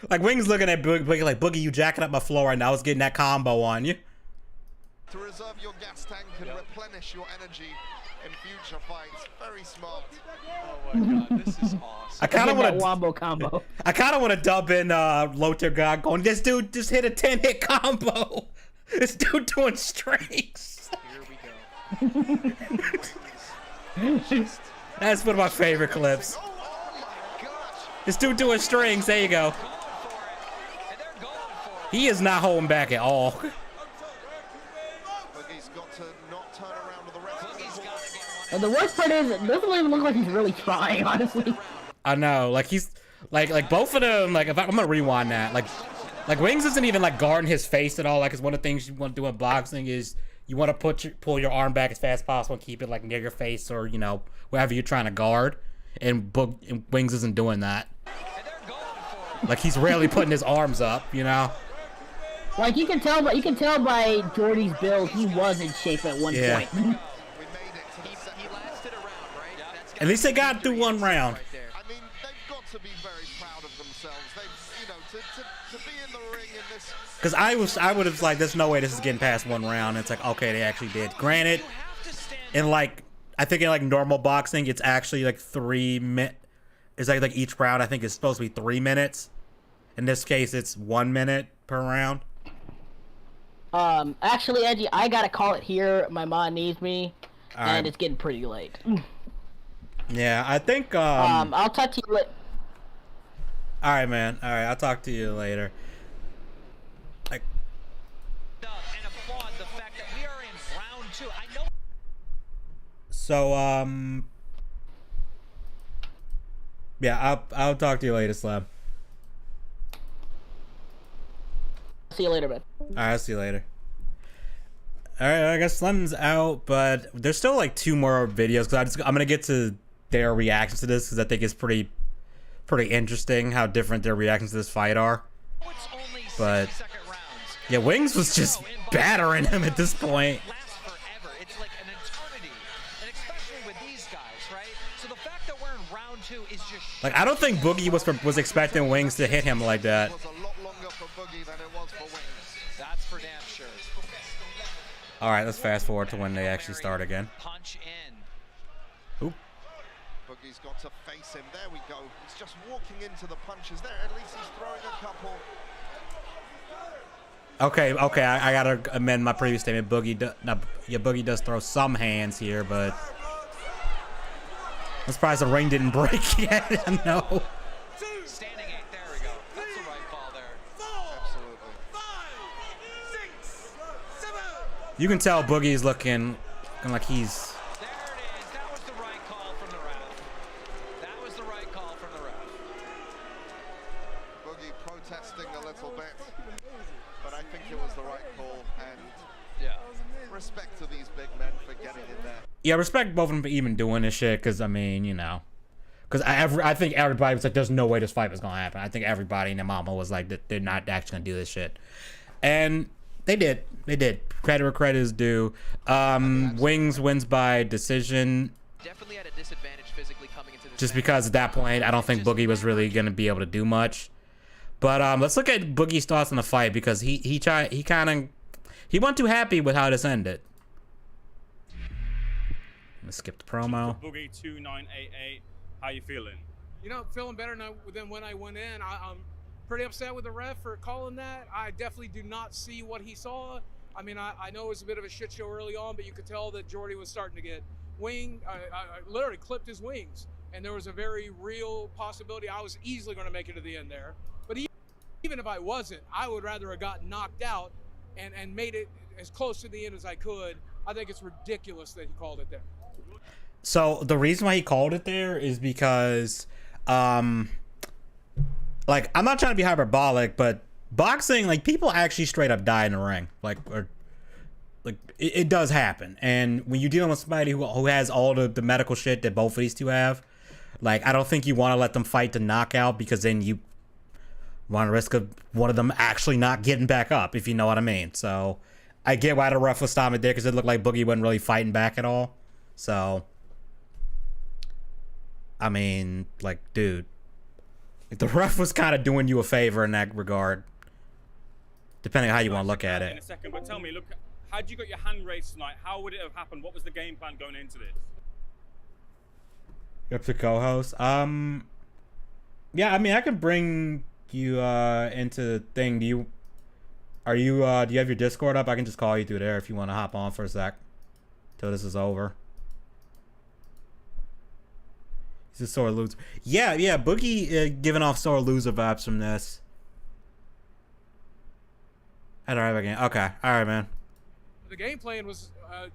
Like, Wings looking at Boogie like, Boogie, you jacking up my floor right now. I was getting that combo on you. To reserve your gas tank and replenish your energy in future fights. Very smart. Oh my god, this is awesome. I kind of want to wombo combo. I kind of want to dub in low tier god going, this dude just hit a 10-hit combo. This dude doing strings. Here we go. That's one of my favorite clips. This dude doing strings. There you go. He is not holding back at all. Boogie's got to not turn around with the rest. And the worst part is, it doesn't even look like he's really trying, honestly. I know, like he's like both of them. Like, if I'm gonna rewind that, like Wings isn't even like guarding his face at all. Like, it's one of the things you want to do in boxing is you want to pull your arm back as fast as possible and keep it like near your face or wherever you're trying to guard. And Wings isn't doing that. Like, he's rarely putting his arms up, Like, you can tell by Jordy's build, he was in shape at one point. At least they got through one round. I mean, they've got to be very proud of themselves. They've, to be in the ring in this. Because I would have like, there's no way this is getting past one round. It's like, okay, they actually did. Granted, I think in like normal boxing, it's actually like 3 minutes. It's like each round, I think, is supposed to be 3 minutes. In this case, it's 1 minute per round. Actually, Edgy, I gotta call it here. My mom needs me, and it's getting pretty late. Yeah, I think. I'll talk to you later. All right, man. All right, I'll talk to you later. And applaud the fact that we are in round 2. I know. So, yeah, I'll talk to you later, Slab. See you later, man. All right, I'll see you later. All right, I guess Slem's out, but there's still like 2 more videos because I'm gonna get to their reactions to this because I think it's pretty interesting how different their reactions to this fight are. But yeah, Wings was just battering him at this point. It's like an eternity, and especially with these guys, right? So the fact that we're in round 2 is just like, I don't think Boogie was expecting Wings to hit him like that. It was a lot longer for Boogie than it was for Wings. That's for damn sure. All right, let's fast forward to when they actually start again. Punch in. Oop. Boogie's got to face him. There we go. He's just walking into the punches there. At least he's throwing a couple. Okay, I gotta amend my previous statement. Boogie does throw some hands here, but I'm surprised the ring didn't break yet. No. Standing 8. There we go. That's the right call there. Absolutely. You can tell Boogie's looking like he's. There it is. That was the right call from the ref. That was the right call from the ref. Boogie protesting a little bit, but I think it was the right call. And yeah, respect to these big men for getting in there. Yeah, respect both of them for even doing this shit, because, I mean, because I think everybody was like, there's no way this fight was going to happen. I think everybody in their mama was like, they're not actually going to do this shit. And they did. They did. Credit where credit is due. Wings wins by decision. Definitely at a disadvantage physically coming into this Just match. because at that point, I don't think Boogie was really going to be able to do much. But let's look at Boogie's thoughts on the fight, because he wasn't too happy with how this ended. Let's skip the promo. Boogie 2988, how you feeling? Feeling better than when I went in. I'm pretty upset with the ref for calling that. I definitely do not see what he saw. I mean, I know it was a bit of a shit show early on, but you could tell that Jordy was starting to get winged. I literally clipped his wings, and there was a very real possibility I was easily going to make it to the end there. But even if I wasn't, I would rather have gotten knocked out and made it as close to the end as I could. I think it's ridiculous that he called it there. So the reason why he called it there is because like, I'm not trying to be hyperbolic, but boxing, like, people actually straight up die in the ring. Like, or, like, it does happen. And when you're dealing with somebody who has all the medical shit that both of these two have, like, I don't think you want to let them fight to knockout, because then you run a risk of one of them actually not getting back up, if you know what I mean. So, I get why the ref was stopping it there, because it looked like Boogie wasn't really fighting back at all. So, I mean, like, dude, the ref was kind of doing you a favor in that regard, depending on how you want to look at it. In a second, but tell me, look, had you got your hand raised tonight, how would it have happened? What was the game plan going into this? You're up to co-host. Yeah, I mean, I can bring you into the thing. Do you have your Discord up? I can just call you through there if you want to hop on for a sec till this is over. He's a sore loser. Yeah, Boogie giving off sore loser vibes from this. All right, again. Okay, all right, man. The game plan was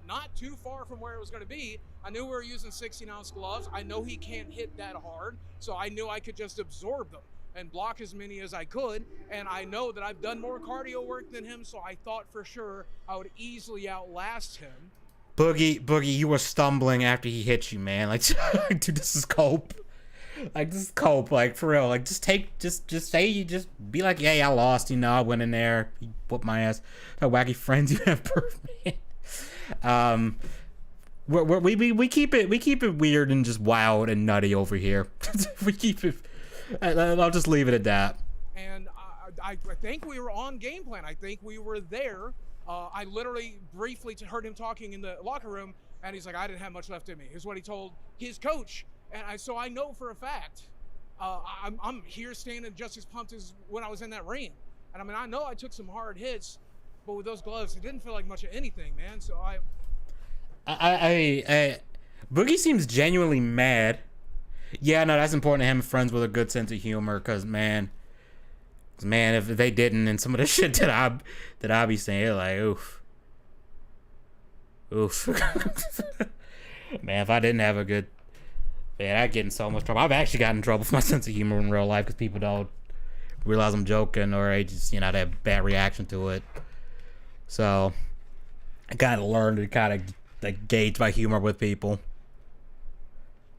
not too far from where it was going to be. I knew we were using 16-ounce gloves. I know he can't hit that hard, so I knew I could just absorb them and block as many as I could. And I know that I've done more cardio work than him, so I thought for sure I would easily outlast him. Boogie, you were stumbling after he hit you, man. Like, dude, this is cope. Like, this is cope. Like, for real. Like, just say you just be like, yeah, I lost. You know, I went in there, he whooped my ass. How wacky friends you have, man. We keep it weird and just wild and nutty over here. We keep it. I'll just leave it at that. And I think we were on game plan. I think we were there. I literally briefly heard him talking in the locker room, and he's like, I didn't have much left in me. Here's what he told his coach. And so I know for a fact, I'm here standing just as pumped as when I was in that ring. And I mean, I know I took some hard hits, but with those gloves, it didn't feel like much of anything, man. So Boogie seems genuinely mad. Yeah, no, that's important to him. Friends with a good sense of humor, because man, if they didn't, and some of the shit that I be saying, like, oof. Man, if I didn't have a good, man, I'd get in so much trouble. I've actually gotten in trouble for my sense of humor in real life, because people don't realize I'm joking, or they just, they have a bad reaction to it. So I kind of learned to kind of like gauge my humor with people.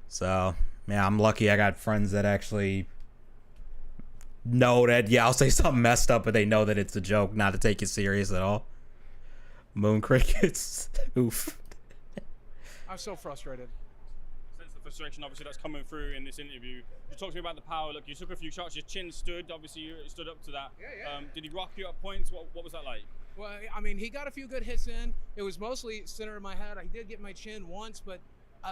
So yeah, I'm lucky I got friends that actually know that, yeah, I'll say something messed up, but they know that it's a joke, not to take it serious at all. Moon crickets. Oof. I'm so frustrated. Sense the frustration, obviously, that's coming through in this interview. You talked to me about the power. Look, you took a few shots, your chin stood, obviously you stood up to that. Yeah. Did he rock you at points? What was that like? Well, I mean, he got a few good hits in. It was mostly center of my head. I did get my chin once, but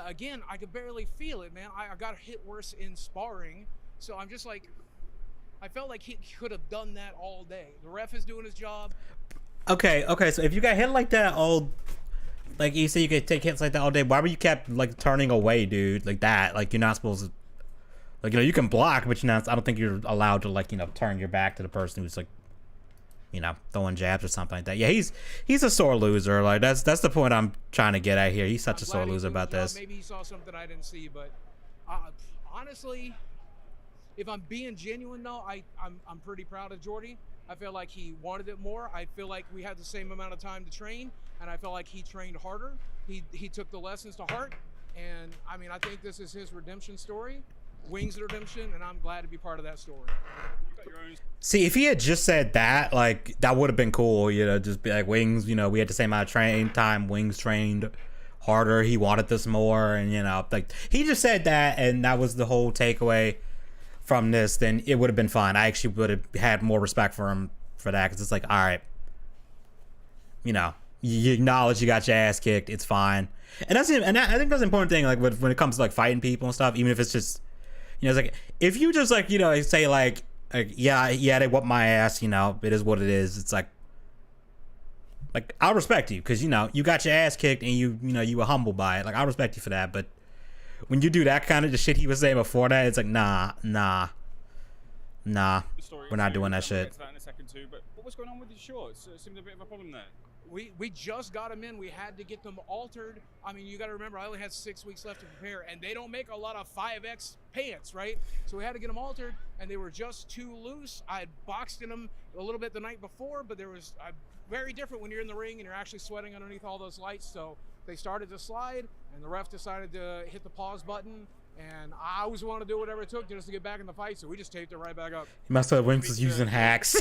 again, I could barely feel it, man. I got hit worse in sparring. So I'm just like, I felt like he could have done that all day. The ref is doing his job. Okay. So if you got hit like that all, like you say you could take hits like that all day, why were you kept like turning away, dude? Like that, like you're not supposed to. Like, you can block, but you're not. I don't think you're allowed to, like, turn your back to the person who's like, throwing jabs or something like that. Yeah, he's a sore loser. Like that's the point I'm trying to get at here. He's such a sore loser about this. Maybe he saw something I didn't see, but honestly, if I'm being genuine though, I'm pretty proud of Jordy. I feel like he wanted it more. I feel like we had the same amount of time to train, and I felt like he trained harder. He took the lessons to heart, and I mean, I think this is his redemption story, Wings' redemption, and I'm glad to be part of that story. See, if he had just said that, like, that would have been cool, just be like, Wings, we had the same amount of training time, Wings trained harder, he wanted this more, and, like, he just said that, and that was the whole takeaway from this, then it would have been fine. I actually would have had more respect for him for that, because it's like, all right, you acknowledge you got your ass kicked, it's fine. And I think that's an important thing, like, when it comes to, like, fighting people and stuff, even if it's just, it's like, if you just, like, say, like, yeah, they whooped my ass, it is what it is. It's like I'll respect you because, you got your ass kicked and you were humbled by it. Like, I'll respect you for that. But when you do that kind of the shit he was saying before that, it's like, nah, we're not doing that shit. That in a second too, but what was going on with your shorts? It seemed a bit of a problem there. We just got them in. We had to get them altered. I mean, you got to remember, I only had 6 weeks left to prepare, and they don't make a lot of 5X pants, right? So we had to get them altered. and they were just too loose. I had boxed in them a little bit the night before, but there was very different when you're in the ring and you're actually sweating underneath all those lights. So they started to slide, and the ref decided to hit the pause button. And I always wanted to do whatever it took just to get back in the fight, so we just taped it right back up. He must have Wings was using hacks.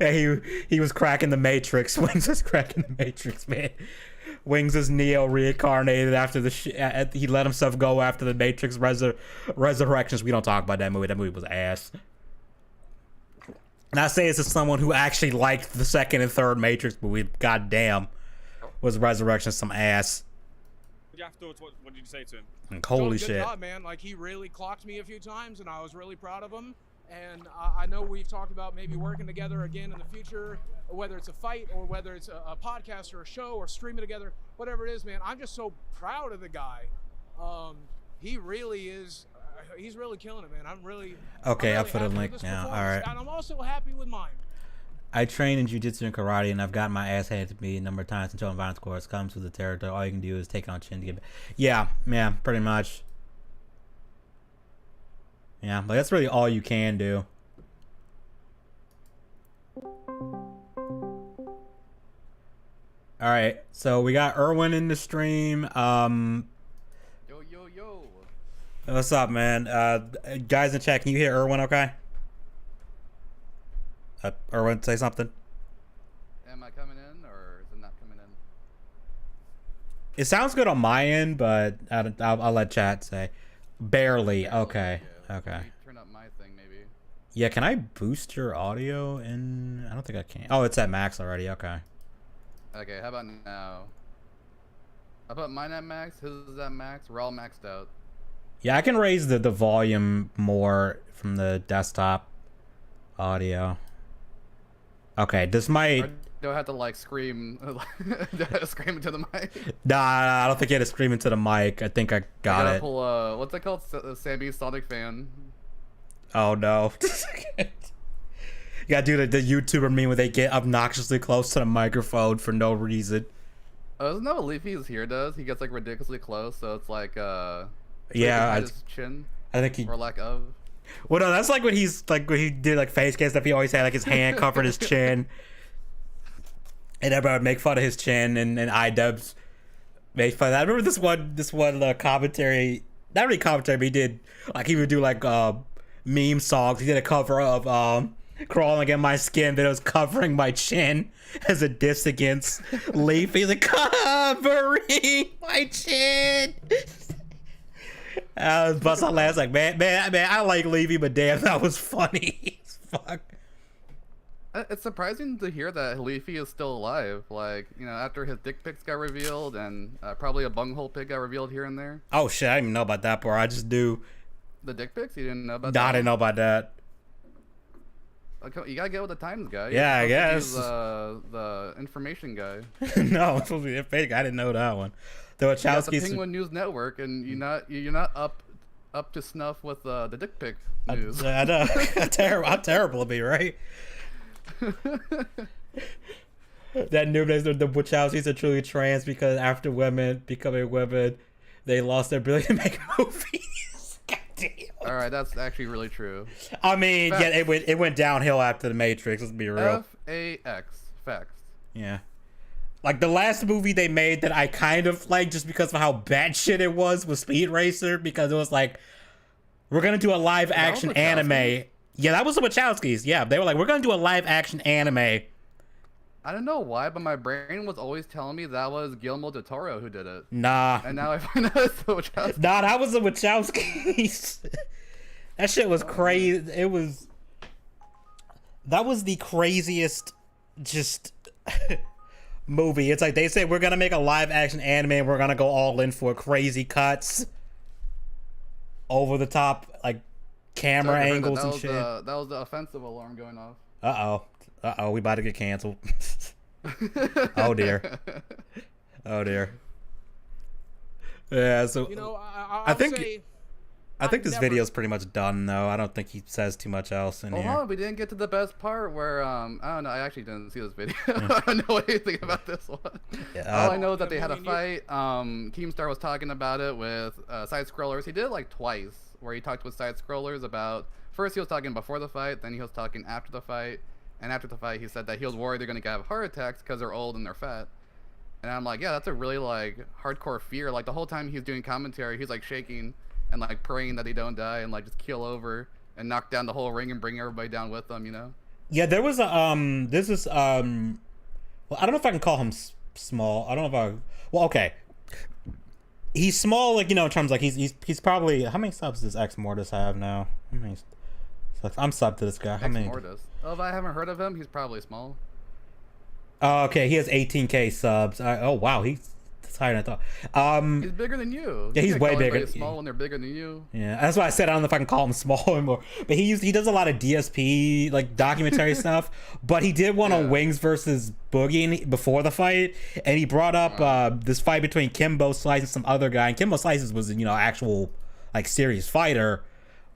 Yeah, he was cracking the Matrix. Wings was cracking the Matrix, man. Wings is Neo reincarnated after he let himself go after the Matrix Resurrections. We don't talk about that movie. That movie was ass. And I say this as someone who actually liked the second and third Matrix movie. Goddamn, was Resurrections some ass. Afterwards, what did you say to him? Holy good shit. job, man. Like, he really clocked me a few times, and I was really proud of him. And I know we've talked about maybe working together again in the future, whether it's a fight or whether it's a podcast or a show or streaming together, whatever it is, man. I'm just so proud of the guy. He really is. He's really killing it, man. Okay, I'll put a happy link with this now. All performance, right. And I'm also happy with mine. I train in jiu-jitsu and karate, and I've gotten my ass handed to me a number of times until violence course comes to the territory. All you can do is take on chin to get back. Yeah, pretty much. Yeah, but that's really all you can do. All right, so we got Erwin in the stream. Yo. What's up, man? Guys in chat, can you hear Erwin? Okay. Erwin, say something. Am I coming in, or is it not coming in? It sounds good on my end, but I'll let chat say. Barely. Okay. Okay. Turn up my thing, maybe. Yeah, can I boost your audio in? I don't think I can. Oh, it's at max already. Okay. Okay, how about now? How about mine at max? His is at max? We're all maxed out. Yeah, I can raise the volume more from the desktop audio. Okay, this might... Do I have to, like, scream? Do I have to scream into the mic? Nah, I don't think you had to scream into the mic. I think I got it. Pull, what's that called? Sammy Sonic fan. Oh, no. You gotta do the YouTuber meme where they get obnoxiously close to the microphone for no reason. Oh, isn't that what Leafy's here does? He gets, like, ridiculously close, so it's like, yeah, his chin. I think he... Or lack of. Well, no, that's like when he did like face cam stuff. He always had like his hand covered his chin, and everybody would make fun of his chin. And Idubbz made fun of that. I remember this one commentary, not really commentary, but he did like he would do like meme songs. He did a cover of "Crawling in My Skin" that was covering my chin as a diss against Leaf. He's like covering my chin. I was busting out laughing like, man, I like Levy, but damn, that was funny as fuck. It's surprising to hear that Leafy is still alive. Like, you know, after his dick pics got revealed and probably a bunghole pic got revealed here and there. Oh shit, I didn't even know about that part. I just do. The dick pics? You didn't know about that? that? I didn't know about that. You gotta get with the times, guy. Yeah, I guess. He's the information guy. No, it's supposed to be fake. I didn't know that one. The Wachowskis. The Penguin News Network, and you're not up to snuff with the dick pic news. I know. I'm terrible to be right. That new the Wachowskis are truly trans because after women becoming women, they lost their ability to make movies. God damn. All right, that's actually really true. I mean, facts. Yeah, it went downhill after the Matrix. Let's be real. FAX facts. Yeah. Like the last movie they made that I kind of liked just because of how bad shit it was Speed Racer, because it was like, we're gonna do a live action anime. Yeah, that was the Wachowskis. Yeah, they were like, we're gonna do a live action anime. I don't know why, but my brain was always telling me that was Guillermo del Toro who did it. Nah. And now I find out it's the Wachowskis. Nah, that was the Wachowskis. That shit was crazy. That was the craziest just movie. It's like they say we're gonna make a live action anime and we're gonna go all in for crazy cuts, over the top like camera angles and shit. That was the offensive alarm going off. Uh oh, we about to get canceled. Oh dear. Yeah, so you know, I think this video is pretty much done though. I don't think he says too much else in here. Oh, we didn't get to the best part where I don't know. I actually didn't see this video. I don't know anything about this one. Yeah, all I know is that they had a fight. Keemstar was talking about it with side scrollers. He did it like twice, where he talked with side scrollers about. First, he was talking before the fight, then he was talking after the fight, and after the fight, he said that he was worried they're gonna have heart attacks because they're old and they're fat. And I'm like, yeah, that's a really like hardcore fear. Like the whole time he's doing commentary, he's like shaking and like praying that they don't die and like just keel over and knock down the whole ring and bring everybody down with them, you know? Yeah, there was a this is well, I don't know if I can call him small. I don't know if I. Well, okay. He's small, like, you know, in terms of, like, he's probably, how many subs does Ex Mortis have now? How many subs? I'm subbed to this guy. How many? Mortis. Oh, if I haven't heard of him, he's probably small. Oh, okay, he has 18K subs. Oh wow, he's higher than I thought. He's bigger than you. Yeah, he's way bigger. Small when they're bigger than you. Yeah, that's why I said I don't know if I can call him small anymore. But he does a lot of DSP like documentary stuff. But he did one on Wings versus Boogie before the fight, and he brought up this fight between Kimbo Slice and some other guy. And Kimbo Slice was, you know, actual like serious fighter,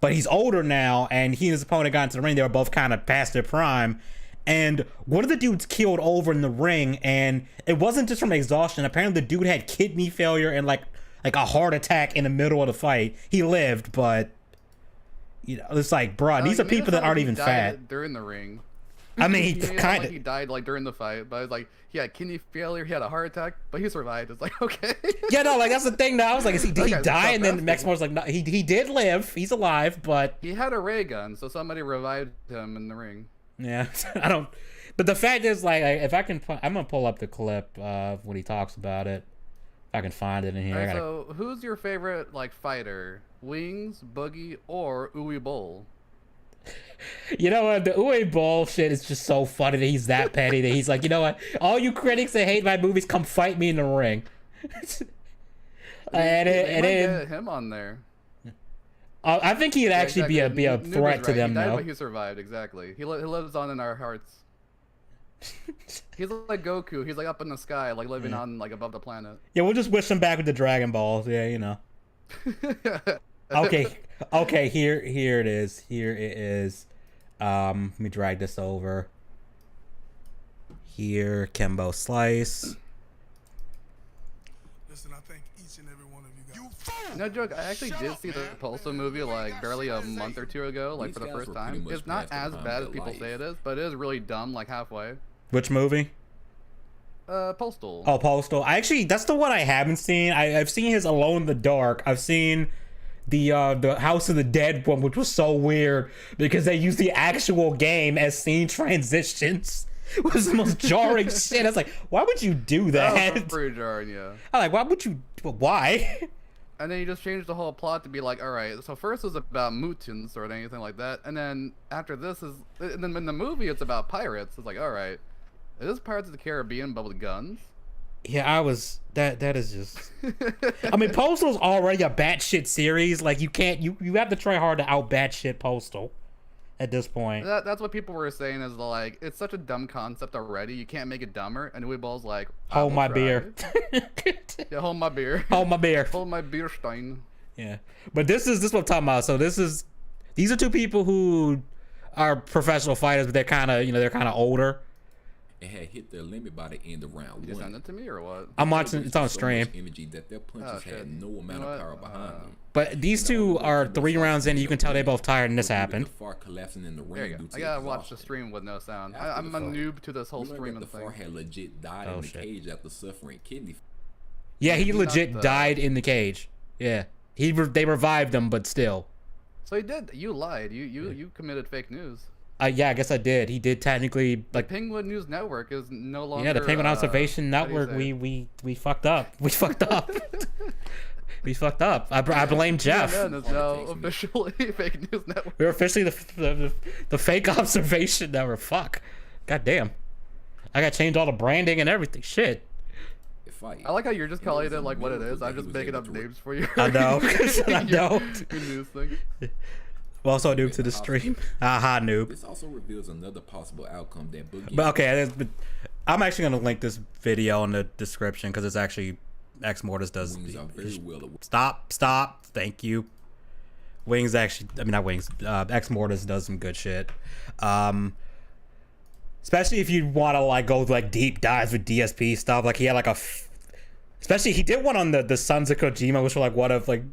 but he's older now, and he and his opponent got into the ring. They were both kind of past their prime. And one of the dudes keeled over in the ring, and it wasn't just from exhaustion. Apparently, the dude had kidney failure and like a heart attack in the middle of the fight. He lived, but you know, it's like, bro, these are people that aren't even fat. During the ring. I mean, he kind of he died like during the fight, but it's like he had kidney failure, he had a heart attack, but he survived. It's like, okay. Yeah, no, like that's the thing. Now I was like, did he die? And then Max Moore's like, no, he did live. He's alive, but he had a ray gun, so somebody revived him in the ring. Yeah, I don't. But the fact is, like, if I can, I'm gonna pull up the clip of when he talks about it. If I can find it in here. Right, so, who's your favorite like fighter? Wings, Boogie, or Uwe Boll? You know what? The Uwe Boll shit is just so funny that he's that petty that he's like, you know what? All you critics that hate my movies, come fight me in the ring. and get him on there. I think he'd actually be a threat to them, he died, though. But he survived, exactly. He lives on in our hearts. He's like Goku. He's like up in the sky, like living on like above the planet. Yeah, we'll just wish him back with the Dragon Balls. Yeah, you know. Okay. Here it is. Here it is. Let me drag this over. Here, Kimbo Slice. Listen, I thank each and every one of you guys. No joke, I actually did see the Pulso movie like barely a month or two ago, like for the first time. It's not as bad as people say it is, but it is really dumb, like halfway. Which movie? Postal. Oh, Postal. That's the one I haven't seen. I've seen his Alone in the Dark. I've seen the House of the Dead one, which was so weird because they used the actual game as scene transitions. It was the most jarring shit. I was like, why would you do that? That was pretty jarring, yeah. I'm like, why would you? Why? And then you just changed the whole plot to be like, all right, so first it was about mutants or anything like that, and then after this is, and then in the movie it's about pirates. It's like, all right, is this Pirates of the Caribbean but with guns? Yeah, that is just. I mean, Postal's already a batshit series. Like you have to try hard to out batshit Postal. At this point, that's what people were saying is like it's such a dumb concept already. You can't make it dumber. And Uwe Boll's like, hold my beer. Yeah, hold my beer. Hold my beer. Hold my beer stein. Yeah, but this is what I'm talking about. So these are two people who are professional fighters, but they're kind of older. And had hit their limit by the end of round one. You send it to me or what? I'm watching. It's on stream. So energy that their punches had no amount of power behind them. But these two are 3 rounds in. You can tell they both tired, and this happened. Collapsing in the ring. There you go. I gotta watch the stream with no sound. I'm a noob to this whole streaming thing. The had legit died in the cage after suffering kidney. Yeah, he legit died in the cage. Yeah, they revived him, but still. So he did. You lied. You committed fake news. Yeah, I guess I did. He did technically, like, the Penguin News Network is no longer. Yeah, the Penguin Observation Network. We fucked up. We fucked up. We fucked up. I blame Jeff. Yeah, no, no, officially fake news network. We're officially the fake observation network. Fuck. God damn. I got to change all the branding and everything. Shit. I like how you're just calling it like what it is. I'm just making up names for you. I know. I know. Your news thing. Well, also noob to the stream. Aha, noob. This also reveals another possible outcome that Boogie. But okay, I'm actually gonna link this video in the description because it's actually Ex Mortis does. Stop. Thank you. Wings actually, I mean not Wings. Ex Mortis does some good shit. Especially if you want to like go like deep dives with DSP stuff. Like he had like especially he did one on the Sons of Kojima, which were like one of like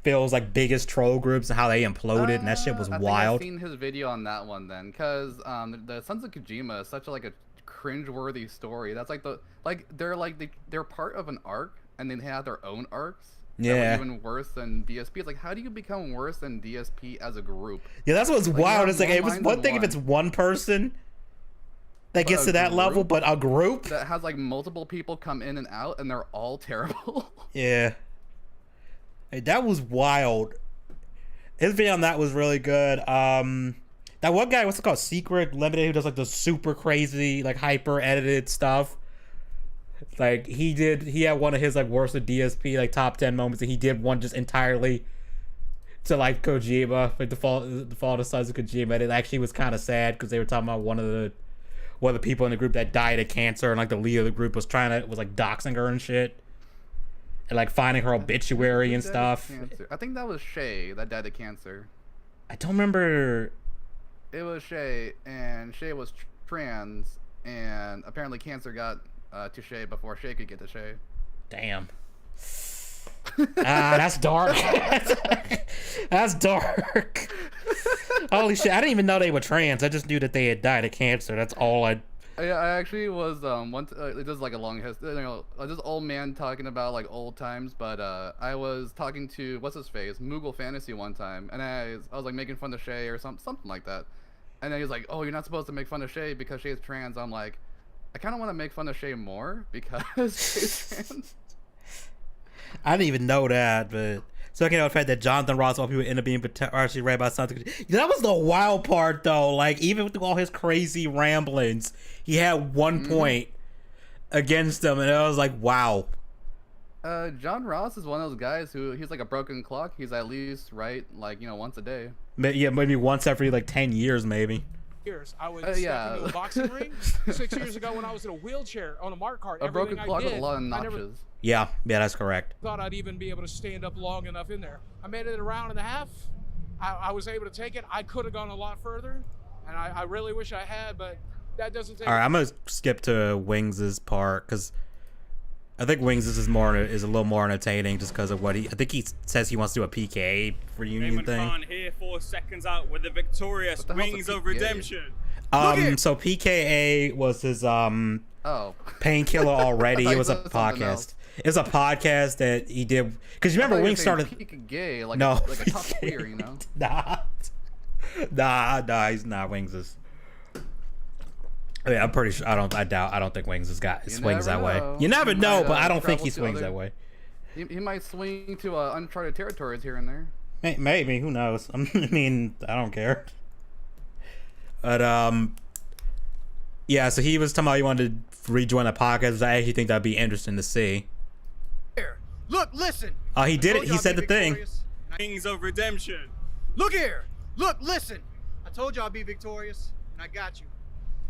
Phil's like biggest troll groups and how they imploded, and that shit was wild. I've seen his video on that one then, because the Sons of Kojima is such a cringe-worthy story. That's they're part of an arc, and then they have their own arcs. Yeah. Even worse than DSP. It's like, how do you become worse than DSP as a group? Yeah, that's what's wild. It's like, it was one thing if it's one person that gets to that level, but a group that has like multiple people come in and out, and they're all terrible. Yeah. Hey, that was wild. His video on that was really good. That one guy, what's it called? Secret Limited, who does like the super crazy, like hyper edited stuff. Like he had one of his like worst of DSP, like top 10 moments, and he did one just entirely to like Kojima, like the fall of Sons of Kojima. And it actually was kind of sad because they were talking about one of the people in the group that died of cancer, and like the leader of the group was like doxing her and shit. And like finding her obituary and stuff. I think that was Shay that died of cancer. I don't remember. It was Shay, and Shay was trans, and apparently cancer got to Shay before Shay could get to Shay. Damn. That's dark. That's dark. Holy shit! I didn't even know they were trans. I just knew that they had died of cancer. That's all I. Yeah, I actually was once. It does like a long history. This old man talking about like old times, but I was talking to what's his face, Moogle Fantasy one time, and I was like making fun of Shay or something like that, and then he was like, "Oh, you're not supposed to make fun of Shay because Shay's trans." I'm like, I kind of want to make fun of Shay more because Shay's trans. I didn't even know that, but so okay, the fact that Jonathan Ross, all people end up being actually read by something. That was the wild part, though. Like even with all his crazy ramblings, he had one point against them, and I was like, wow. John Ross is one of those guys who he's like a broken clock. He's at least right, like once a day. Yeah, maybe once every like 10 years, maybe. Years. I was into a boxing ring 6 years ago when I was in a wheelchair on a mark cart. A broken clock with a lot of notches. Yeah, that's correct. Thought I'd even be able to stand up long enough in there. I made it a round and a half. I was able to take it. I could have gone a lot further, and I really wish I had, but that doesn't take. All right, I'm gonna skip to Wings' part because I think Wings is a little more entertaining just because of what I think he says he wants to do a PKA reunion thing. Khan here 4 seconds out with the victorious Wings of Redemption. So PKA was his painkiller already. It was a podcast. It was a podcast that he did because you remember Wings started. PKA, like no, like a top queer, Nah, he's not Wings. I'm pretty sure. I don't think Wings has got swings that way. You never know, but I don't think he swings that way. He might swing to uncharted territories here and there. Maybe. Who knows? I mean, I don't care. But yeah. So he was talking about he wanted to rejoin the podcast. I actually think that'd be interesting to see. Here, look, listen. He did it. He said the thing. Wings of Redemption. Look here. Look, listen. I told you I'd be victorious, and I got you.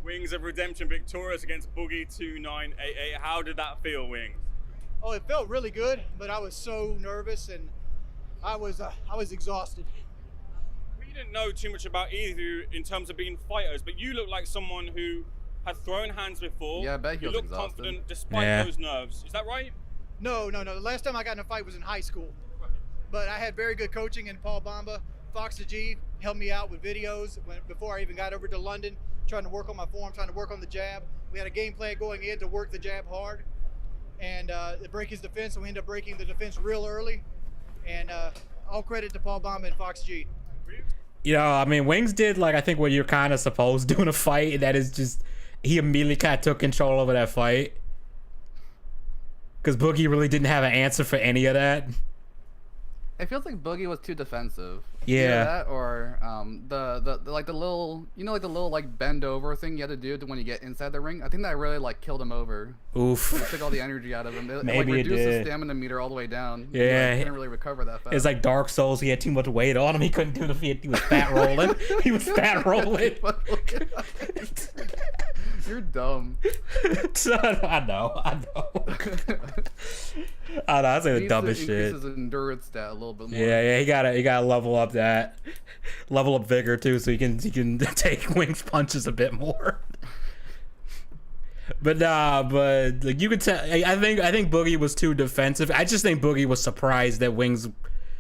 Wings of Redemption victorious against Boogie 2988. How did that feel, Wings? Oh, it felt really good, but I was so nervous and I was exhausted. We didn't know too much about either of you in terms of being fighters, but you look like someone who had thrown hands before. Yeah, I bet he was look exhausted. Confident despite those nerves. Is that right? No. The last time I got in a fight was in high school. But I had very good coaching in Paul Bamba. Fox the G helped me out with videos before I even got over to London, trying to work on my form, trying to work on the jab. We had a game plan going in to work the jab hard and break his defense, and we ended up breaking the defense real early. And all credit to Paul Bamba and Fox G. I mean, Wings did I think what you're kind of supposed to do in a fight, and that is just he immediately kind of took control over that fight. Because Boogie really didn't have an answer for any of that. It feels like Boogie was too defensive. Yeah. That or the little bend over thing you had to do when you get inside the ring. I think that really killed him over. Oof. It took all the energy out of him. Maybe it reduced did. the stamina meter all the way down. Yeah. He couldn't really recover that fast. It's like Dark Souls. He had too much weight on him. He couldn't do the feat. He was fat rolling. He was fat rolling. You're dumb. I know. That's like the dumbest shit. Increase his endurance stat a little bit more. Yeah. He gotta level up vigor too, so he can take Wings punches a bit more. But you could tell. I think Boogie was too defensive. I just think Boogie was surprised that Wings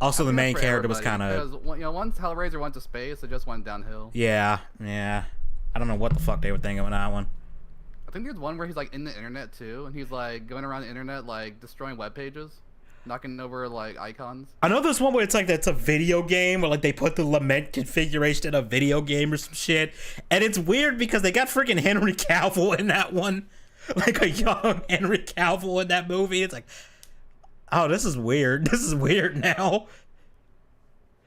Also, the main for character was everybody, kind of... because, once Hellraiser went to space, it just went downhill. Yeah. I don't know what the fuck they were thinking with that one. I think there's one where he's like in the internet too, and he's like going around the internet like destroying web pages, knocking over like icons. I know there's one where it's like that's a video game where like they put the lament configuration in a video game or some shit, and it's weird because they got freaking Henry Cavill in that one, like a young Henry Cavill in that movie. It's like, oh, this is weird. This is weird now.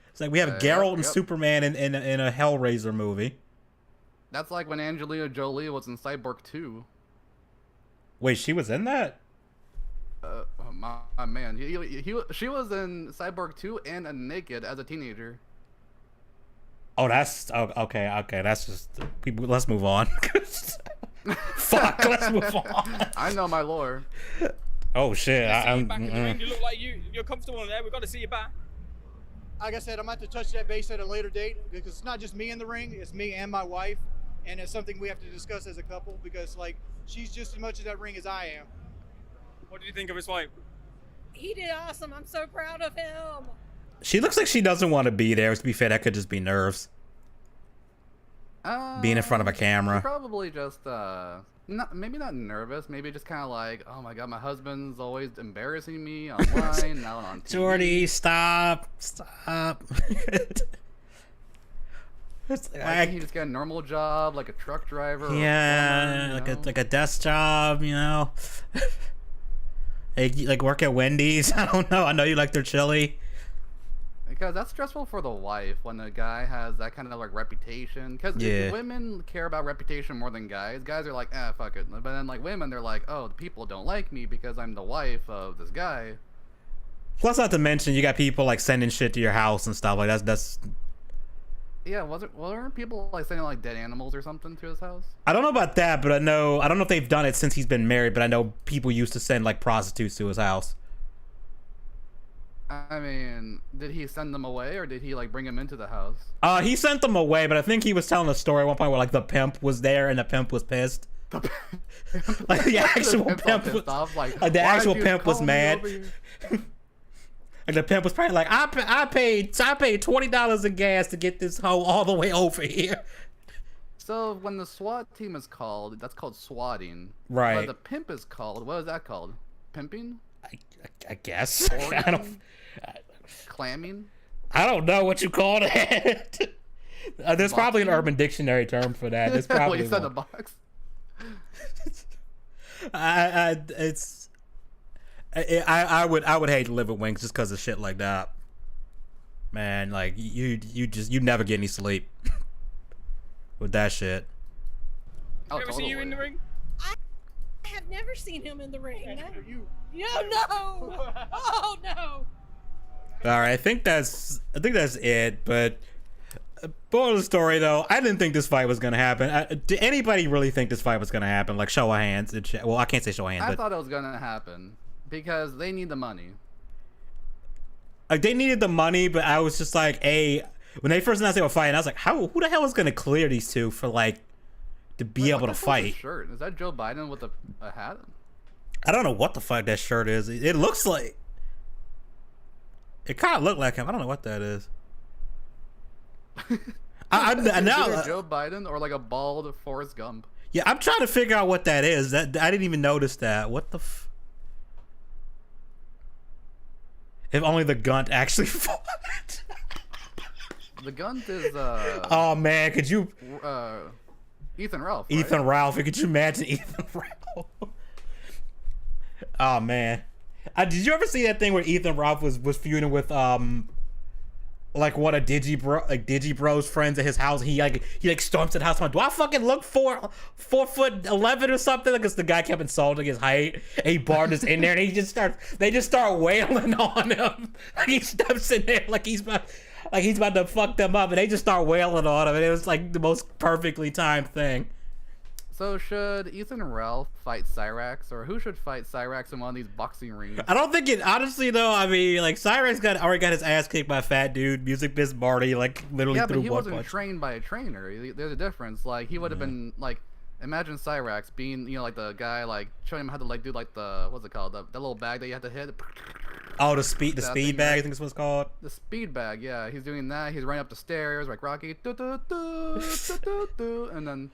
It's like we have Geralt and Superman in a Hellraiser movie. That's like when Angelina Jolie was in Cyborg 2. Wait, she was in that? Oh, my man, she was in Cyborg 2 and Naked as a teenager. Oh, okay. That's just people. Let's move on. Fuck, let's move on. I know my lore. Oh shit! You back in the ring. You look like you're comfortable in there. We've got to see you back. Like I said, I'm going to have to touch that base at a later date because it's not just me in the ring, it's me and my wife. And it's something we have to discuss as a couple because, like, she's just as much in that ring as I am. What did you think of his fight? He did awesome. I'm so proud of him. She looks like she doesn't want to be there. To be fair, that could just be nerves. Being in front of a camera. Probably just, maybe not nervous. Maybe just kind of like, oh my god, my husband's always embarrassing me online, now on TV. Jordy, stop. Why can't he just get a normal job, like a truck driver? Or Yeah, like a desk job, you know. like work at Wendy's. I don't know. I know you like their chili. Because that's stressful for the wife when a guy has that kind of like reputation. Because women care about reputation more than guys. Guys are like, fuck it. But then like women, they're like, oh, the people don't like me because I'm the wife of this guy. Plus, not to mention, you got people like sending shit to your house and stuff like that's. Yeah, weren't people like sending like dead animals or something to his house? I don't know about that, but I don't know if they've done it since he's been married, but I know people used to send like prostitutes to his house. I mean, did he send them away or did he like bring them into the house? He sent them away, but I think he was telling a story at one point where like the pimp was there and the pimp was pissed. Like the actual pimp was like the actual pimp was mad. And the pimp was probably like, I paid $20 in gas to get this hoe all the way over here. So when the SWAT team is called, that's called swatting. Right. When the pimp is called, what is that called? Pimping? I guess. I don't. Clamming? I don't know what you call it. There's probably an Urban Dictionary term for that. There's probably well, you said the box. I would hate to live with Wings just because of shit like that. Man, like you never get any sleep with that shit. Have you ever seen you in the ring? I have never seen him in the ring. No. Oh no. All right, I think that's it. But moral of the story, though, I didn't think this fight was gonna happen. Did anybody really think this fight was gonna happen? Like, show of hands. Well, I can't say show of hands. I thought it was gonna happen because they need the money. Like, they needed the money, but I was just like, when they first announced they were fighting, I was like, who the hell is gonna clear these two for like to be able to fight? Shirt is that Joe Biden with a hat? I don't know what the fuck that shirt is. It looks like. It kind of looked like him. I don't know what that is. Either Joe Biden or like a bald Forrest Gump. Yeah, I'm trying to figure out what that is. That I didn't even notice that. What the? If only the Gunt actually fought. The Gunt is. Oh man, could you? Ethan Ralph. Right? Ethan Ralph. Could you imagine Ethan Ralph? Oh man, did you ever see that thing where Ethan Ralph was feuding with like one of Digibro's friends at his house? He storms to the house. I'm like, do I fucking look 4'11" or something? Because the guy kept insulting his height. And he barred us in there, and they just start wailing on him. Like he steps in there like he's about to fuck them up, and they just start wailing on him. And it was like the most perfectly timed thing. So should Ethan Ralph fight Cyrax, or who should fight Cyrax in one of these boxing rings? I don't think it. Honestly, though, I mean, like Cyrax already got his ass kicked by a fat dude, Music Biz Marty, like literally threw one punch. Yeah, but he wasn't trained by a trainer. There's a difference. Like he would have been like, imagine Cyrax being, like the guy like showing him how to like do like the what's it called, that little bag that you have to hit. Oh, the speed bag, I think is what it's called. The speed bag, yeah. He's doing that. He's running up the stairs like Rocky, and then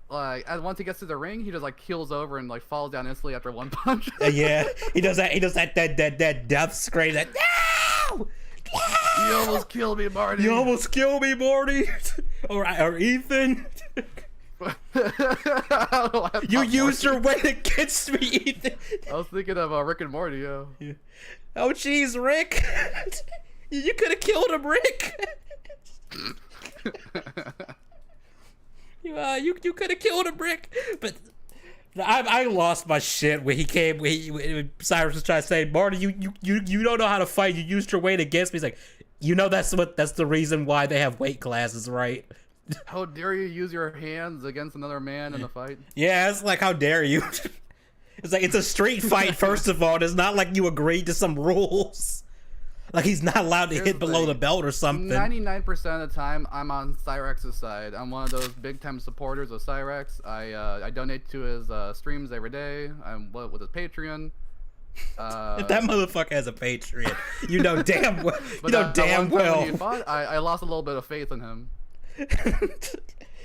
like once he gets to the ring, he just like keels over and like falls down instantly after one punch. Yeah, he does that. He does that death scream. That no! You almost killed me, Marty. You almost killed me, Marty. or Ethan. You used your weight against me, Ethan. I was thinking of Rick and Morty, yo. Yeah. Oh, jeez, Rick. You could have killed him, Rick. You could have killed him, Rick. But I lost my shit when he came. When Cyrus was trying to say, Marty, you don't know how to fight. You used your weight against me. He's like, that's the reason why they have weight classes, right? How dare you use your hands against another man in a fight? Yeah, it's like, how dare you? It's like, it's a street fight, first of all. It's not like you agreed to some rules. Like, he's not allowed to hit below the belt or something. 99% of the time, I'm on Cyrex's side. I'm one of those big-time supporters of Cyrex. I donate to his streams every day. I'm with his Patreon. If that motherfucker has a Patreon, you know damn well. I lost a little bit of faith in him.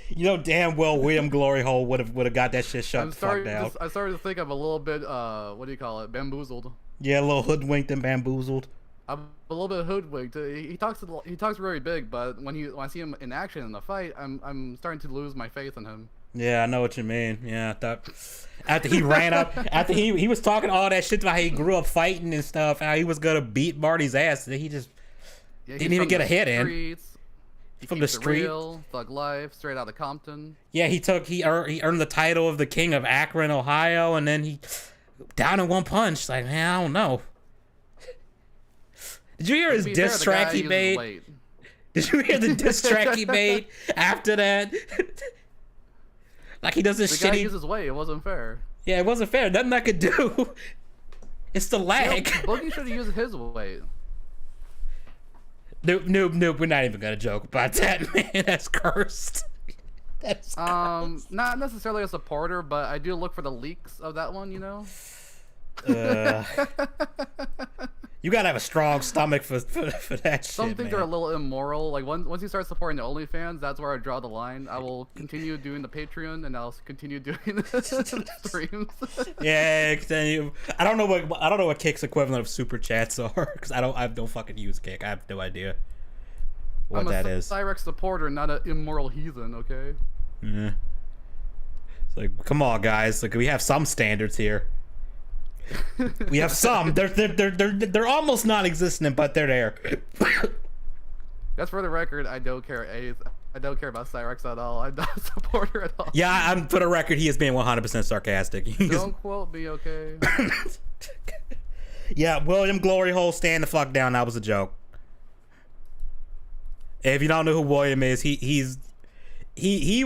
You know damn well William Glory Hole would have got that shit shut the fuck down. I started to think I'm a little bit what do you call it, bamboozled. Yeah, a little hoodwinked and bamboozled. I'm a little bit hoodwinked. He talks very big, but when I see him in action in the fight, I'm starting to lose my faith in him. Yeah, I know what you mean. Yeah, after he ran up, after he was talking all that shit about how he grew up fighting and stuff, how he was gonna beat Marty's ass, and he just didn't even get a hit in. From the street, thug life, straight out of Compton. Yeah, he earned the title of the King of Akron, Ohio, and then he down in one punch. Like, man, I don't know. Did you hear his diss track he made? Did you hear the diss track he made after that? Like, he does this shit. The guy uses weight. It wasn't fair. Yeah, it wasn't fair. Nothing I could do. It's the lag. Boogie should have used his weight. Nope. We're not even gonna joke about that, man. That's cursed. That's cursed. Not necessarily a supporter, but I do look for the leaks of that one. You know. You gotta have a strong stomach for that shit. Some things are a little immoral. Like once you start supporting the OnlyFans, that's where I draw the line. I will continue doing the Patreon, and I'll continue doing the streams. Yeah, continue. I don't know what Kick's equivalent of super chats are, because I don't fucking use Kick. I have no idea what that is. I'm a Cyrex supporter, not an immoral heathen. Okay. Yeah. It's like, come on, guys. Like, we have some standards here. We have some. They're almost non-existent, but they're there. That's for the record. I don't care. I don't care about Cyrex at all. I'm not a supporter at all. Yeah, for the record, he is being 100% sarcastic. Don't quote me, okay? Yeah, William Glory Hole, stand the fuck down. That was a joke. If you don't know who William is, if he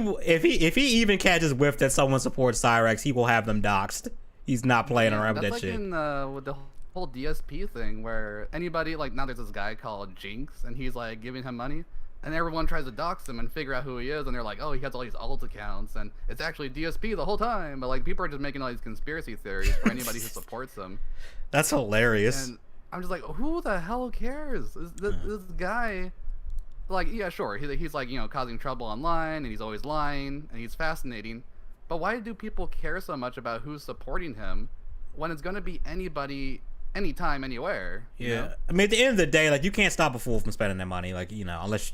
even catches whiff that someone supports Cyrex, he will have them doxxed. He's not playing around with that shit. That's like with the whole DSP thing, where anybody, like, now there's this guy called Jinx, and he's like giving him money, and everyone tries to dox him and figure out who he is, and they're like, oh, he has all these alt accounts, and it's actually DSP the whole time. But like, people are just making all these conspiracy theories for anybody who supports him. That's hilarious. And I'm just like, who the hell cares? This guy, like, yeah, sure, he's like, you know, causing trouble online, and he's always lying, and he's fascinating. But why do people care so much about who's supporting him when it's going to be anybody, anytime, anywhere? Yeah. You know? I mean, at the end of the day, like, you can't stop a fool from spending their money, like, you know, unless,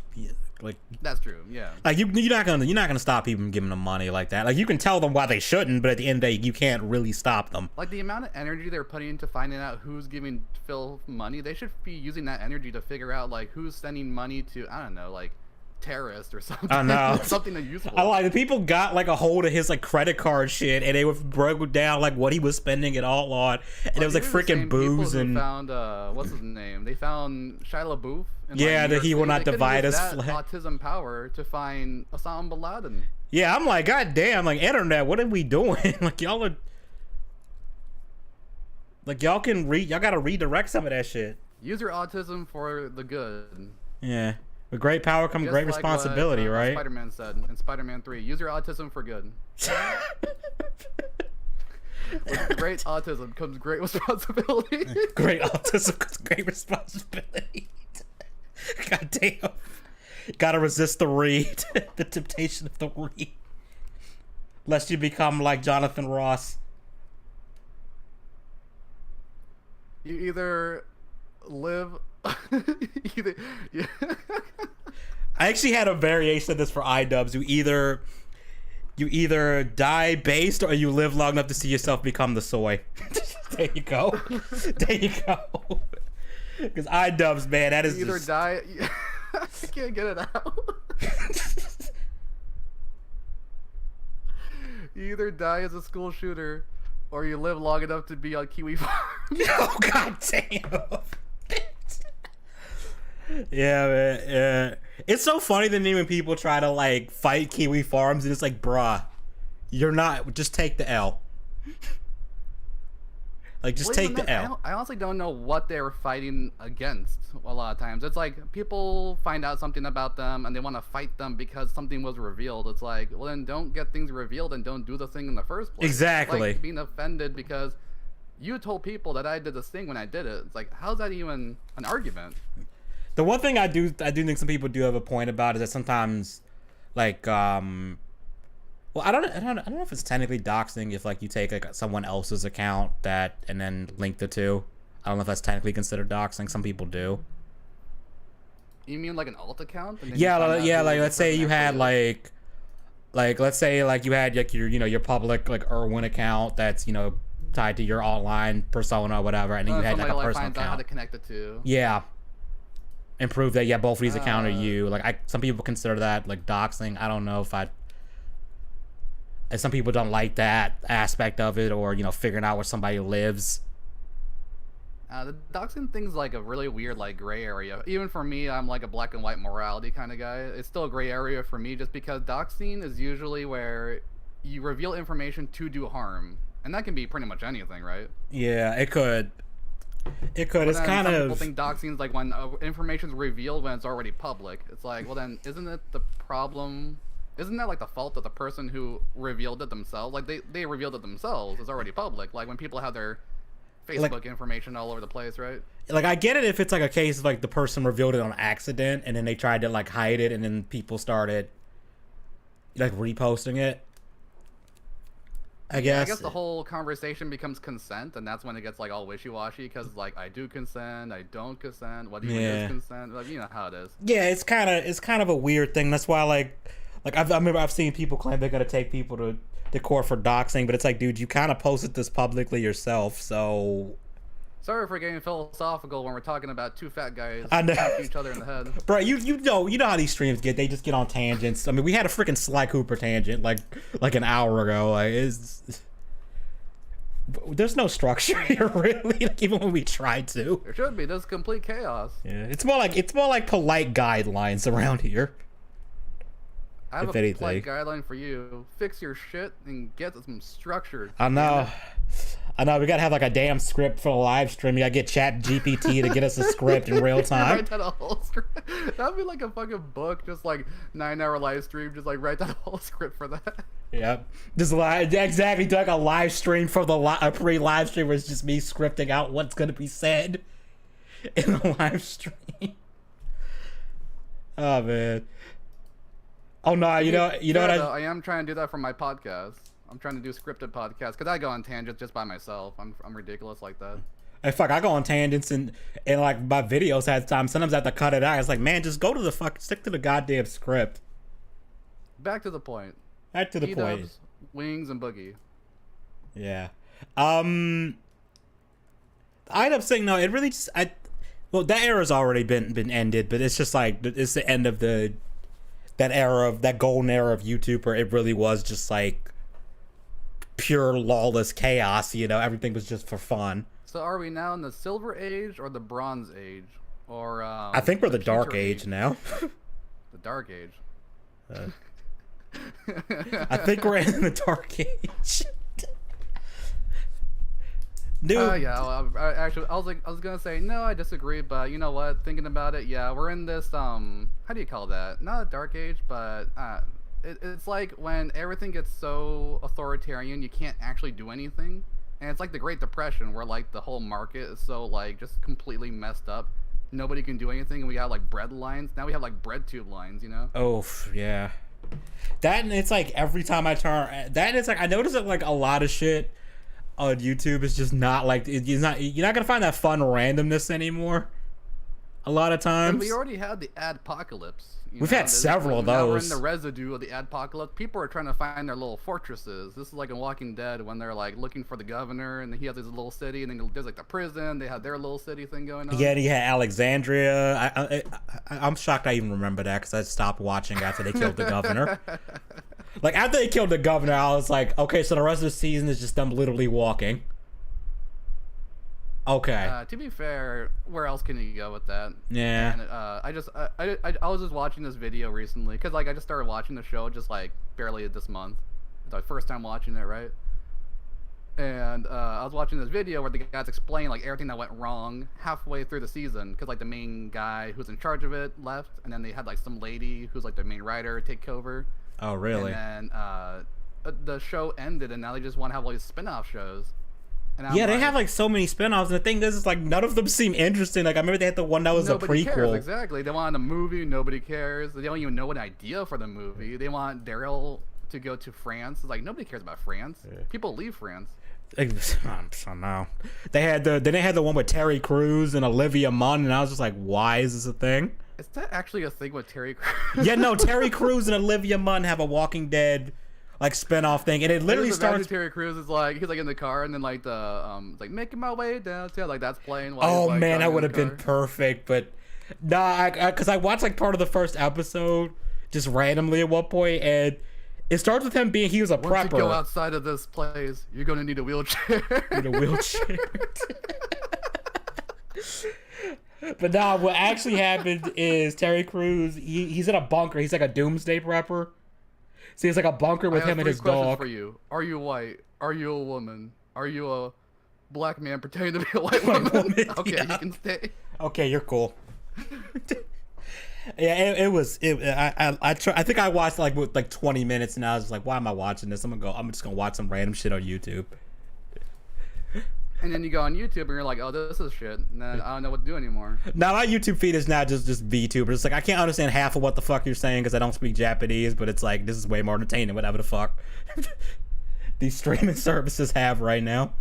like... That's true, yeah. Like, you're not gonna stop people from giving them money like that. Like, you can tell them why they shouldn't, but at the end of the day, you can't really stop them. Like, the amount of energy they're putting into finding out who's giving Phil money, they should be using that energy to figure out, like, who's sending money to, I don't know, like, terrorist or something. I know. Something that's useful. I like the people got like a hold of his like credit card shit, and they broke down like what he was spending it all on, and it was like freaking booze and found what's his name? They found Shia LaBeouf. Yeah, that he will not divide us. Autism power to find Osama bin Laden. Yeah, I'm like, god damn, like internet, what are we doing? Like y'all are, like y'all gotta redirect some of that shit. Use your autism for the good. Yeah. With great power comes great responsibility, what, right? Spider-Man said in Spider-Man 3, use your autism for good. With great autism comes great responsibility. Great autism comes great responsibility. God damn. Gotta resist the read. The temptation of the read. Lest you become like Jonathan Ross. You either live... yeah. I actually had a variation of this for Idubbz. You either die based or you live long enough to see yourself become the soy. There you go. There you go. Because Idubbz, man, that is You either just... die... I can't get it out. You either die as a school shooter or you live long enough to be on Kiwi Farm. Oh, god damn. Yeah, man. Yeah. It's so funny to me when people try to like fight Kiwi Farms and it's like, bruh, you're not. Just take the L. Like, just take the L. I honestly don't know what they're fighting against a lot of times. It's like people find out something about them and they want to fight them because something was revealed. It's like, well, then don't get things revealed and don't do the thing in the first place. Exactly. It's like being offended because you told people that I did this thing when I did it. It's like, how's that even an argument? The one thing I do think some people do have a point about is that sometimes, like, well, I don't know if it's technically doxing if like you take like someone else's account and then link the two. I don't know if that's technically considered doxing. Some people do. You mean like an alt account? Yeah, like let's say you had like let's say like you had like your public like Irwin account that's tied to your online persona or whatever, and then you had like a personal account. How to connect the two. Yeah. And prove that both of these accounts are you. Like some people consider that like doxing. I don't know if and some people don't like that aspect of it, or figuring out where somebody lives. The doxing thing's like a really weird like gray area. Even for me, I'm like a black and white morality kind of guy. It's still a gray area for me just because doxing is usually where you reveal information to do harm, and that can be pretty much anything, right? Yeah, it could. It's kind of... People think doxing is like when information's revealed when it's already public. It's like, well then, isn't it the problem... Isn't that like the fault of the person who revealed it themselves? Like they revealed it themselves. It's already public. Like when people have their Facebook information all over the place, right? Like I get it if it's like a case of like the person revealed it on accident and then they tried to like hide it and then people started like reposting it. I guess the whole conversation becomes consent, and that's when it gets like all wishy-washy because like I do consent, I don't consent, what even is consent? Like, you know how it is. Yeah, it's kind of a weird thing. That's why like I remember I've seen people claim they're gonna take people to court for doxing, but it's like, dude, you kind of posted this publicly yourself, so. Sorry for getting philosophical when we're talking about two fat guys shooting each other in the head. Bro, you know how these streams get. They just get on tangents. I mean, we had a freaking Sly Cooper tangent like an hour ago. Like, there's no structure here, really. Like, even when we try to. There should be. There's complete chaos. Yeah, it's more like polite guidelines around here. I have a polite guideline for you. Fix your shit and get some structure. I know. We gotta have like a damn script for the live stream. You gotta get ChatGPT to get us a script in real time. Write down a whole script. That'd be like a fucking book, just like 9-hour live stream. Just like write down a whole script for that. Yep. Just exactly do like a live stream for a pre-live stream where it's just me scripting out what's gonna be said in the live stream. Oh man. Oh no, you know what I am trying to do that for my podcast. I'm trying to do scripted podcasts because I go on tangents just by myself. I'm ridiculous like that. Hey, fuck, I go on tangents and like my videos have times. Sometimes I have to cut it out. It's like, man, just stick to the goddamn script. Back to the point. Back to the point. Idubbz, Wings, and Boogie. Yeah. The Idubbz thing, no, it really just well, that era's already been ended, but it's just like it's the end of that golden era of YouTube where it really was just like pure lawless chaos. Everything was just for fun. So are we now in the Silver Age or the Bronze Age, or I think we're the Dark Age now. The Dark Age. I think we're in the Dark Age. Dude. Yeah. Well, I was gonna say no, I disagree, but you know what? Thinking about it, yeah, we're in this how do you call that? Not a dark age, but it's like when everything gets so authoritarian, you can't actually do anything. And it's like the Great Depression, where like the whole market is so like just completely messed up. Nobody can do anything, and we got like bread lines. Now we have like bread tube lines, you know? Oh yeah. That, and it's like every time I turn that, it's like I notice that like a lot of shit on YouTube is just not like you're not gonna find that fun randomness anymore. A lot of times. And we already had the adpocalypse. We've had several of now those. We're in the residue of the adpocalypse. People are trying to find their little fortresses. This is like in Walking Dead when they're like looking for the governor, and he has his little city, and then there's like the prison. They have their little city thing going on. Yeah, he had Alexandria. I'm shocked I even remember that because I stopped watching after they killed the governor. Like after they killed the governor, I was like, okay, so the rest of the season is just them literally walking. Okay. To be fair, where else can you go with that? Yeah. And, I was just watching this video recently because like I just started watching the show just like barely this month. It's my first time watching it, right? And I was watching this video where the guys explain like everything that went wrong halfway through the season because like the main guy who's in charge of it left, and then they had like some lady who's like the main writer take over. Oh really? And then the show ended, and now they just want to have all these spin-off shows. Yeah, they have like so many spin-offs, and the thing is like none of them seem interesting. Like I remember they had the one that was nobody a prequel. Cares, exactly. They want a movie, nobody cares. They don't even know an idea for the movie. They want Daryl to go to France. It's like nobody cares about France. Yeah. People leave France. I don't know. They had the one with Terry Crews and Olivia Munn, and I was just like, why is this a thing? Is that actually a thing with Terry Crews? Yeah, no, Terry Crews and Olivia Munn have a Walking Dead like spin-off thing, and it literally starts. Terry Crews is like he's like in the car, and then like the like making my way downtown, like that's playing. While oh he's, like, man, that would have been perfect, but nah, because I watched like part of the first episode just randomly at one point, and it starts with him he was a prepper. Once you go outside of this place, you're gonna need a wheelchair. Need a wheelchair. But nah, what actually happened is Terry Crews, he's in a bunker. He's like a doomsday prepper. So he's like a bunker with him and his dog. For you, are you white? Are you a woman? Are you a black man pretending to be a white woman? Okay, yeah. You can stay. Okay, you're cool. Yeah, it was. I think I watched like 20 minutes, and I was just like, why am I watching this? I'm just gonna watch some random shit on YouTube. And then you go on YouTube and you're like, oh, this is shit. And then I don't know what to do anymore. Now my YouTube feed is now just VTuber. It's like I can't understand half of what the fuck you're saying because I don't speak Japanese, but it's like this is way more entertaining than whatever the fuck these streaming services have right now.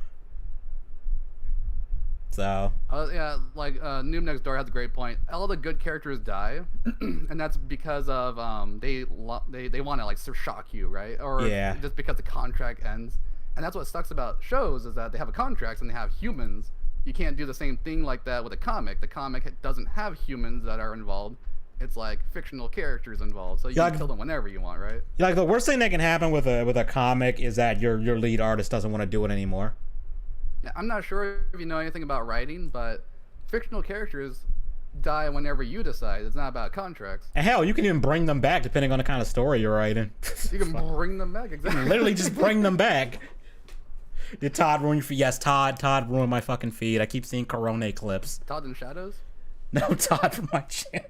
So yeah, like Noob Next Door has a great point. All the good characters die, and that's because of they want to like shock you, right? Or yeah. Just because the contract ends. And that's what sucks about shows is that they have a contract and they have humans. You can't do the same thing like that with a comic. The comic doesn't have humans that are involved. It's like fictional characters involved, so you can kill them whenever you want, right? Like the worst thing that can happen with a comic is that your lead artist doesn't want to do it anymore. Yeah, I'm not sure if you know anything about writing, but fictional characters die whenever you decide. It's not about contracts. And hell, you can even bring them back depending on the kind of story you're writing. You can bring them back, exactly. Literally just bring them back. Did Todd ruin your feed? Yes, Todd ruined my fucking feed. I keep seeing Corona clips. Todd in Shadows? No, Todd from my channel.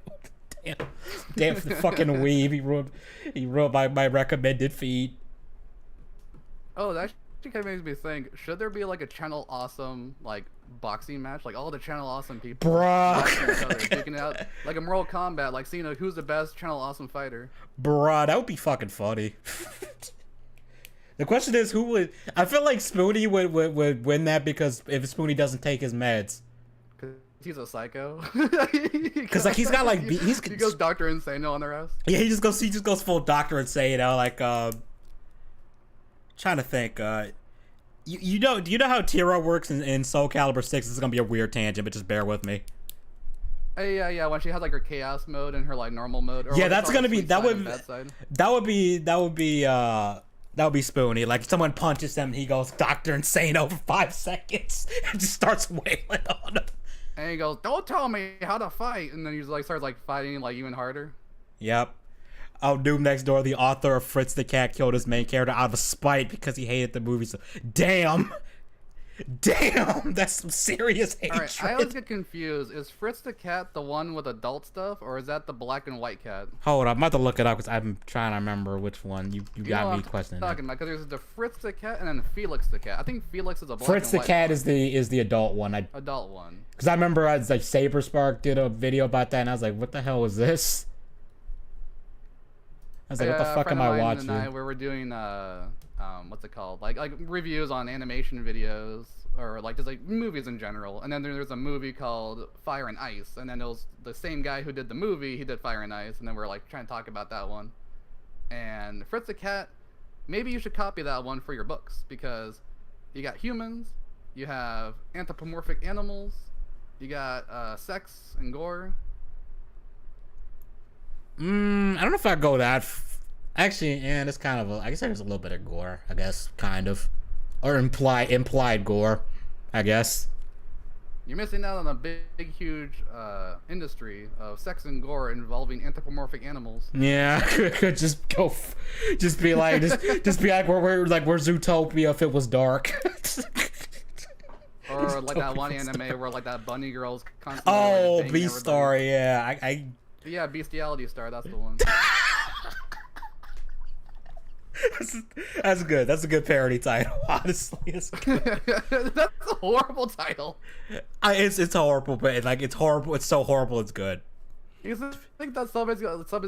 Damn fucking weeb. He ruined my recommended feed. Oh, that actually kind of makes me think, should there be like a Channel Awesome like boxing match? Like all the Channel Awesome people taking out like a Mortal Kombat, like seeing who's the best Channel Awesome fighter. Bruh, that would be fucking funny. The question is, who would? I feel like Spoonie would win that because if Spoonie doesn't take his meds. Cause he's a psycho. Cause like he's got like he goes Dr. Insano on their ass. Yeah, he just goes full Dr. Insano. Like trying to think. Do you know how Tira works in Soul Calibur 6? This is gonna be a weird tangent, but just bear with me. Yeah. When she has like her chaos mode and her like normal mode. Or yeah, that's gonna be that would be Spoonie. Like someone punches him, he goes Dr. Insano for 5 seconds and just starts wailing on him. And he goes, "Don't tell me how to fight," and then he like starts like fighting like even harder. Yep. Oh, Noob Next Door, the author of Fritz the Cat, killed his main character out of spite because he hated the movie. So, damn. Damn, that's some serious hatred. Alright, I always get confused. Is Fritz the cat the one with adult stuff, or is that the black and white cat? Hold on, I'm about to look it up because I'm trying to remember which one. You got me questioning. Talking about, because there's the Fritz the cat and then Felix the cat. I think Felix is a black Fritz and the white cat one. is the adult one. Adult one. Because I remember I was like Saberspark did a video about that, and I was like, what the hell is this? I was like, what the fuck am I watching? And we were doing what's it called? Like reviews on animation videos, or like just like movies in general. And then there's a movie called Fire and Ice, and then it was the same guy who did the movie. He did Fire and Ice, and then we're like trying to talk about that one. And Fritz the cat, maybe you should copy that one for your books, because you got humans, you have anthropomorphic animals, you got sex and gore. I don't know if I go that. Actually, yeah, it's kind of I guess there's a little bit of gore. I guess kind of, or implied gore. I guess. You're missing out on a big, huge industry of sex and gore involving anthropomorphic animals. Yeah, could just go, just be like, just be like we're Zootopia if it was dark. Or like that one anime where like that bunny girl's constantly. Oh, Beastar, yeah, Yeah, Bestiality Star, that's the one. That's good. That's a good parody title, honestly. It's That's a horrible title. It's horrible, but it's horrible. It's so horrible. It's good. You think that somebody's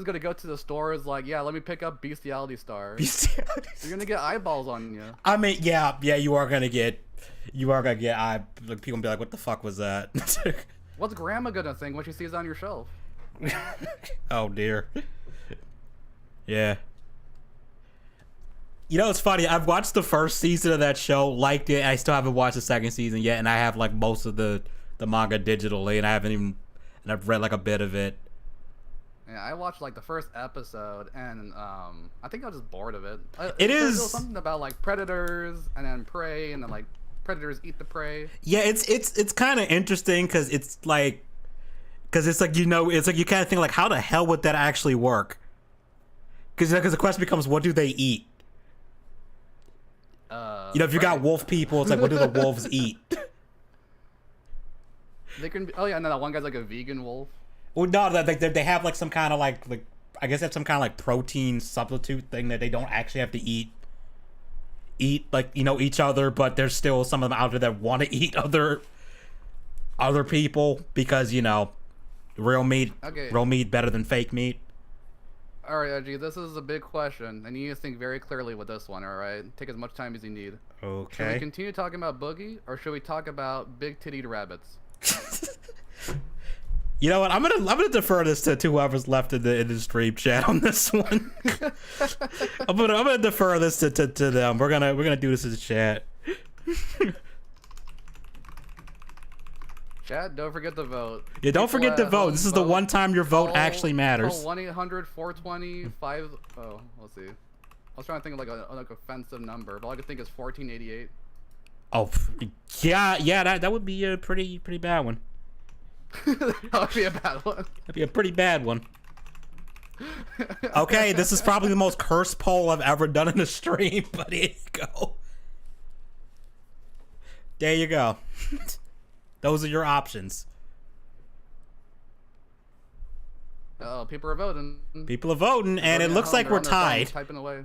gonna go to the store is like, yeah, let me pick up Bestiality Star. Bestiality. You're gonna get eyeballs on you. I mean, yeah, you are gonna get like, people gonna be like, what the fuck was that? What's Grandma gonna think when she sees it on your shelf? Oh dear. Yeah. You know, it's funny. I've watched the first season of that show, liked it. I still haven't watched the second season yet, and I have like most of the manga digitally, and I've read like a bit of it. Yeah, I watched like the first episode, and I think I was just bored of it. It is something about like predators and then prey, and then like predators eat the prey. Yeah, it's kind of interesting because it's like you kind of think like, how the hell would that actually work? Because the question becomes, what do they eat? If you got wolf people, it's like, what do the wolves eat? They can be, oh yeah, no, that one guy's like a vegan wolf. Well, no, they have like some kind of like I guess that's some kind of like protein substitute thing that they don't actually have to eat like, each other, but there's still some of them out there that want to eat other people because real meat better than fake meat. All right, Edgy, this is a big question, and you need to think very clearly with this one. All right, take as much time as you need. Okay. Should we continue talking about Boogie, or should we talk about big-titted rabbits? You know what? I'm gonna defer this to whoever's left in the stream chat on this one. I'm gonna defer this to them. We're gonna do this as a chat. Chat, don't forget to vote. Yeah, don't forget to vote. This is the one time your vote actually matters. Call 1-800-420-5. Oh, let's see. I was trying to think of like a offensive number, but all I could think is 1488. Oh, yeah, that would be a pretty bad one. That would be a bad one. That'd be a pretty bad one. Okay, this is probably the most cursed poll I've ever done in a stream, but here you go. There you go. Those are your options. Oh, people are voting. People are voting, and it looks like we're tied. Typing away.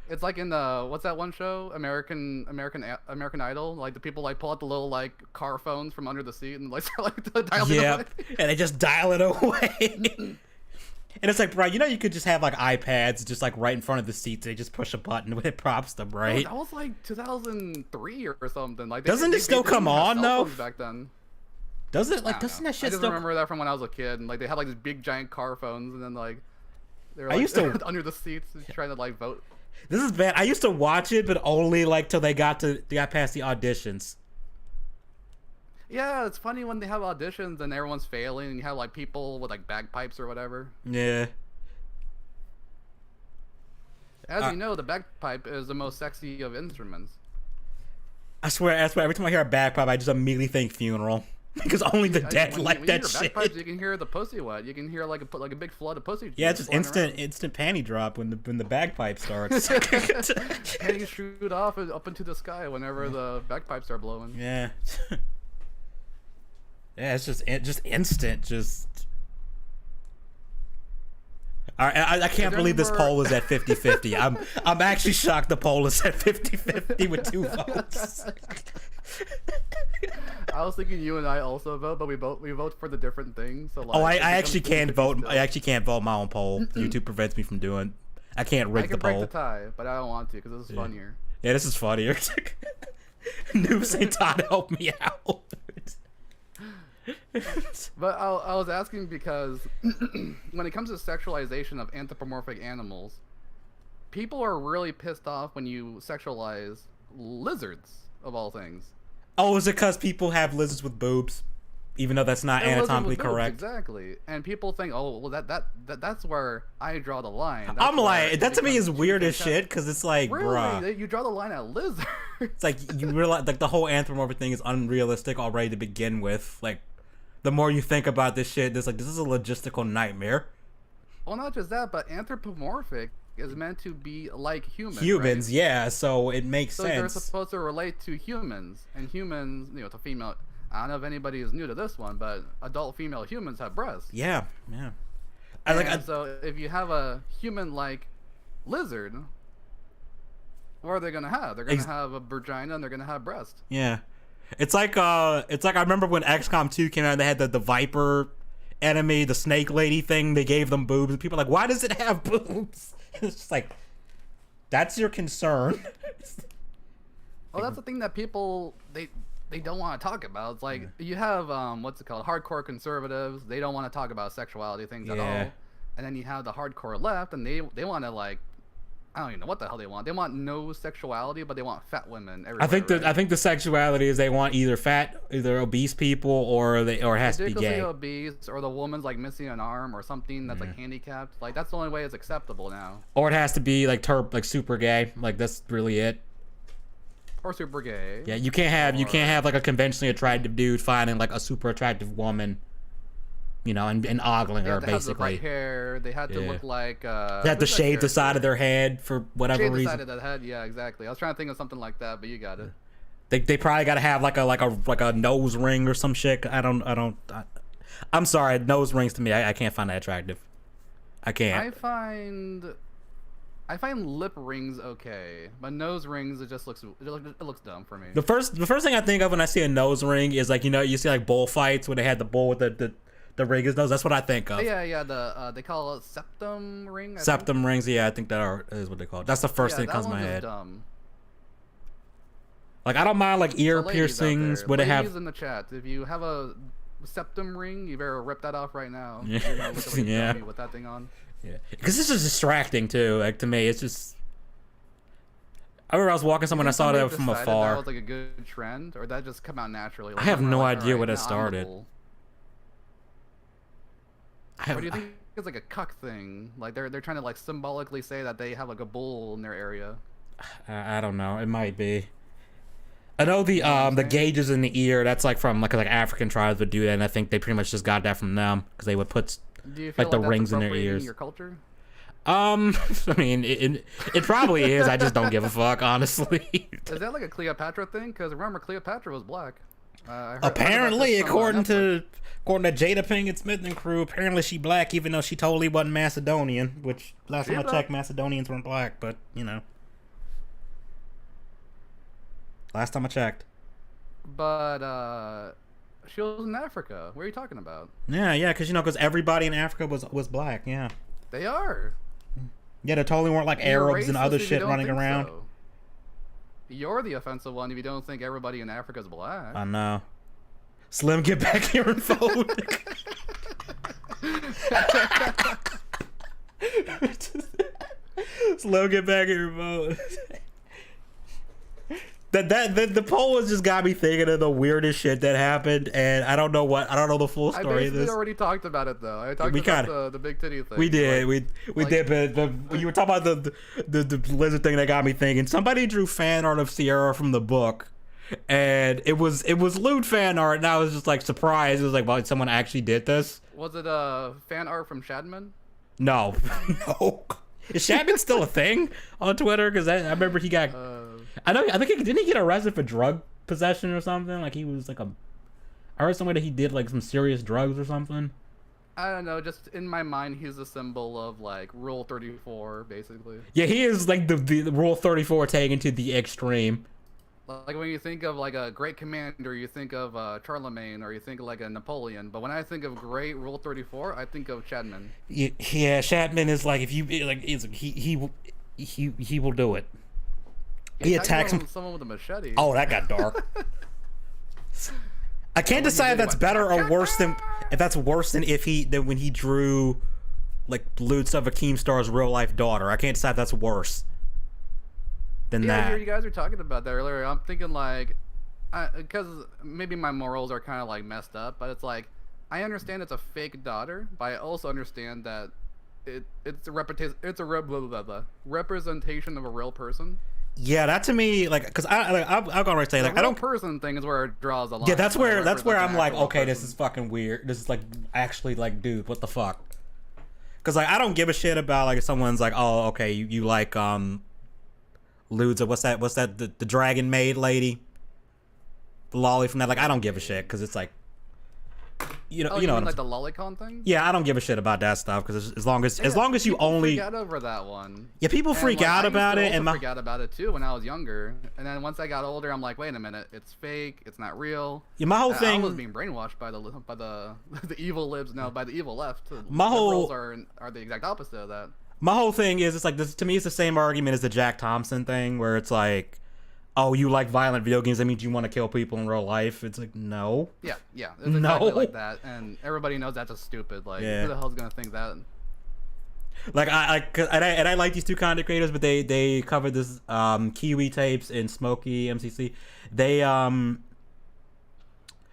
It's like in the what's that one show? American Idol. Like the people like pull out the little like car phones from under the seat and like start like dialing it away. And they just dial it away. And it's like, bro, you could just have like iPads just like right in front of the seats. They just push a button when it props them, right? Oh, that was like 2003 or something. Like doesn't it still come on though? Back then. Does it? Like, doesn't that shit still? I just remember that from when I was a kid. And like they had like these big giant car phones, and then like they were like, I used to under the seats trying to like vote. This is bad. I used to watch it, but only like till they got past the auditions. Yeah, it's funny when they have auditions and everyone's failing, and you have like people with like bagpipes or whatever. Yeah. As you know, the bagpipe is the most sexy of instruments. I swear, every time I hear a bagpipe, I just immediately think funeral. Because only the dead like that you hear shit. bagpipes, you can hear the pussy wet. You can hear like a big flood of pussy. Yeah, it's just instant panty drop when the bagpipe starts. Panties shoot off up into the sky whenever the bagpipes are blowing. Yeah. Yeah, it's just instant. Just. All right, I can't believe this poll is at 50-50. I'm actually shocked the poll is at 50-50 with 2 votes. I was thinking you and I also vote, but we vote for the different things. So like, I actually can't vote. I actually can't vote my own poll. YouTube prevents me from doing. I can't rig the poll. I can break the tie, but I don't want to because this is funnier. Yeah, this is funnier. Noob St. Todd, help me out. But I was asking because when it comes to sexualization of anthropomorphic animals, people are really pissed off when you sexualize lizards, of all things. Oh, is it because people have lizards with boobs, even though that's not anatomically correct? Exactly, and people think, oh, well, that's where I draw the line. I'm like, that to me is weird as shit because it's like, really? bruh, You draw the line at lizards. It's like you realize like the whole anthropomorphic thing is unrealistic already to begin with. Like, the more you think about this shit, this is a logistical nightmare. Well, not just that, but anthropomorphic is meant to be like humans. Humans, right? yeah, so it makes sense. So they're supposed to relate to humans, and humans, to female. I don't know if anybody is new to this one, but adult female humans have breasts. Yeah, yeah. So if you have a human-like lizard, what are they gonna have? They're gonna have a vagina and they're gonna have breasts. Yeah. It's like I remember when XCOM 2 came out, they had the Viper enemy, the snake lady thing, they gave them boobs, and people are like, why does it have boobs? It's just like, that's your concern. Well, that's the thing that people, they don't want to talk about. It's like, you have, what's it called, hardcore conservatives, they don't want to talk about sexuality things at all. And then you have the hardcore left, and they want to, like, I don't even know what the hell they want. They want no sexuality, but they want fat women everywhere. I think the sexuality is they want either obese people or it has to be gay. Obese, or the woman's like missing an arm or something that's like handicapped. Like that's the only way it's acceptable now. Or it has to be like super gay. Like that's really it. Or super gay. Yeah, you can't have like a conventionally attractive dude finding like a super attractive woman. And ogling her, basically. They had the right hair. They had to look like... they had to shave the side of their head for whatever reason. Shave the side of their head, yeah, exactly. I was trying to think of something like that, but you got it. They probably got to have like a nose ring or some shit. I'm sorry, nose rings to me, I can't find that attractive. I can't. I find lip rings okay, but nose rings it looks dumb for me. The first thing I think of when I see a nose ring is like you see like bullfights where they had the bull with the ring is nose. That's what I think of. Yeah. They call it septum ring. Septum rings. Yeah, I think that is what they call it. That's the first thing that comes to my head. Dumb. Like I don't mind like ear piercings. Would it have? Ladies in the chat, if you have a septum ring, you better rip that off right now. Yeah. With that thing on. Yeah, because this is distracting too. Like to me, it's just. I remember I was walking somewhere and I saw that from afar. That was like a good trend, or that just come out naturally. Like, I have no idea where that started. Or do you think it's like a cuck thing? Like they're trying to like symbolically say that they have like a bull in their area. I don't know. It might be. I know the gauges in the ear. That's like from like African tribes would do that, and I think they pretty much just got that from them because they would put like the rings in their ears. Your culture? I mean, it probably is. I just don't give a fuck, honestly. Is that like a Cleopatra thing? Because remember, Cleopatra was black. Apparently, according to Jada Pinkett Smith and crew, apparently she black, even though she totally wasn't Macedonian. Which last time I checked, Macedonians weren't black, but last time I checked. But she was in Africa. What are you talking about? Yeah, because everybody in Africa was black. Yeah, they are. Yeah, they totally weren't like Arabs and other shit running around. So. You're the offensive one if you don't think everybody in Africa is black. I know. Slim, get back here and vote. Slim, get back here and vote. The poll has just got me thinking of the weirdest shit that happened, and I don't know the full story of this. I already talked about it though. I talked about the big titty thing. We did, we did, but you were talking about the lizard thing that got me thinking. Somebody drew fan art of Sierra from the book, and it was lewd fan art, and I was just like surprised. It was like, wow, someone actually did this. Was it fan art from Shadman? No, no. Is Shadman still a thing on Twitter? Because I remember he got. I think didn't he get arrested for drug possession or something? Like he was like I heard somewhere that he did like some serious drugs or something. I don't know. Just in my mind, he's a symbol of like Rule 34, basically. Yeah, he is like the Rule 34 taken to the extreme. Like when you think of like a great commander, you think of Charlemagne, or you think of like a Napoleon. But when I think of great Rule 34, I think of Shadman. Yeah, Shadman is like, if you like, he will do it. He attacks someone with a machete. Oh, that got dark. I can't decide if that's better or worse than when he drew like lewd stuff of Keemstar's real life daughter. I can't decide if that's worse than that. You guys were talking about that earlier. I'm thinking like, because maybe my morals are kind of like messed up, but it's like, I understand it's a fake daughter, but I also understand that it's a representation of a real person. Yeah, that to me, like, because I'll go right and say, like, I don't. Person thing is where it draws a line. Yeah, that's where I'm like, okay, this is fucking weird. This is like actually like, dude, what the fuck? Because like, I don't give a shit about like if someone's like, oh, okay, you like lewds, or what's that the Dragon Maid lady, the lolly from that. Like, I don't give a shit because it's like, you know like the lolicon thing. Yeah, I don't give a shit about that stuff because as long as you only freak out over that one. Yeah, people freak out about it, and freak out about it too when I was younger. And then once I got older, I'm like, wait a minute, it's fake, it's not real. Yeah, my whole thing I was being brainwashed by the evil libs, no, by the evil left. My whole liberals are the exact opposite of that. My whole thing is, it's like this to me. It's the same argument as the Jack Thompson thing, where it's like, oh, you like violent video games, that means you want to kill people in real life. It's like, no. Yeah, it's exactly like that, and everybody knows that's just stupid. Like, who the hell's gonna think that? Like, I like these two content creators, but they covered this Kiwi Tapes and Smokey MCC. They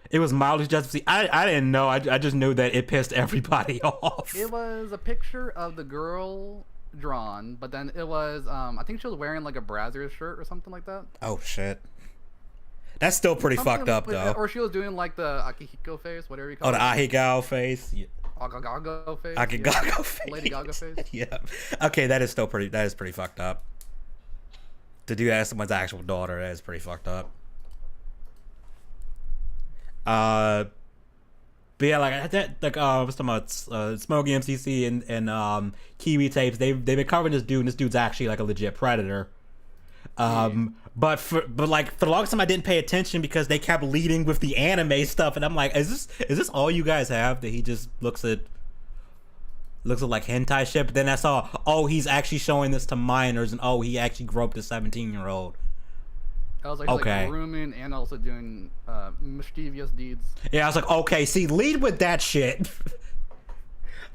it was mildly justified. I didn't know. I just knew that it pissed everybody off. It was a picture of the girl drawn, but then it was I think she was wearing like a Brazzers shirt or something like that. Oh shit, that's still pretty fucked up though. Or she was doing like the Akihiko face, whatever you call it. Oh, the Ahigao face. Yeah. Agago face. Agago face. Lady Gaga face. Yeah. Okay, that is pretty fucked up. To do that to someone's actual daughter, that is pretty fucked up. But yeah, like that, like I was talking about Smokey MCC and Kiwi Tapes. They've been covering this dude, and this dude's actually like a legit predator. But for the longest time I didn't pay attention because they kept leading with the anime stuff, and I'm like, is this all you guys have? That he just looks at like hentai shit? But then I saw, oh, he's actually showing this to minors, and oh, he actually groped a 17-year-old. I was like, okay. Like grooming and also doing mischievous deeds. Yeah, I was like, okay, see, lead with that shit.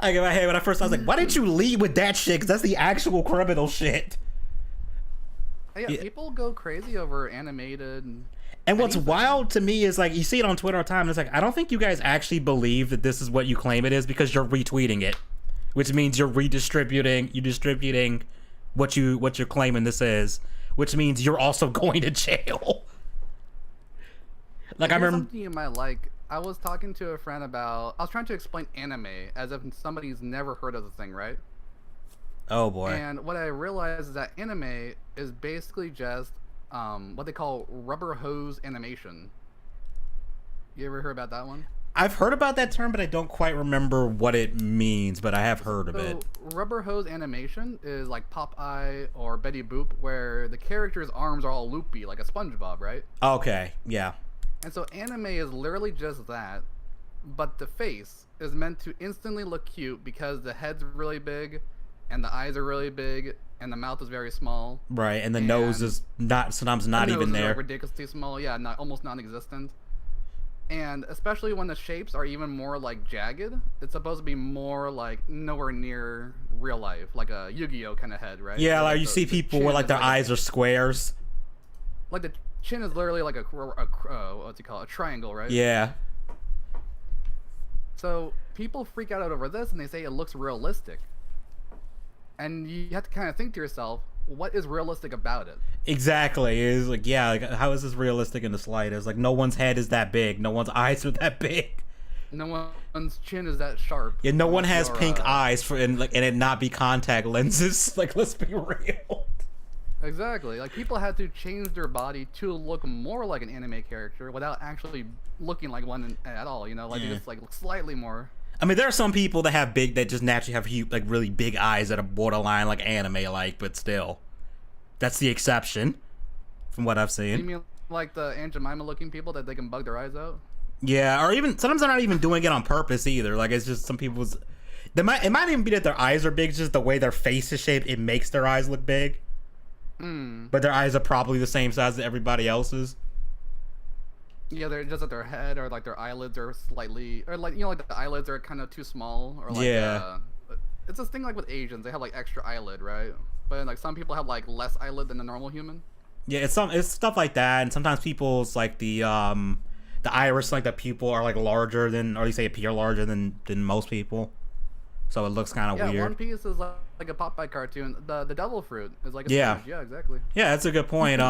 Like in my head, when I was like, why didn't you lead with that shit? Because that's the actual criminal shit. Yeah, people go crazy over animated. And what's wild to me is like, you see it on Twitter all the time, and it's like, I don't think you guys actually believe that this is what you claim it is because you're retweeting it, which means you're distributing what you're claiming this is, which means you're also going to jail. Like, I remember something you might like. I was talking to a friend about. I was trying to explain anime as if somebody's never heard of the thing, right? Oh boy. And what I realized is that anime is basically just what they call rubber hose animation. You ever heard about that one? I've heard about that term, but I don't quite remember what it means, but I have heard of it. Rubber hose animation is like Popeye or Betty Boop, where the character's arms are all loopy, like a SpongeBob, right? Okay, yeah. And so anime is literally just that, but the face is meant to instantly look cute because the head's really big, and the eyes are really big, and the mouth is very small. Right, and the nose is sometimes not even there. Like ridiculously small, yeah, almost non-existent. And especially when the shapes are even more like jagged, it's supposed to be more like nowhere near real life, like a Yu-Gi-Oh kind of head, right? Yeah, like you see people where like their eyes are squares. Like the chin is literally like what's it called? A triangle, right? Yeah. So people freak out over this and they say it looks realistic. And you have to kind of think to yourself, what is realistic about it? Exactly. Is like, yeah, like, how is this realistic in the slightest? Like, no one's head is that big. No one's eyes are that big. No one's chin is that sharp. Yeah, no one has pink eyes and it not be contact lenses. Like, let's be real. Exactly. Like, people had to change their body to look more like an anime character without actually looking like one at all. You know, like just like slightly more. I mean, there are some people that have that just naturally have huge, like really big eyes that are borderline like anime-like, but still, that's the exception, from what I've seen. You mean like the Aunt Jemima-looking people that they can bug their eyes out? Yeah, or even sometimes they're not even doing it on purpose either. Like, it's just some people's. It might even be that their eyes are big, it's just the way their face is shaped. It makes their eyes look big. But their eyes are probably the same size as everybody else's. Yeah, they're just at their head, or like their eyelids are slightly, or like, you know, like the eyelids are kind of too small, or like it's this thing like with Asians, they have like extra eyelid, right? But like some people have like less eyelid than a normal human. Yeah, it's stuff like that, and sometimes people's like the iris, like the pupil, are like larger than, or you say appear larger than most people, so it looks kind of weird. Yeah, One Piece is like a Popeye cartoon. The devil fruit is like a sponge. Yeah, exactly. Yeah, that's a good point.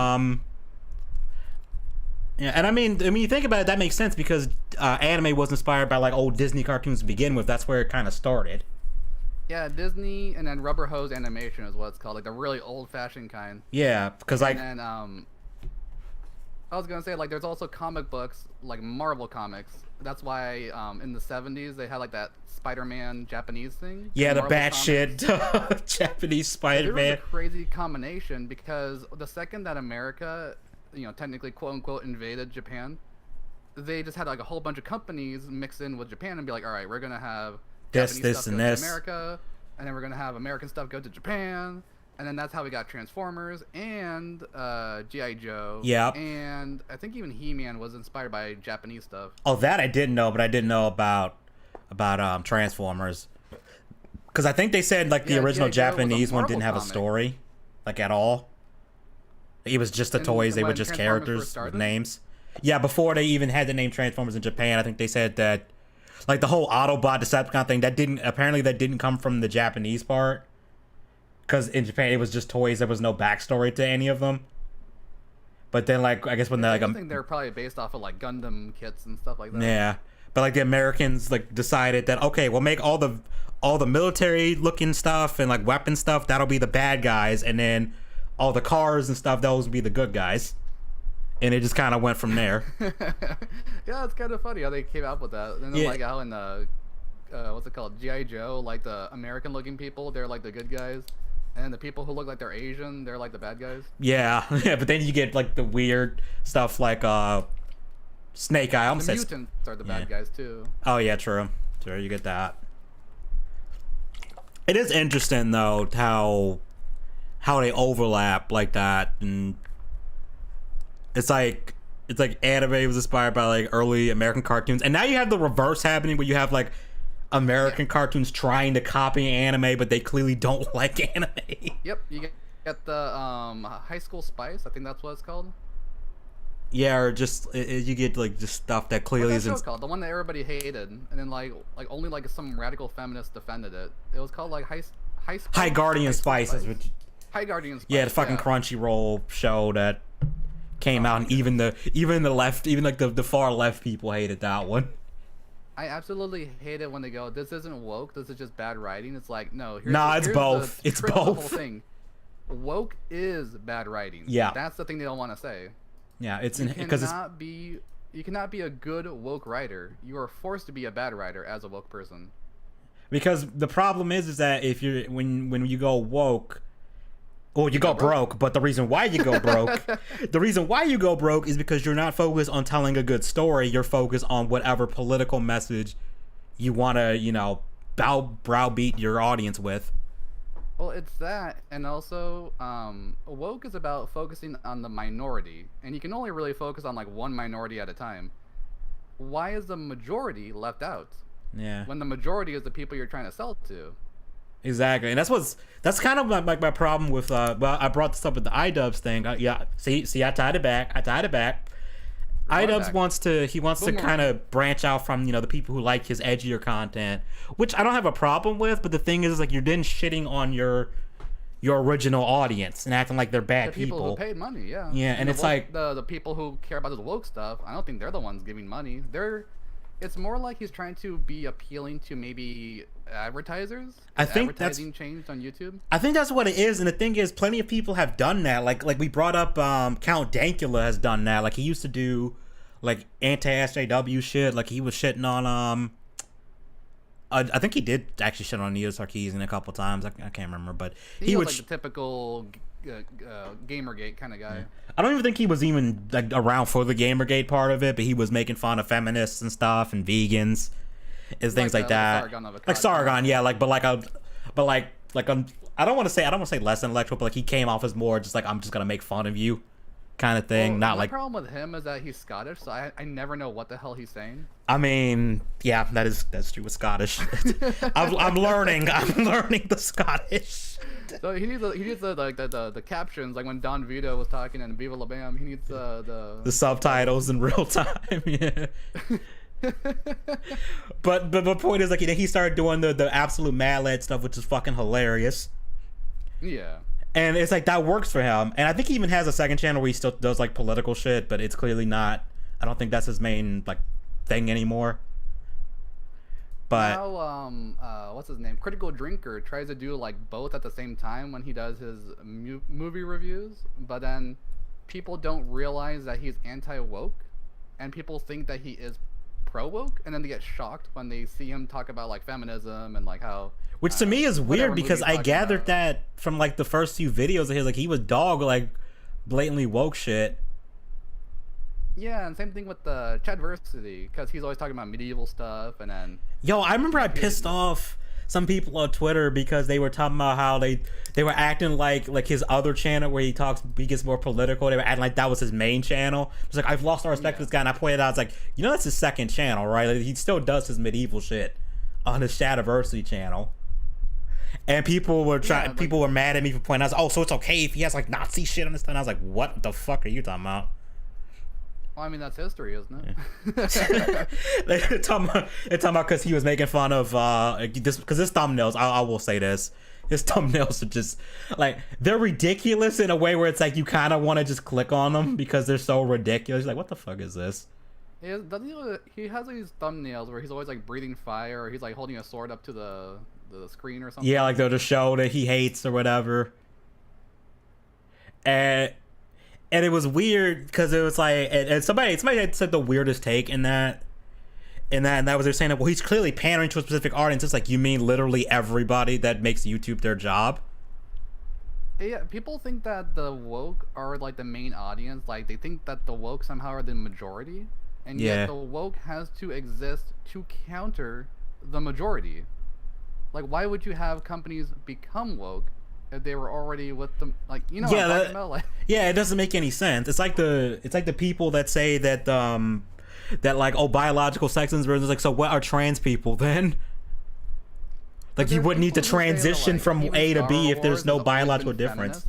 Yeah, and I mean, you think about it, that makes sense because anime was inspired by like old Disney cartoons to begin with. That's where it kind of started. Yeah, Disney, and then rubber hose animation is what it's called, like the really old-fashioned kind. Yeah, because like. And I was gonna say, like, there's also comic books, like Marvel comics. That's why in the 70s they had like that Spider-Man Japanese thing. Yeah, the batshit Japanese Spider-Man. It was a crazy combination because the second that America, you know, technically quote unquote invaded Japan, they just had like a whole bunch of companies mix in with Japan and be like, all right, we're gonna have Japanese stuff go to America, and then we're gonna have American stuff go to Japan, and then that's how we got Transformers and G.I. Joe. Yeah. And I think even He-Man was inspired by Japanese stuff. Oh, that I didn't know, but I didn't know about Transformers, because I think they said like the original Japanese one didn't have a story, like at all. It was just the toys. They were just characters with names. Yeah, before they even had the name Transformers in Japan, I think they said that, like the whole Autobot Decepticon thing, that didn't come from the Japanese part. Because in Japan, it was just toys. There was no backstory to any of them. But then, like, I guess when they're like, I think they're probably based off of like Gundam kits and stuff like that. Yeah, but like the Americans like decided that, okay, we'll make all the military looking stuff and like weapon stuff, that'll be the bad guys, and then all the cars and stuff, those would be the good guys. And it just kind of went from there. Yeah, it's kind of funny how they came up with that. And then like how in what's it called, G.I. Joe, like the American looking people, they're like the good guys, and the people who look like they're Asian, they're like the bad guys. Yeah, yeah, but then you get like the weird stuff like Snake Eye. The mutants are the bad guys too. Oh yeah, true. You get that. It is interesting though how they overlap like that, and it's like anime was inspired by like early American cartoons, and now you have the reverse happening where you have like American cartoons trying to copy anime, but they clearly don't like anime. Yep, you get the High School Spice, I think that's what it's called. Yeah, or just you get like just stuff that clearly isn't. What's that show called? The one that everybody hated, and then like only like some radical feminist defended it. It was called like High Guardian Spice. High Guardian Spice. Yeah, the fucking Crunchyroll show that came out, and even the left, even like the far left people hated that one. I absolutely hate it when they go, this isn't woke, this is just bad writing. It's like, no. It's both. It's both. The whole thing. Woke is bad writing. Yeah. That's the thing they don't want to say. Yeah, you cannot be a good woke writer. You are forced to be a bad writer as a woke person. Because the problem is that if you're when you go woke, or you go broke, but the reason why you go broke is because you're not focused on telling a good story. You're focused on whatever political message you want to, browbeat your audience with. Well, it's that, and also woke is about focusing on the minority, and you can only really focus on like one minority at a time. Why is the majority left out? Yeah. When the majority is the people you're trying to sell to. Exactly, and that's kind of my problem with I brought this up with the Idubbz thing. See, I tied it back. Idubbz wants to kind of branch out from, you know, the people who like his edgier content, which I don't have a problem with. But the thing is, like, you're then shitting on your original audience and acting like they're bad the people who paid money, yeah. Yeah, and it's like the people who care about the woke stuff. I don't think they're the ones giving money. It's more like he's trying to be appealing to maybe advertisers. I think advertising changed on YouTube. I think that's what it is, and the thing is, plenty of people have done that. Like we brought up, Count Dankula has done that. Like he used to do, like anti-SJW shit. Like he was shitting on I think he did actually shit on Neo Sarkeesian a couple times. I can't remember, but he was like the typical Gamergate kind of guy. I don't even think he was even like around for the Gamergate part of it, but he was making fun of feminists and stuff and vegans and things like that. Like Sargon, yeah, like I don't want to say less intellectual, but like he came off as more just like, I'm just gonna make fun of you kind of thing. Not like the problem with him is that he's Scottish, so I never know what the hell he's saying. I mean, yeah, that's true with Scottish. I'm learning the Scottish. So he needs the captions, like when Don Vito was talking and Viva La Bam. He needs the subtitles in real time. Yeah. but the point is, like, he started doing the absolute mad lad stuff, which is fucking hilarious. Yeah. And it's like that works for him. And I think he even has a second channel where he still does like political shit, but it's clearly not. I don't think that's his main like thing anymore. But now, what's his name? Critical Drinker tries to do like both at the same time when he does his movie reviews, but then people don't realize that he's anti-woke, and people think that he is pro-woke, and then they get shocked when they see him talk about like feminism and like how. Which to me is weird because I gathered that from like the first few videos of his, like he was dog like blatantly woke shit. Yeah, and same thing with the Chadversity, because he's always talking about medieval stuff, and then. Yo, I remember I pissed off some people on Twitter because they were talking about how they were acting like his other channel where he gets more political. They were acting like that was his main channel. It's like, I've lost all respect for this guy, and I pointed out, I was like, you know, that's his second channel, right? Like, he still does his medieval shit on his Shadiversity channel. And people were people were mad at me for pointing out, oh, so it's okay if he has like Nazi shit on his thing. I was like, what the fuck are you talking about? Well, I mean, that's history, isn't it? They're talking about because he was making fun of because his thumbnails. I will say this: his thumbnails are just like they're ridiculous in a way where it's like you kind of want to just click on them because they're so ridiculous. Like, what the fuck is this? He has these thumbnails where he's always like breathing fire, or he's like holding a sword up to the screen or something. Yeah, like the show that he hates or whatever. And it was weird because it was like, and somebody had said the weirdest take in that was they're saying that, well, he's clearly pandering to a specific audience. It's like, you mean literally everybody that makes YouTube their job? Yeah, people think that the woke are like the main audience. Like they think that the woke somehow are the majority, and yet the woke has to exist to counter the majority. Like, why would you have companies become woke if they were already with them? Like, you know what I'm talking about? Like, yeah, it doesn't make any sense. It's like the people that say that that like, oh, biological sex is like, so what are trans people then? Like, you wouldn't need to transition from A to B if there's no biological difference.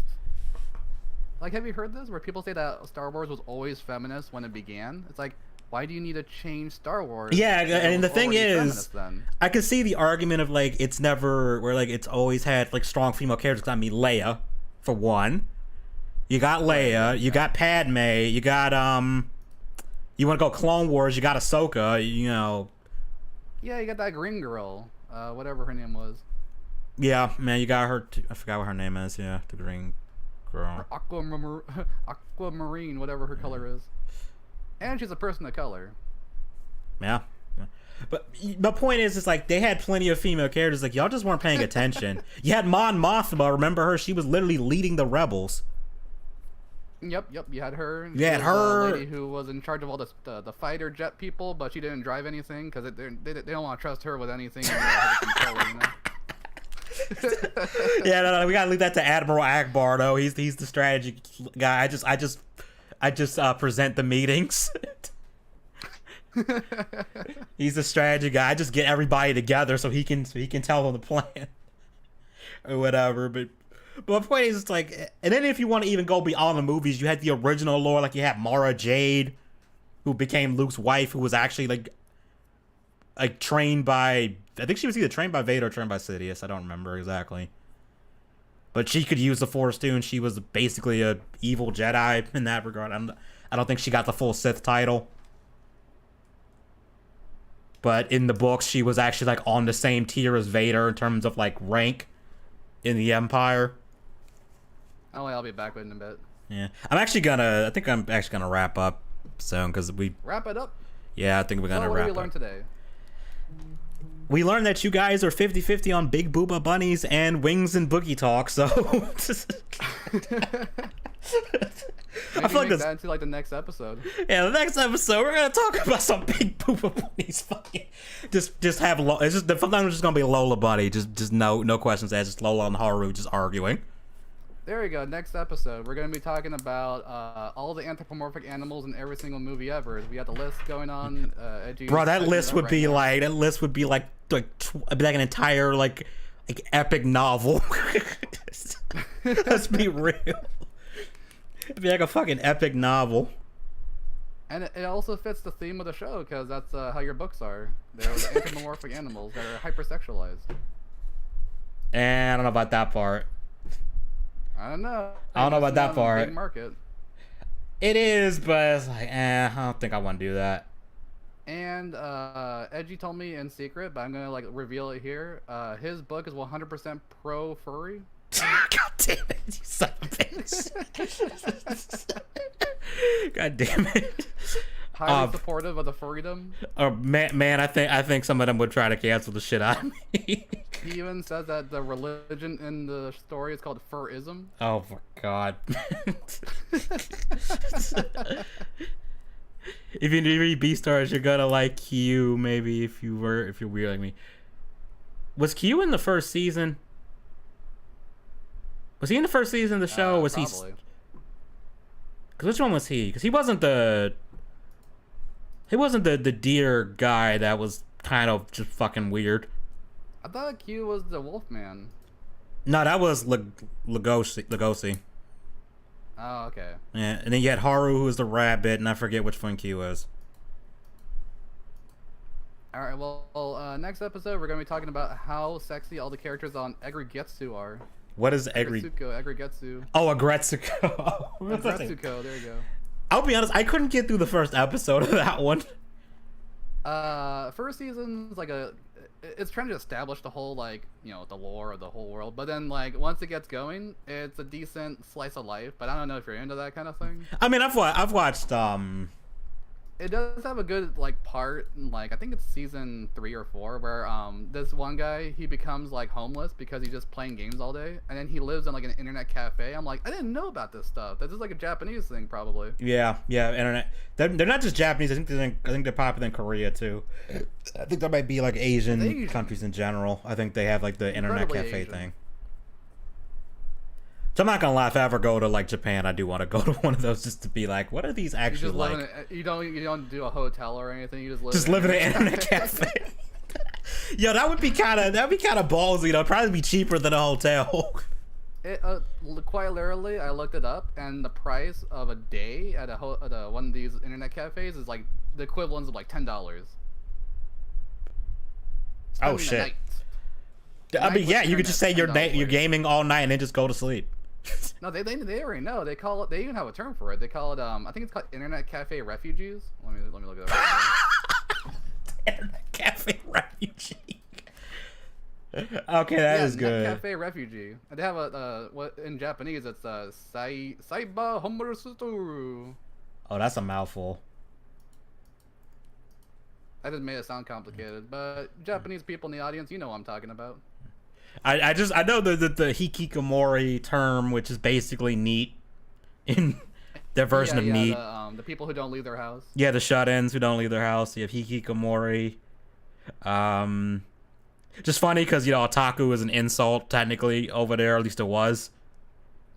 Like, have you heard this where people say that Star Wars was always feminist when it began? It's like, why do you need to change Star Wars? Yeah, and the thing is, I can see the argument of like it's never where like it's always had like strong female characters. I mean, Leia, for one. You got Leia, you got Padme, you got you want to go Clone Wars, you got Ahsoka, you know. Yeah, you got that green girl, whatever her name was. Yeah, man, you got her. I forgot what her name is. Yeah, the green girl. Aquamarine, whatever her color is. And she's a person of color. Yeah. But the point is, it's like they had plenty of female characters. Like, y'all just weren't paying attention. You had Mon Mothma. Remember her? She was literally leading the rebels. Yep. You had her. You had her. The lady who was in charge of all the fighter jet people, but she didn't drive anything because they don't want to trust her with anything. Yeah, no, we gotta leave that to Admiral Akbar though. He's the strategy guy. I just present the meetings. He's the strategy guy. I just get everybody together so he can tell them the plan or whatever. But my point is, it's like, and then if you want to even go beyond the movies, you had the original lore, like you had Mara Jade who became Luke's wife, who was actually like trained by, I think she was either trained by Vader or trained by Sidious. I don't remember exactly. But she could use the Force too, and she was basically a evil Jedi in that regard. I don't think she got the full Sith title. But in the books, she was actually like on the same tier as Vader in terms of like rank in the Empire. Oh, I'll be back in a bit. Yeah, I think I'm actually gonna wrap up soon because we wrap it up. Yeah, I think we're gonna what wrap did we learn up. today? We learned that you guys are 50-50 on Big Booba Bunnies and Wings and Boogie Talk, so I feel like that into like the next episode. Yeah, the next episode we're gonna talk about some Big Booba Bunnies. Fucking just have it's just sometimes it's just gonna be Lola Bunny, just no questions asked, just Lola and Haru just arguing. There we go. Next episode, we're going to be talking about all the anthropomorphic animals in every single movie ever. We got the list going on. Bro, that list would be like an entire like epic novel. Let's be real. It'd be like a fucking epic novel. And it also fits the theme of the show because that's how your books are. They're anthropomorphic animals that are hypersexualized. And I don't know about that part. I don't know. I don't know about that part. Big market. It is, but it's like, I don't think I want to do that. And Edgy told me in secret, but I'm gonna like reveal it here. His book is 100% pro furry. God damn it, you son of a bitch. God damn it. Highly supportive of the furrydom. Man, I think some of them would try to cancel the shit out of me. He even says that the religion in the story is called furism. Oh my god. If you read Beastars, you're gonna like Q. Maybe if you're weird like me. Was Q in the first season? Was he in the first season of the show? Was probably. he? Cause which one was he? Because he wasn't the deer guy that was kind of just fucking weird. I thought Q was the Wolfman. No, that was Lugosi. Oh, okay. Yeah, and then you had Haru, who was the rabbit, and I forget which one Q was. All right. Well, next episode we're gonna be talking about how sexy all the characters on Egretsuko are. What is Egretsuko? Oh, Egretsuko. Egretsuko. There you go. I'll be honest, I couldn't get through the first episode of that one. First season's like it's trying to establish the whole like the lore of the whole world, but then like once it gets going, it's a decent slice of life. But I don't know if you're into that kind of thing. I mean, I've watched It does have a good like part in, like I think it's season 3 or 4 where this one guy, he becomes like homeless because he's just playing games all day, and then he lives in like an internet cafe. I'm like, I didn't know about this stuff. That's just like a Japanese thing probably. Yeah, internet. They're not just Japanese. I think they're popular in Korea too. I think there might be like Asian countries in general. I think they have like the internet cafe thing. So I'm not gonna lie, if I ever go to like Japan, I do want to go to one of those just to be like, what are these actually like? You don't do a hotel or anything. You just live in an internet cafe. Yo, that'd be kind of ballsy. It'd probably be cheaper than a hotel. Quite literally, I looked it up, and the price of a day at one of these internet cafes is like the equivalent of like $10. Oh shit! I mean, yeah, you could just say you're gaming all night and then just go to sleep. No, they already know. They call it. They even have a term for it. They call it. I think it's called internet cafe refugees. Let me look it up. Internet cafe refugee. Okay, that is good. Cafe refugee. They have what in Japanese it's Saiba Homorusutoru. Oh, that's a mouthful. I just made it sound complicated, but Japanese people in the audience, you know what I'm talking about. I know the hikikomori term, which is basically neat in their version of neat. The people who don't leave their house. Yeah, the shut-ins who don't leave their house. You have hikikomori. Just funny because otaku is an insult technically over there, at least it was.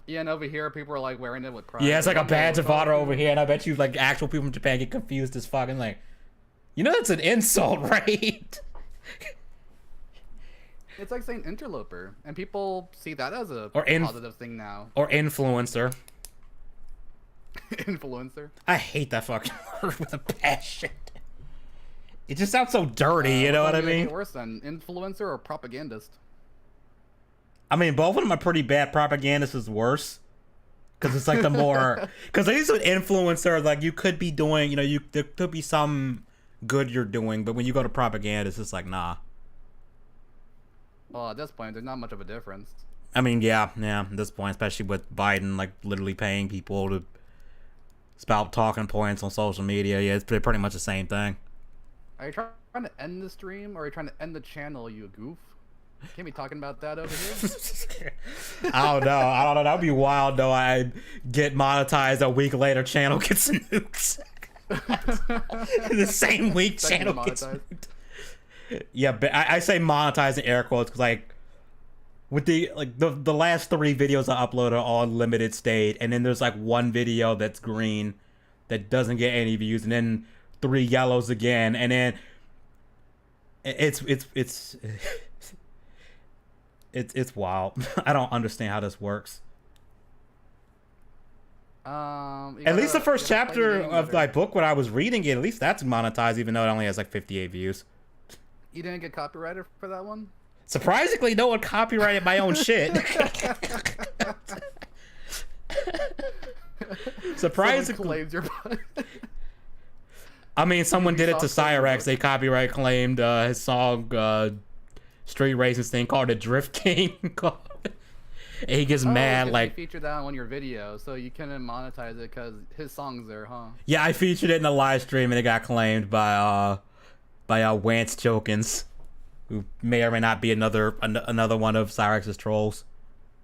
Yeah, and over here people are like wearing it with pride. Yeah, it's like a badge of honor over here, and I bet you like actual people from Japan get confused as fucking like, that's an insult, right? It's like saying interloper, and people see that as a positive thing now. Or influencer. Influencer. I hate that fucking word with a passion. It just sounds so dirty, you know what I mean? Worse than influencer or propagandist. I mean, both of them are pretty bad. Propagandist is worse. Because it's like the more... Because at least with influencer, like, you could be doing, you know, there could be some good you're doing, but when you go to propagandist, it's like, nah. Well, at this point, there's not much of a difference. I mean, yeah, at this point, especially with Biden, like, literally paying people to spout talking points on social media. Yeah, it's pretty much the same thing. Are you trying to end the stream, or are you trying to end the channel, you goof? Can't be talking about that over here. I don't know. That'd be wild, though. I get monetized a week later, channel gets nukes. The same week, channel gets nuked. Yeah, but I say monetize in air quotes because, like, with the last 3 videos I uploaded are all limited state, and then there's like 1 video that's green that doesn't get any views, and then 3 yellows again, and then it's wild. I don't understand how this works. At least the first chapter of my book, when I was reading it, at least that's monetized, even though it only has like 58 views. You didn't get copyrighted for that one? Surprisingly, no one copyrighted my own shit. Surprisingly. I mean, someone did it to Cyrex. They copyright claimed his song Street Racist thing called the Drift King. And he gets mad, like... You featured that on one of your videos, so you couldn't monetize it because his song's there, huh? Yeah, I featured it in a live stream, and it got claimed by Wance Chokins, who may or may not be another one of Cyrex's trolls.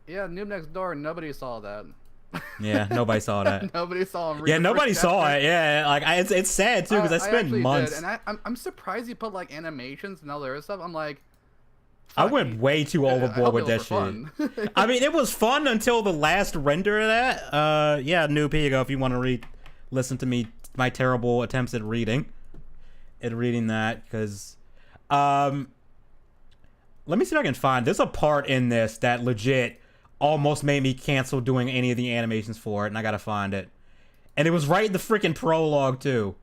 Yeah, Noob Next Door, nobody saw that. Yeah, nobody saw that. Nobody saw him. Yeah, nobody saw it. Yeah, like it's sad too because I spent months. Did, and I'm surprised you put like animations and all the other stuff. I'm like, I went way too overboard with that shit. I mean, it was fun until the last render of that. Yeah, Noob, here you go. If you want to listen to my terrible attempts at reading that, because, let me see if I can find. There's a part in this that legit almost made me cancel doing any of the animations for it, and I gotta find it. And it was right in the freaking prologue too.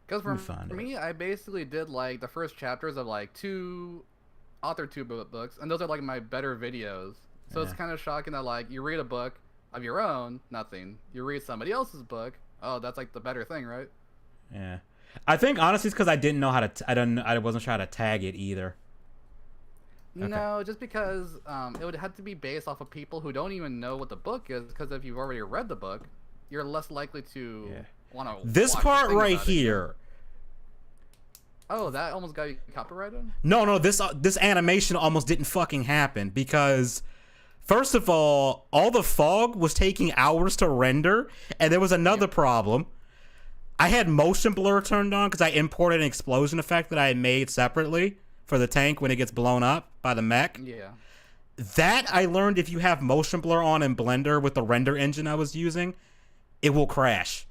Because for me, I basically did like the first chapters of like 2 books, and those are like my better videos. So it's kind of shocking that like you read a book of your own, nothing. You read somebody else's book, oh, that's like the better thing, right? Yeah, I think honestly it's because I didn't know how to. I wasn't sure how to tag it either. Okay. No, just because it would have to be based off of people who don't even know what the book is. Because if you've already read the book, you're less likely to want to. This part right here. Oh, that almost got you copyrighted? No, this animation almost didn't fucking happen because, first of all the fog was taking hours to render, and there was another problem. I had motion blur turned on because I imported an explosion effect that I had made separately for the tank when it gets blown up by the mech. Yeah. That I learned if you have motion blur on in Blender with the render engine I was using, it will crash.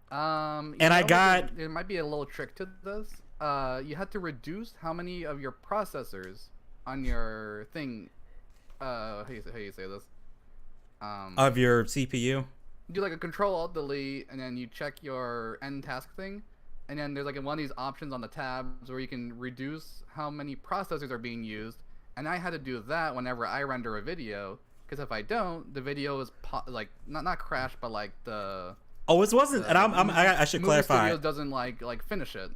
And there might be a little trick to this. You have to reduce how many of your processors on your thing. How you say this? Of your CPU. Do like a Control-Alt-Delete, and then you check your end task thing, and then there's like one of these options on the tabs where you can reduce how many processors are being used. And I had to do that whenever I render a video, because if I don't, the video is like not crash, but like the. Oh, it wasn't, and I should clarify. Studios doesn't like finish it.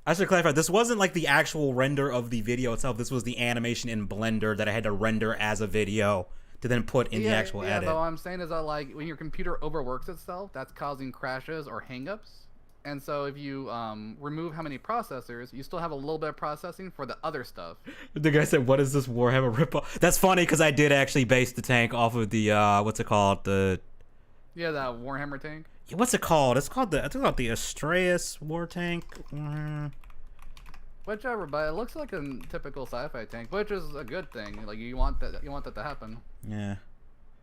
I should clarify. This wasn't like the actual render of the video itself. This was the animation in Blender that I had to render as a video to then put in the actual edit. Yeah, but what I'm saying is that like when your computer overworks itself, that's causing crashes or hangups. And so if you remove how many processors, you still have a little bit of processing for the other stuff. The guy said, "What is this Warhammer ripoff?" That's funny because I did actually base the tank off of the what's it called, the. Yeah, that Warhammer tank. What's it called? It's called the Astraeus war tank. Whichever, but it looks like a typical sci-fi tank, which is a good thing. Like you want that to happen. Yeah.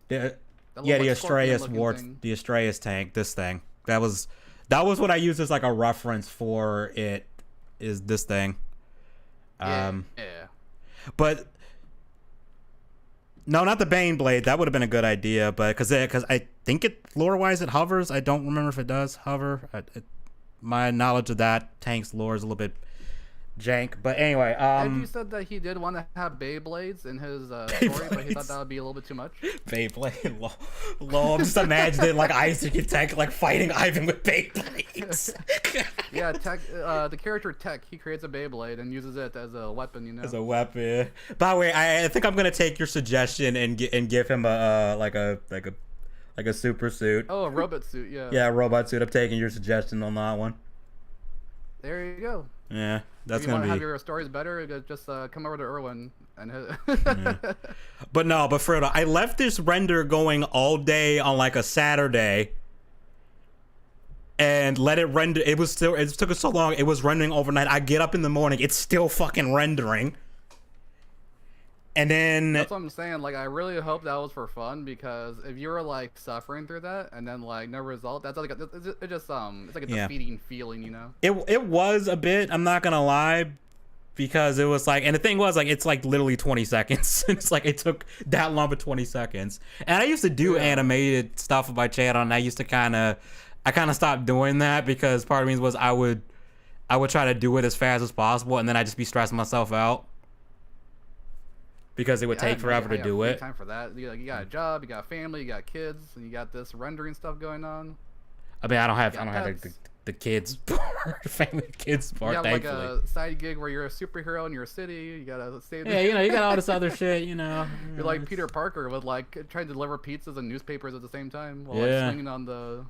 The Astraeus tank. This thing. That was what I used as like a reference for it. Is this thing? Yeah. But No, not the Bane blade. That would have been a good idea, but because I think lore-wise it hovers. I don't remember if it does hover. My knowledge of that tank's lore is a little bit jank. But anyway, Edgy said that he did want to have Beyblades in his story, but he thought that would be a little bit too much. Beyblade, lol. I'm just imagining like Isaac and Tech like fighting Ivan with Beyblades. Yeah, Tech, the character Tech, he creates a Beyblade and uses it as a weapon. You know. As a weapon. By the way, I think I'm gonna take your suggestion and give him a super suit. Oh, a robot suit. Yeah. Yeah, a robot suit. I'm taking your suggestion on that one. There you go. Yeah, that's if you gonna want be. to have your stories better, just come over to Irwin and hit. Yeah. But no, but Frodo, I left this render going all day on like a Saturday, and let it render. It took us so long. It was rendering overnight. I get up in the morning, it's still fucking rendering. And then that's what I'm saying. Like, I really hope that was for fun, because if you were like suffering through that and then like no result, that's like it's like a defeating feeling, you know. It was a bit. I'm not gonna lie, because it was like, and the thing was like, it's like literally 20 seconds. It's like it took that long, but 20 seconds. And I used to do animated stuff with my channel, and I used to kind of stopped doing that because part of me was I would try to do it as fast as possible, and then I'd just be stressing myself out. Because it would take forever to do it. Time for that. You got a job, you got a family, you got kids, and you got this rendering stuff going on. I mean, I don't have the kids part, family kids part. You have thankfully. like a side gig where you're a superhero in your city. You gotta save. Yeah, you got all this other shit. You're like Peter Parker with like trying to deliver pizzas and newspapers at the same time while like swinging on the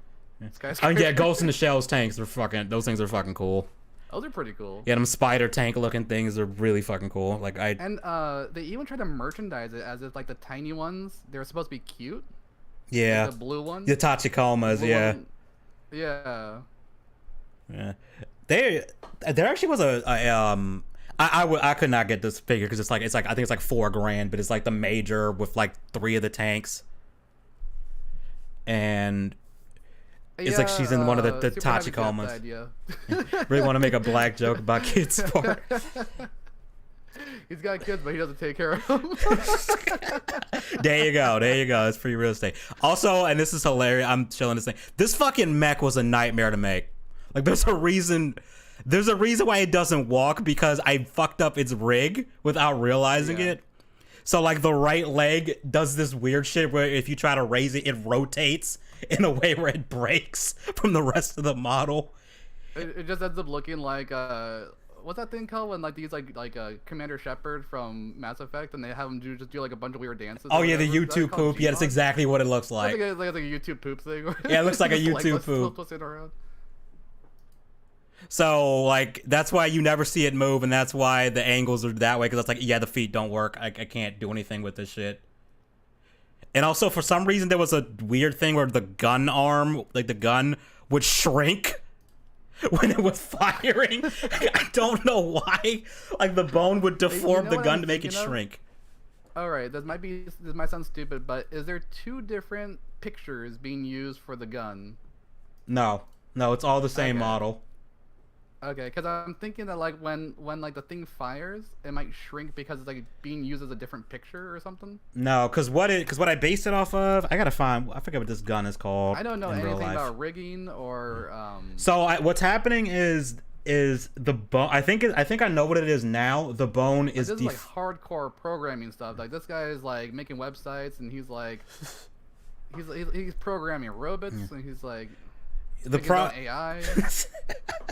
skyscraper. Oh yeah, Ghost in the Shell's tanks are fucking. Those things are fucking cool. Those are pretty cool. Yeah, them spider tank looking things are really fucking cool. Like And they even tried to merchandise it as if like the tiny ones, they were supposed to be cute. Yeah. Like the blue ones. The Tachikomas, yeah. Yeah. Yeah. There actually was I could not get this figure because it's like I think it's like $4,000, but it's like the major with like 3 of the tanks. And it's like she's in one of the Tachikomas. Really want to make a black joke about kids sport. He's got kids, but he doesn't take care of them. There you go. It's free real estate. Also, and this is hilarious, I'm chilling this thing. This fucking mech was a nightmare to make. Like, there's a reason why it doesn't walk, because I fucked up its rig without realizing it. So, like, the right leg does this weird shit where if you try to raise it, it rotates in a way where it breaks from the rest of the model. It just ends up looking like what's that thing called when like these like Commander Shepard from Mass Effect, and they have him do like a bunch of weird dances. Oh yeah, the YouTube poop. Yeah, that's exactly what it looks like. It's like a YouTube poop thing. Yeah, it looks like a YouTube poop. So like that's why you never see it move, and that's why the angles are that way, because it's like, yeah, the feet don't work. I can't do anything with this shit. And also, for some reason, there was a weird thing where the gun arm, like the gun, would shrink when it was firing. I don't know why. Like the bone would deform the gun to make it shrink. All right, this might sound stupid, but is there 2 different pictures being used for the gun? No, it's all the same model. Okay, because I'm thinking that like when like the thing fires, it might shrink because it's like being used as a different picture or something. No, because what I based it off of, I forget what this gun is called. I don't know anything about rigging or. So what's happening is the bone. I think I know what it is now. The bone is this is like hardcore programming stuff. Like this guy is like making websites, and he's like, he's programming robots, and he's like. The AI.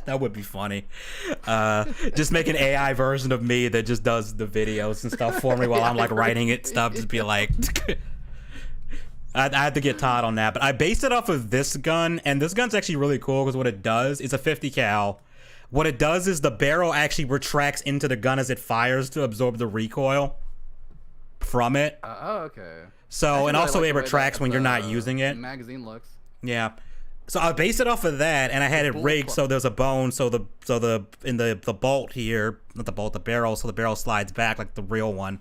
That would be funny. Just make an AI version of me that just does the videos and stuff for me while I'm like writing it stuff. Just be like, I had to get Todd on that, but I based it off of this gun, and this gun's actually really cool because what it does is a 50 cal. What it does is the barrel actually retracts into the gun as it fires to absorb the recoil from it. Okay. So, and also it retracts when you're not using it. Magazine looks. Yeah. So I based it off of that, and I had it rigged so there's a bone, so the bolt here, not the bolt, the barrel, so the barrel slides back like the real one.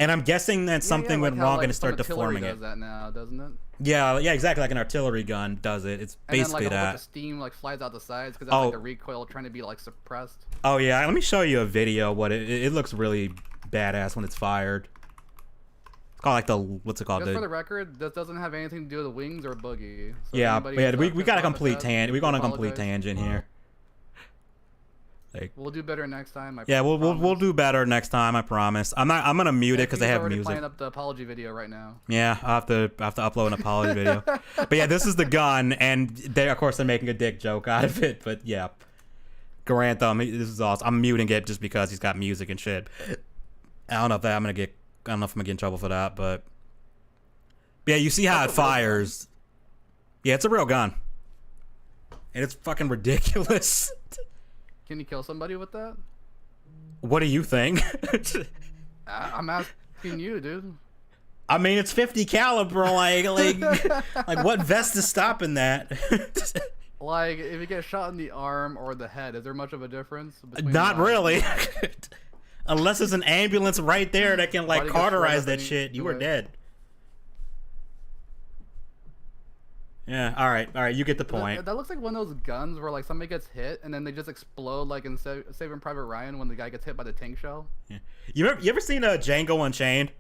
And I'm guessing that something went wrong and it started deforming it. Does that now, doesn't it? Yeah, exactly, like an artillery gun does it. It's basically and then, like, a that. bunch of steam like flies out the sides because that's like the recoil trying to be like suppressed. Oh yeah, let me show you a video. What it looks really badass when it's fired. It's called like the what's it called? Just for the record, this doesn't have anything to do with Wings or Boogie. So Yeah, we got a complete tangent. We're going on a complete tangent here. Like, we'll do better next time. We'll do better next time. I promise. I'm gonna mute it because they have already music. Playing up the apology video right now. Yeah, I have to upload an apology video. But yeah, this is the gun, and of course they're making a dick joke out of it. But yeah, Grantham, this is awesome. I'm muting it just because he's got music and shit. I don't know if I'm gonna get in trouble for that, but yeah, you see how it fires. Yeah, it's a real gun, and it's fucking ridiculous. Can you kill somebody with that? What do you think? I'm asking you, dude. I mean, it's 50 caliber. Like what vest is stopping that? Like, if you get shot in the arm or the head, is there much of a difference? Not really. Unless there's an ambulance right there that can like cauterize that shit, you are dead. Yeah, all right, you get the point. That looks like one of those guns where like somebody gets hit and then they just explode, like in Saving Private Ryan when the guy gets hit by the tank shell. Yeah. You ever seen Django Unchained?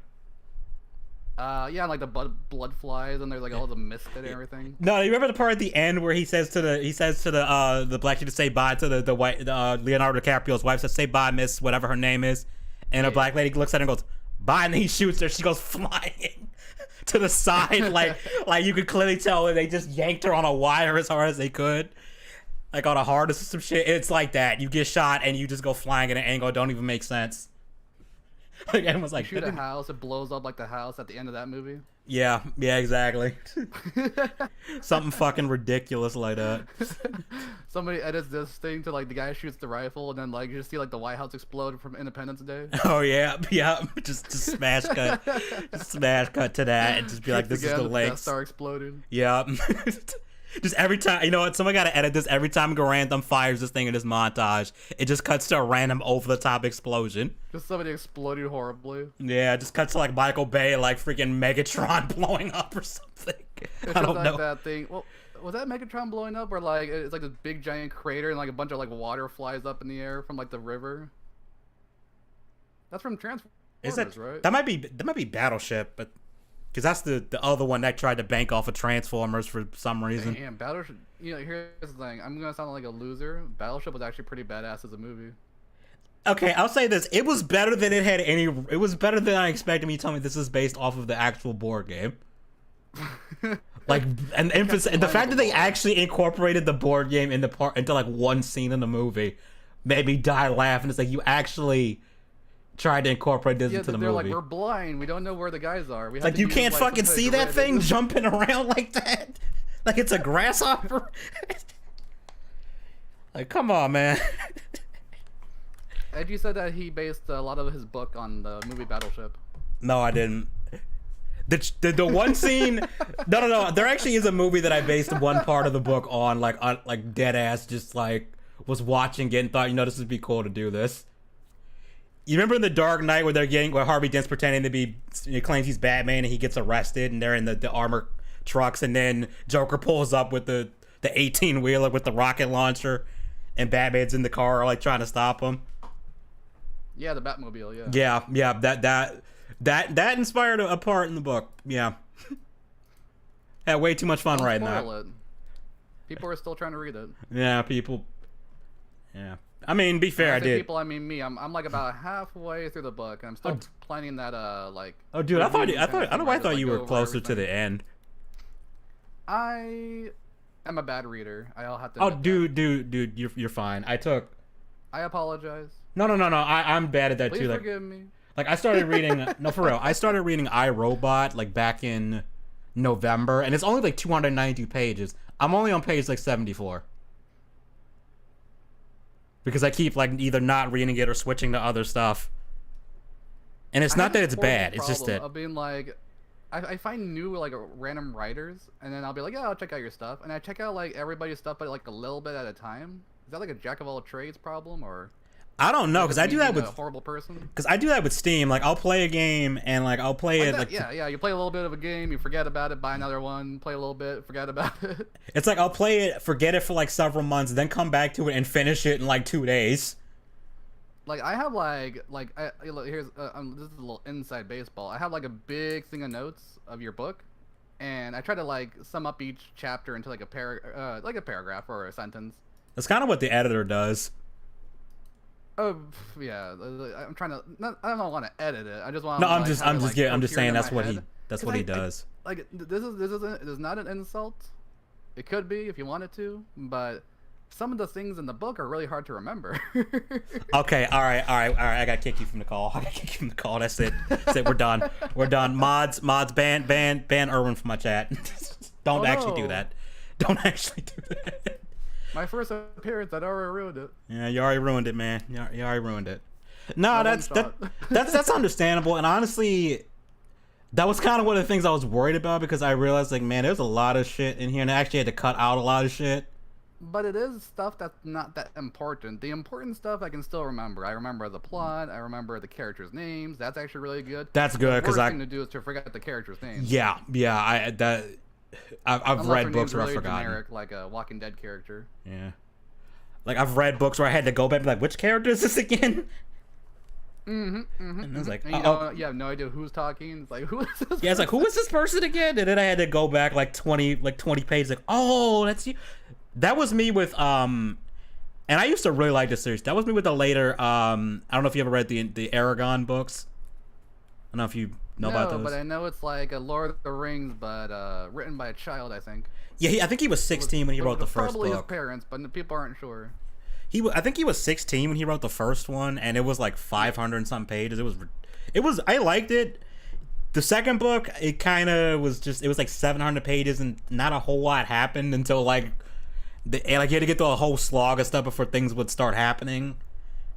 Yeah, like the blood flies and there's like all the mist and everything. No, you remember the part at the end where he says to the black chick to say bye to the white Leonardo DiCaprio's wife, says say bye, miss whatever her name is, and a black lady looks at her and goes bye, and then he shoots her. She goes flying to the side, like you could clearly tell that they just yanked her on a wire as hard as they could, like on a harness or some shit. It's like that. You get shot and you just go flying at an angle that don't even make sense. Like everyone's like, you shoot a house, it blows up like the house at the end of that movie. Yeah, exactly. Something fucking ridiculous like that. Somebody edits this thing to like the guy shoots the rifle and then like you just see like the White House explode from Independence Day. Oh yeah. Just smash cut, to that, and just be like, this is the links. Death Star exploding. Yeah. Just every time, you know what? Somebody gotta edit this. Every time Grantham fires this thing in this montage, it just cuts to a random over-the-top explosion. Just somebody exploding horribly. Yeah, just cuts to like Michael Bay, like freaking Megatron blowing up or something. I don't know. That thing. Well, was that Megatron blowing up, or like it's like this big giant crater and like a bunch of like water flies up in the air from like the river? That's from Transformers, right? That might be Battleship, but. Because that's the other one that tried to bank off of Transformers for some reason. Damn, Battleship. You know, here's the thing. I'm gonna sound like a loser. Battleship was actually pretty badass as a movie. Okay, I'll say this. It was better than it had any. It was better than I expected. Me telling me this is based off of the actual board game. Like, and the fact that they actually incorporated the board game into like one scene in the movie made me die laughing. It's like you actually tried to incorporate this into the movie. They're like, we're blind. We don't know where the guys are. Like, you can't fucking see that thing jumping around like that? Like it's a grasshopper? Like, come on, man. Edgy said that he based a lot of his book on the movie Battleship. No, I didn't. The one scene... No. There actually is a movie that I based one part of the book on, like dead ass, just like was watching it and thought, this would be cool to do this. You remember in The Dark Knight where Harvey Dent's pretending to be, he claims he's Batman and he gets arrested and they're in the armor trucks and then Joker pulls up with the 18-wheeler with the rocket launcher and Batman's in the car like trying to stop him. Yeah, the Batmobile, yeah. Yeah, that inspired a part in the book. Yeah. Had way too much fun writing that. People are still trying to read it. Yeah, people. Yeah. I mean, be fair, I did. People, I mean me. I'm like about halfway through the book. I'm still planning that like. Oh, dude, I thought you were closer to the end. I am a bad reader. I'll have to. Oh, dude, you're fine. I apologize. No. I'm bad at that Please too. forgive me. Like I started reading. No, for real. I started reading iRobot like back in November, and it's only like 292 pages. I'm only on page like 74. Because I keep like either not reading it or switching to other stuff. And it's not that it's bad, it's just that I've been like I find new like random writers and then I'll be like, yeah, I'll check out your stuff, and I check out like everybody's stuff but like a little bit at a time. Is that like a jack of all trades problem, or I don't know, because I do that with a horrible person. Because I do that with Steam. Like I'll play a game and like I'll play it like yeah. You play a little bit of a game, you forget about it, buy another one, play a little bit, forget about it. It's like I'll play it, forget it for like several months, then come back to it and finish it in like 2 days. Like I have here's this is a little inside baseball. I have like a big thing of notes of your book, and I try to like sum up each chapter into like a paragraph or a sentence. That's kind of what the editor does. Oh yeah, I'm trying to. I don't want to edit it. I just want. No, to, I'm like, just have I'm it, just like, I'm just saying coherent that's in what my he head. that's 'Cause what he does. Like this is not an insult. It could be if you wanted to, but some of the things in the book are really hard to remember. Okay, all right. I gotta kick you from the call. That's it. We're done. Mods, ban Irwin from my chat. Don't actually do that. Don't actually do that. My first appearance, I'd already ruined it. Yeah, you already ruined it, man. You already ruined it. No, that's understandable. And honestly, that was kind of one of the things I was worried about because I realized, like, man, there's a lot of shit in here, and I actually had to cut out a lot of shit. But it is stuff that's not that important. The important stuff I can still remember. I remember the plot. I remember the characters' names. That's actually really good. That's good because the worst thing to do is to forget the characters' names. Yeah. I've read books where I've forgotten. Generic, like a Walking Dead character. Yeah. Like I've read books where I had to go back and be like, which character is this again? And I was like, you have no idea who's talking. It's like, who is this? Yeah, it's like, who is this person again? And then I had to go back like 20 pages. Like, oh, that's you. That was me with and I used to really like this series. That was me with the later I don't know if you ever read the Aragon books. I don't know if you know about those. But I know it's like a Lord of the Rings, but written by a child, I think. Yeah, I think he was 16 when he wrote the first book. Probably his parents, but people aren't sure. I think he was 16 when he wrote the first one, and it was like 500 and something pages. It was. I liked it. The second book, it kind of was just. It was like 700 pages, and not a whole lot happened until like you had to get through a whole slog of stuff before things would start happening.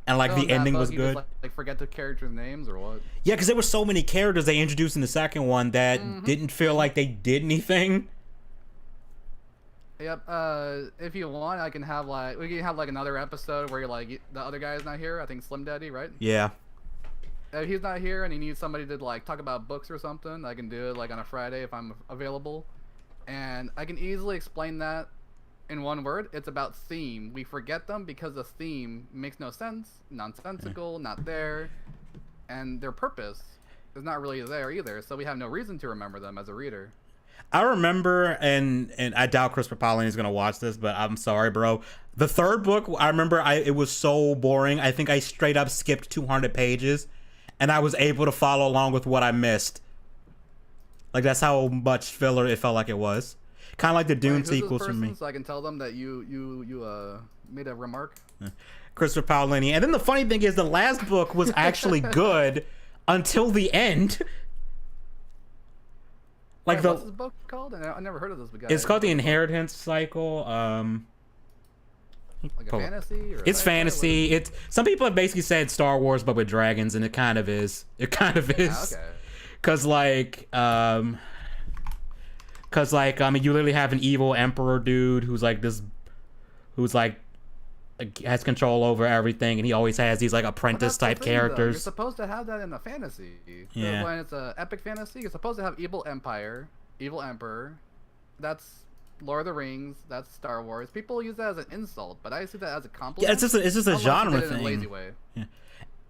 And like the ending was good. Just, like forget the characters' names or what? Yeah, because there were so many characters they introduced in the second one that didn't feel like they did anything. Yep. If you want, we can have like another episode where you're like the other guy is not here. I think Slim Daddy, right? Yeah. If he's not here and he needs somebody to like talk about books or something, I can do it like on a Friday if I'm available, and I can easily explain that in one word. It's about theme. We forget them because the theme makes no sense, nonsensical, not there, and their purpose is not really there either. So we have no reason to remember them as a reader. I remember, and I doubt Chris Papalini is gonna watch this, but I'm sorry, bro. The third book, I remember, it was so boring. I think I straight up skipped 200 pages, and I was able to follow along with what I missed. Like that's how much filler it felt like it was. Kind of like the Dune sequels for me. So I can tell them that you made a remark. Christopher Paolini. And then the funny thing is the last book was actually good until the end. Like what's this book called? I never heard of this guy. It's called The Inheritance Cycle. Like a fantasy? It's fantasy. It's some people have basically said Star Wars but with dragons, and it kind of is. It kind of is. Okay. Cause you literally have an evil emperor dude who's like has control over everything, and he always has these like apprentice type characters. You're supposed to have that in a fantasy. Yeah. When it's an epic fantasy, you're supposed to have evil empire, evil emperor. That's Lord of the Rings. That's Star Wars. People use that as an insult, but I see that as a compliment. Yeah, it's just a genre thing. In a lazy way. Yeah.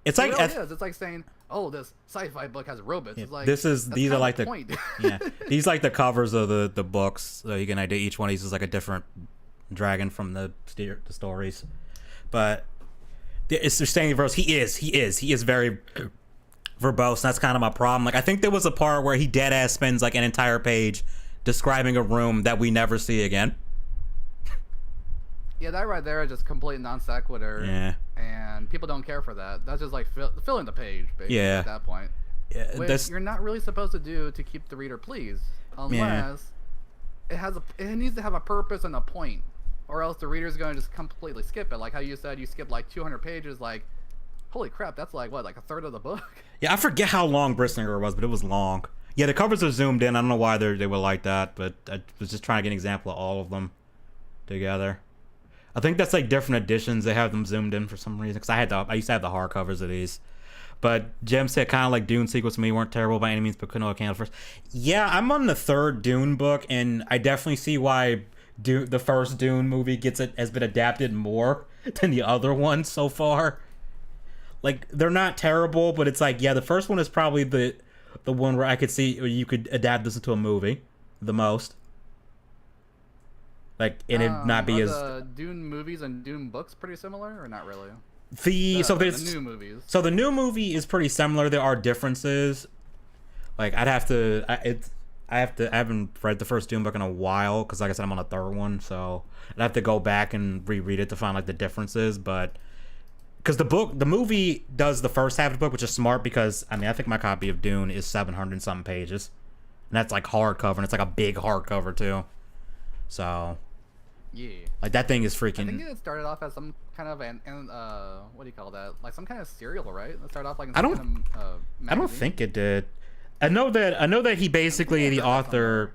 It's like it's like saying, "Oh, this sci-fi book has robots." Yeah, it's like these are like the point. Yeah, these like the covers of the books. So you can idea each one of these is like a different dragon from the stories. But it's saying verbose. He is very verbose. And that's kind of my problem. Like I think there was a part where he dead ass spends like an entire page describing a room that we never see again. Yeah, that right there is just complete non sequitur. Yeah. And people don't care for that. That's just like filling the page, basically, at that point. Yeah, which you're not really supposed to do to keep the reader pleased, unless it needs to have a purpose and a point, or else the reader's going to just completely skip it. Like how you said you skipped like 200 pages. Like, holy crap, that's like what, like a third of the book? Yeah, I forget how long Brissinger was, but it was long. Yeah, the covers are zoomed in. I don't know why they were like that, but I was just trying to get an example of all of them together. I think that's like different editions. They have them zoomed in for some reason. Because I used to have the hardcovers of these. But Jim said kind of like Dune sequels to me weren't terrible by any means, but couldn't hold a candle first. Yeah, I'm on the third Dune book, and I definitely see why the first Dune movie has been adapted more than the other ones so far. Like, they're not terrible, but it's like, yeah, the first one is probably the one where I could see where you could adapt this into a movie the most. Like, and it not be are as the Dune movies and Dune books pretty similar, or not really? the new movies. So the new movie is pretty similar. There are differences. Like, I haven't read the first Dune book in a while because, like I said, I'm on the third one, so I'd have to go back and reread it to find like the differences. But because the movie does the first half of the book, which is smart because I mean I think my copy of Dune is 700 something pages, and that's like hardcover, and it's like a big hardcover too. So yeah, like that thing is freaking. I think it started off as some kind of what do you call that? Like some kind of serial, right? It started off like in some kind of, I don't think it did. I know that he basically the author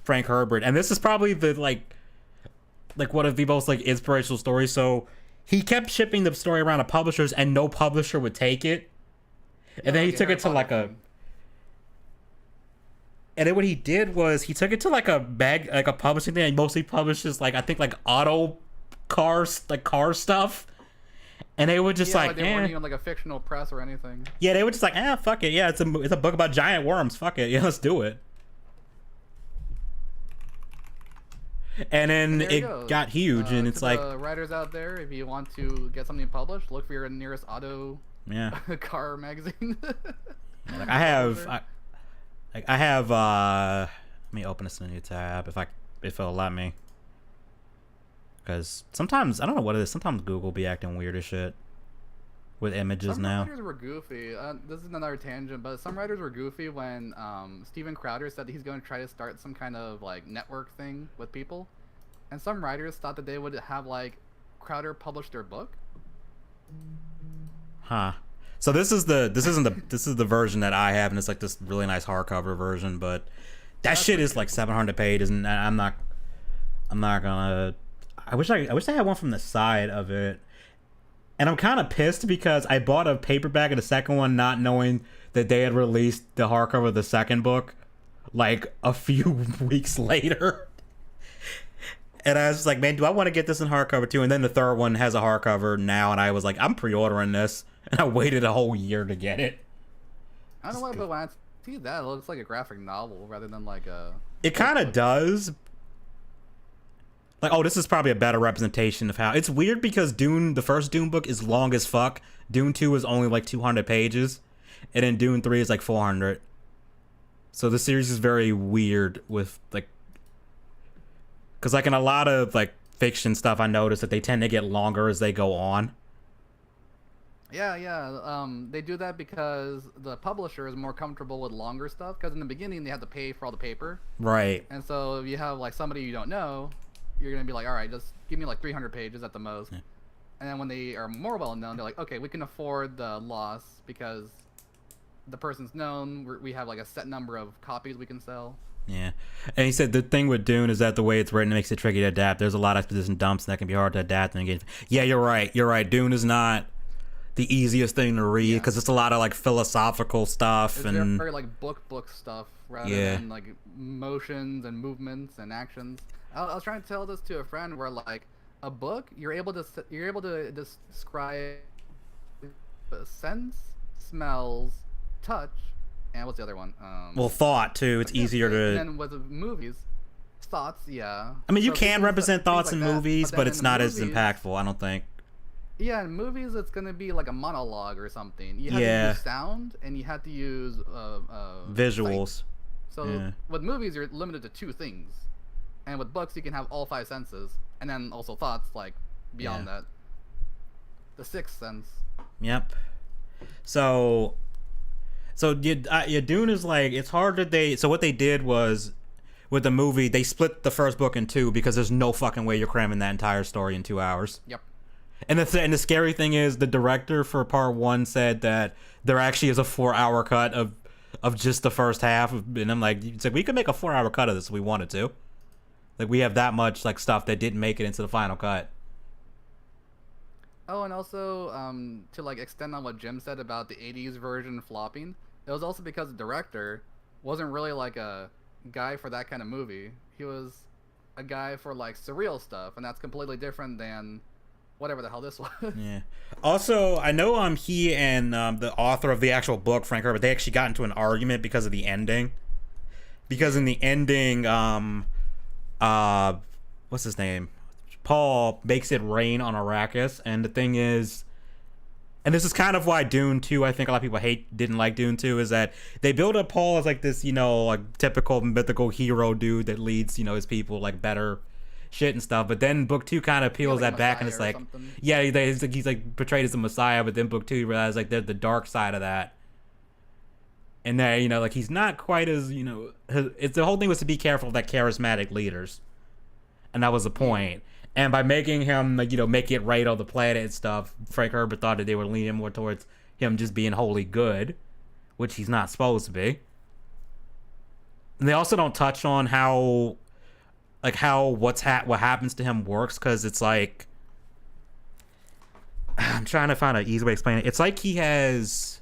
Frank Herbert, and this is probably the like one of the most like inspirational stories. So he kept shipping the story around to publishers, and no publisher would take it. And then he took it to like a. And then what he did was he took it to like a publishing thing, and mostly publishes like I think like auto cars, like car stuff. And they would just like, they weren't even like a fictional press or anything. Yeah, they were just like, fuck it. Yeah, it's a book about giant worms. Fuck it. Yeah, let's do it. And then it got huge, and it's like the writers out there, if you want to get something published, look for your nearest auto car magazine. Like I have let me open this in a new tab if it'll let me. Because sometimes, I don't know what it is, sometimes Google be acting weird as shit with images now. Some writers were goofy. This is another tangent, but some writers were goofy when Steven Crowder said that he's going to try to start some kind of like network thing with people. And some writers thought that they would have like Crowder publish their book. Huh. So this is the version that I have, and it's like this really nice hardcover version, but that shit is like 700 pages, and I'm not gonna. I wish I had one from the side of it, and I'm kind of pissed because I bought a paperback of the second one not knowing that they had released the hardcover of the second book like a few weeks later. And I was just like, man, do I want to get this in hardcover too? And then the third one has a hardcover now, and I was like, I'm pre-ordering this, and I waited a whole year to get it. I don't know why, but when I see that, it looks like a graphic novel rather than like a. It kind of does. Like, oh, this is probably a better representation of how... It's weird because Dune, the first Dune book, is long as fuck. Dune 2 is only like 200 pages. And then Dune 3 is like 400. So the series is very weird with, like... Because, like, in a lot of, like, fiction stuff, I noticed that they tend to get longer as they go on. Yeah. They do that because the publisher is more comfortable with longer stuff. Because in the beginning, they have to pay for all the paper. Right. And so if you have, like, somebody you don't know... You're gonna be like, all right, just give me like 300 pages at the most. Yeah. And then when they are more well known, they're like, okay, we can afford the loss because the person's known. We have like a set number of copies we can sell. Yeah, and he said the thing with Dune is that the way it's written makes it tricky to adapt. There's a lot of exposition dumps and that can be hard to adapt and get. Yeah, you're right. Dune is not the easiest thing to read because it's a lot of like philosophical stuff it's and very like book stuff rather than like motions and movements and actions. I was trying to tell this to a friend where like a book you're able to describe sense, smells, touch, and what's the other one? Well, thought too. It's easier to. And then with movies, thoughts, yeah. I mean, you can represent thoughts in movies, but it's not as impactful. I don't think. Yeah, in movies it's gonna be like a monologue or something. You have to use sound and you have to use visuals. Sight. So with movies you're limited to 2 things. And with books, you can have all 5 senses, and then also thoughts, like, beyond that. The 6th sense. Yep. So Dune is like, it's hard that so what they did was, with the movie, they split the first book in 2 because there's no fucking way you're cramming that entire story in 2 hours. Yep. And the scary thing is, the director for part 1 said that there actually is a 4-hour cut of just the first half, and I'm like, it's like, we could make a 4-hour cut of this if we wanted to. Like, we have that much like stuff that didn't make it into the final cut. Oh, and also to like extend on what Jim said about the 80s version flopping, it was also because the director wasn't really like a guy for that kind of movie. He was a guy for like surreal stuff, and that's completely different than whatever the hell this was. Yeah. Also, I know he and the author of the actual book, Frank Herbert, they actually got into an argument because of the ending. Because in the ending, what's his name? Paul makes it rain on Arrakis, and the thing is, and this is kind of why Dune 2, I think a lot of people didn't like Dune 2, is that they build up Paul as like this, like typical mythical hero dude that leads, his people like better shit and stuff. But then Book 2 kind of peels that back, and it's like, yeah, he's like portrayed as a messiah, but then Book 2 you realize like there's the dark side of that. And that, like he's not quite as, it's the whole thing was to be careful of that charismatic leaders. And that was the point. And by making him, like, make it right on the planet and stuff, Frank Herbert thought that they were leaning more towards him just being wholly good, which he's not supposed to be. And they also don't touch on how what happens to him works, because it's like, I'm trying to find an easy way to explain it. It's like he has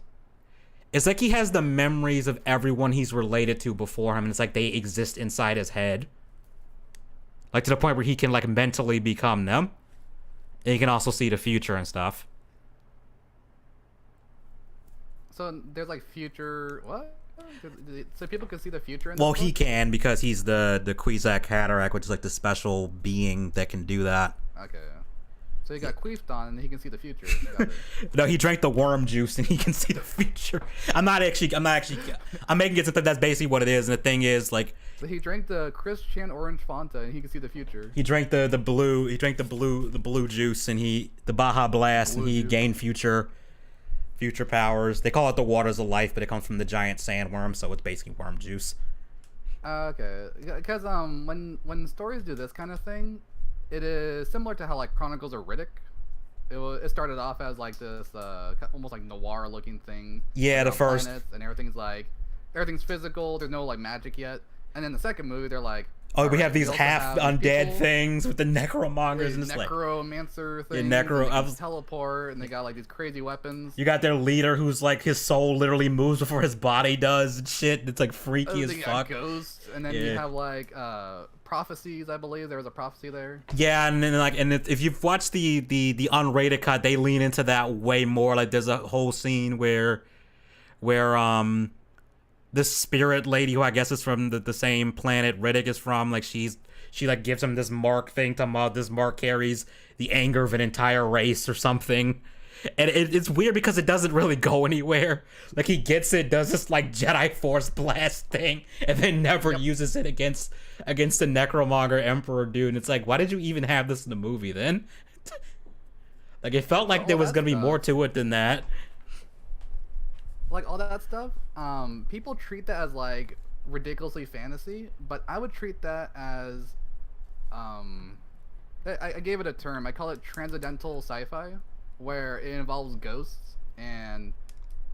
the memories of everyone he's related to before him, and it's like they exist inside his head. Like, to the point where he can, like, mentally become them. And he can also see the future and stuff. So, there's, like, future... What? So people can see the future in this Well, book? he can, because he's the Kwisatz Haderach, which is, like, the special being that can do that. Okay. So he got queefed on, and he can see the future. No, he drank the worm juice, and he can see the future. I'm making it something that's basically what it is, and the thing is, like... So he drank the Chris Chan orange Fanta, and he can see the future. He drank the blue juice, and the Baja Blast, and he gained future powers. They call it the waters of life, but it comes from the giant sandworm, so it's basically worm juice. Okay, because when stories do this kind of thing, it is similar to how like Chronicles of Riddick. It started off as like this almost like noir looking thing. Yeah, the first and everything's physical. There's no like magic yet. And then the second movie, they're like, oh, we have these half undead things with the necromongers and it's necromancer things. Yeah, teleport, and they got like these crazy weapons. You got their leader who's like his soul literally moves before his body does and shit. It's like freaky as fuck. Ghosts, and then you have like prophecies. I believe there was a prophecy there. Yeah, and then like, and if you've watched the unrated cut, they lean into that way more. Like, there's a whole scene where this spirit lady, who I guess is from the same planet Riddick is from, like she like gives him this mark thing, talking about this mark carries the anger of an entire race or something. And it's weird because it doesn't really go anywhere. Like, he gets it, does this like Jedi Force blast thing, and then never uses it against the Necromonger Emperor dude. And it's like, why did you even have this in the movie then? Like, it felt like there was gonna be more to it than that. Like, all that stuff, people treat that as like ridiculously fantasy, but I would treat that as I gave it a term. I call it transcendental sci-fi, where it involves ghosts and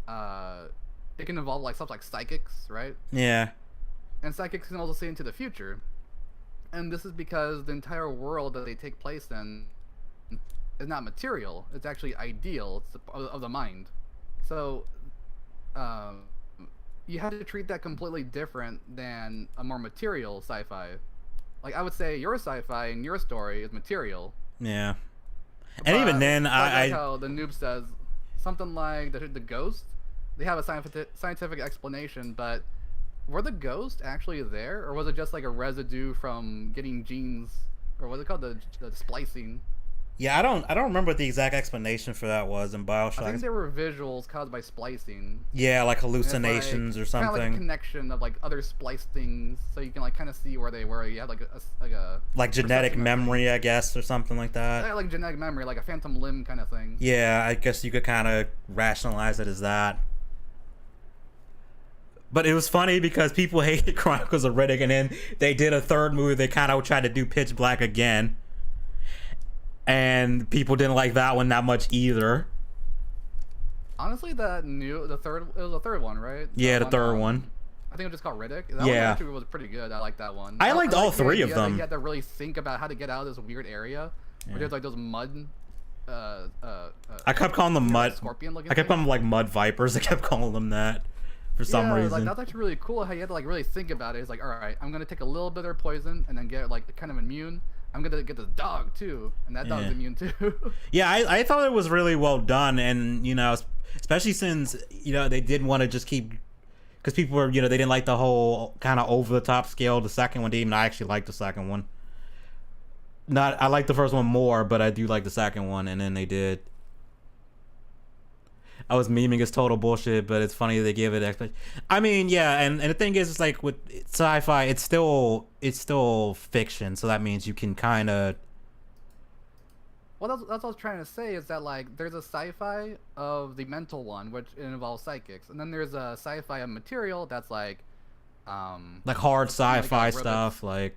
it can involve like stuff like psychics, right? Yeah. And psychics can also see into the future. And this is because the entire world that they take place in is not material. It's actually ideal. It's of the mind. So you have to treat that completely different than a more material sci-fi. Like, I would say your sci-fi and your story is material. Yeah. And even then, I like how the noob says something like the ghost. They have a scientific explanation, but were the ghosts actually there, or was it just like a residue from getting genes, or what's it called, the splicing? Yeah, I don't remember what the exact explanation for that was in BioShock. I think there were visuals caused by splicing. Yeah, like hallucinations or something. Kind of like a connection of like other spliced things, so you can like kind of see where they were. You have like a genetic memory, I guess, or something like that. Yeah, like genetic memory, like a phantom limb kind of thing. Yeah, I guess you could kind of rationalize it as that. But it was funny because people hated Chronicles of Riddick, and then they did a third movie. They kind of tried to do Pitch Black again. And people didn't like that one that much either. Honestly, it was the third one, right? Yeah, the third one. I think it was just called Riddick. That one actually was pretty good. I like that one. I liked all three of them. You had to really think about how to get out of this weird area. Where there's like those mud. I kept calling them mud. Scorpion-looking I kept calling them like mud vipers. I kept calling them that for some reason. Like, that's actually really cool how you had to like really think about it. It's like, all right, I'm gonna take a little bit of their poison and then get like kind of immune. I'm gonna get this dog too, and that dog's immune too. Yeah, I thought it was really well done, and especially since they didn't want to just keep, because people were they didn't like the whole kind of over the top scale. The second one, even I actually liked the second one. I like the first one more, but I do like the second one, and then they did. I was memeing as total bullshit, but it's funny they give it. I mean, yeah, and the thing is, it's like with sci-fi, it's still fiction, so that means you can kind of. Well, that's what I was trying to say, is that like there's a sci-fi of the mental one, which involves psychics, and then there's a sci-fi of material that's like hard sci-fi stuff, like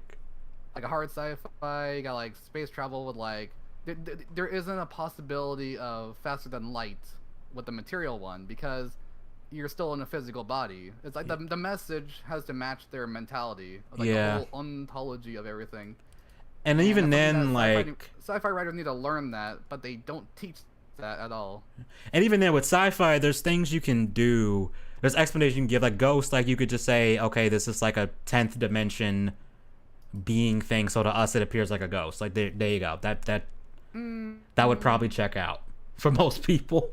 a hard sci-fi. You got like space travel with like there isn't a possibility of faster than light with the material one, because you're still in a physical body. It's like the message has to match their mentality, like the whole ontology of everything. And even then, sci-fi writers need to learn that, but they don't teach that at all. And even then, with sci-fi, there's things you can do. There's explanations you can give, like Ghost. Like you could just say, okay, this is like a 10th dimension being thing, so to us it appears like a ghost. Like there you go. That would probably check out for most people.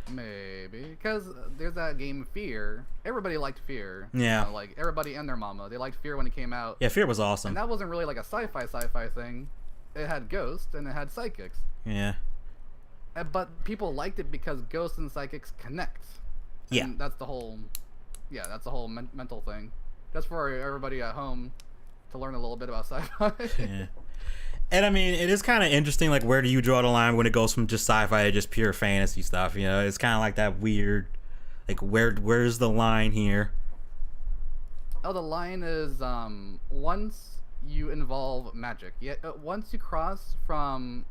Maybe, because there's that game Fear. Everybody liked Fear. Yeah. Like everybody and their mama. They liked Fear when it came out. Yeah, Fear was awesome. And that wasn't really like a sci-fi thing. It had ghosts and it had psychics. Yeah. But people liked it because ghosts and psychics connect. Yeah. And that's the whole mental thing. Just for everybody at home to learn a little bit about sci-fi. Yeah. And I mean, it is kind of interesting, like, where do you draw the line when it goes from just sci-fi to just pure fantasy stuff, It's kind of like that weird, like, where's the line here? Oh, the line is, once you involve magic. Once you cross from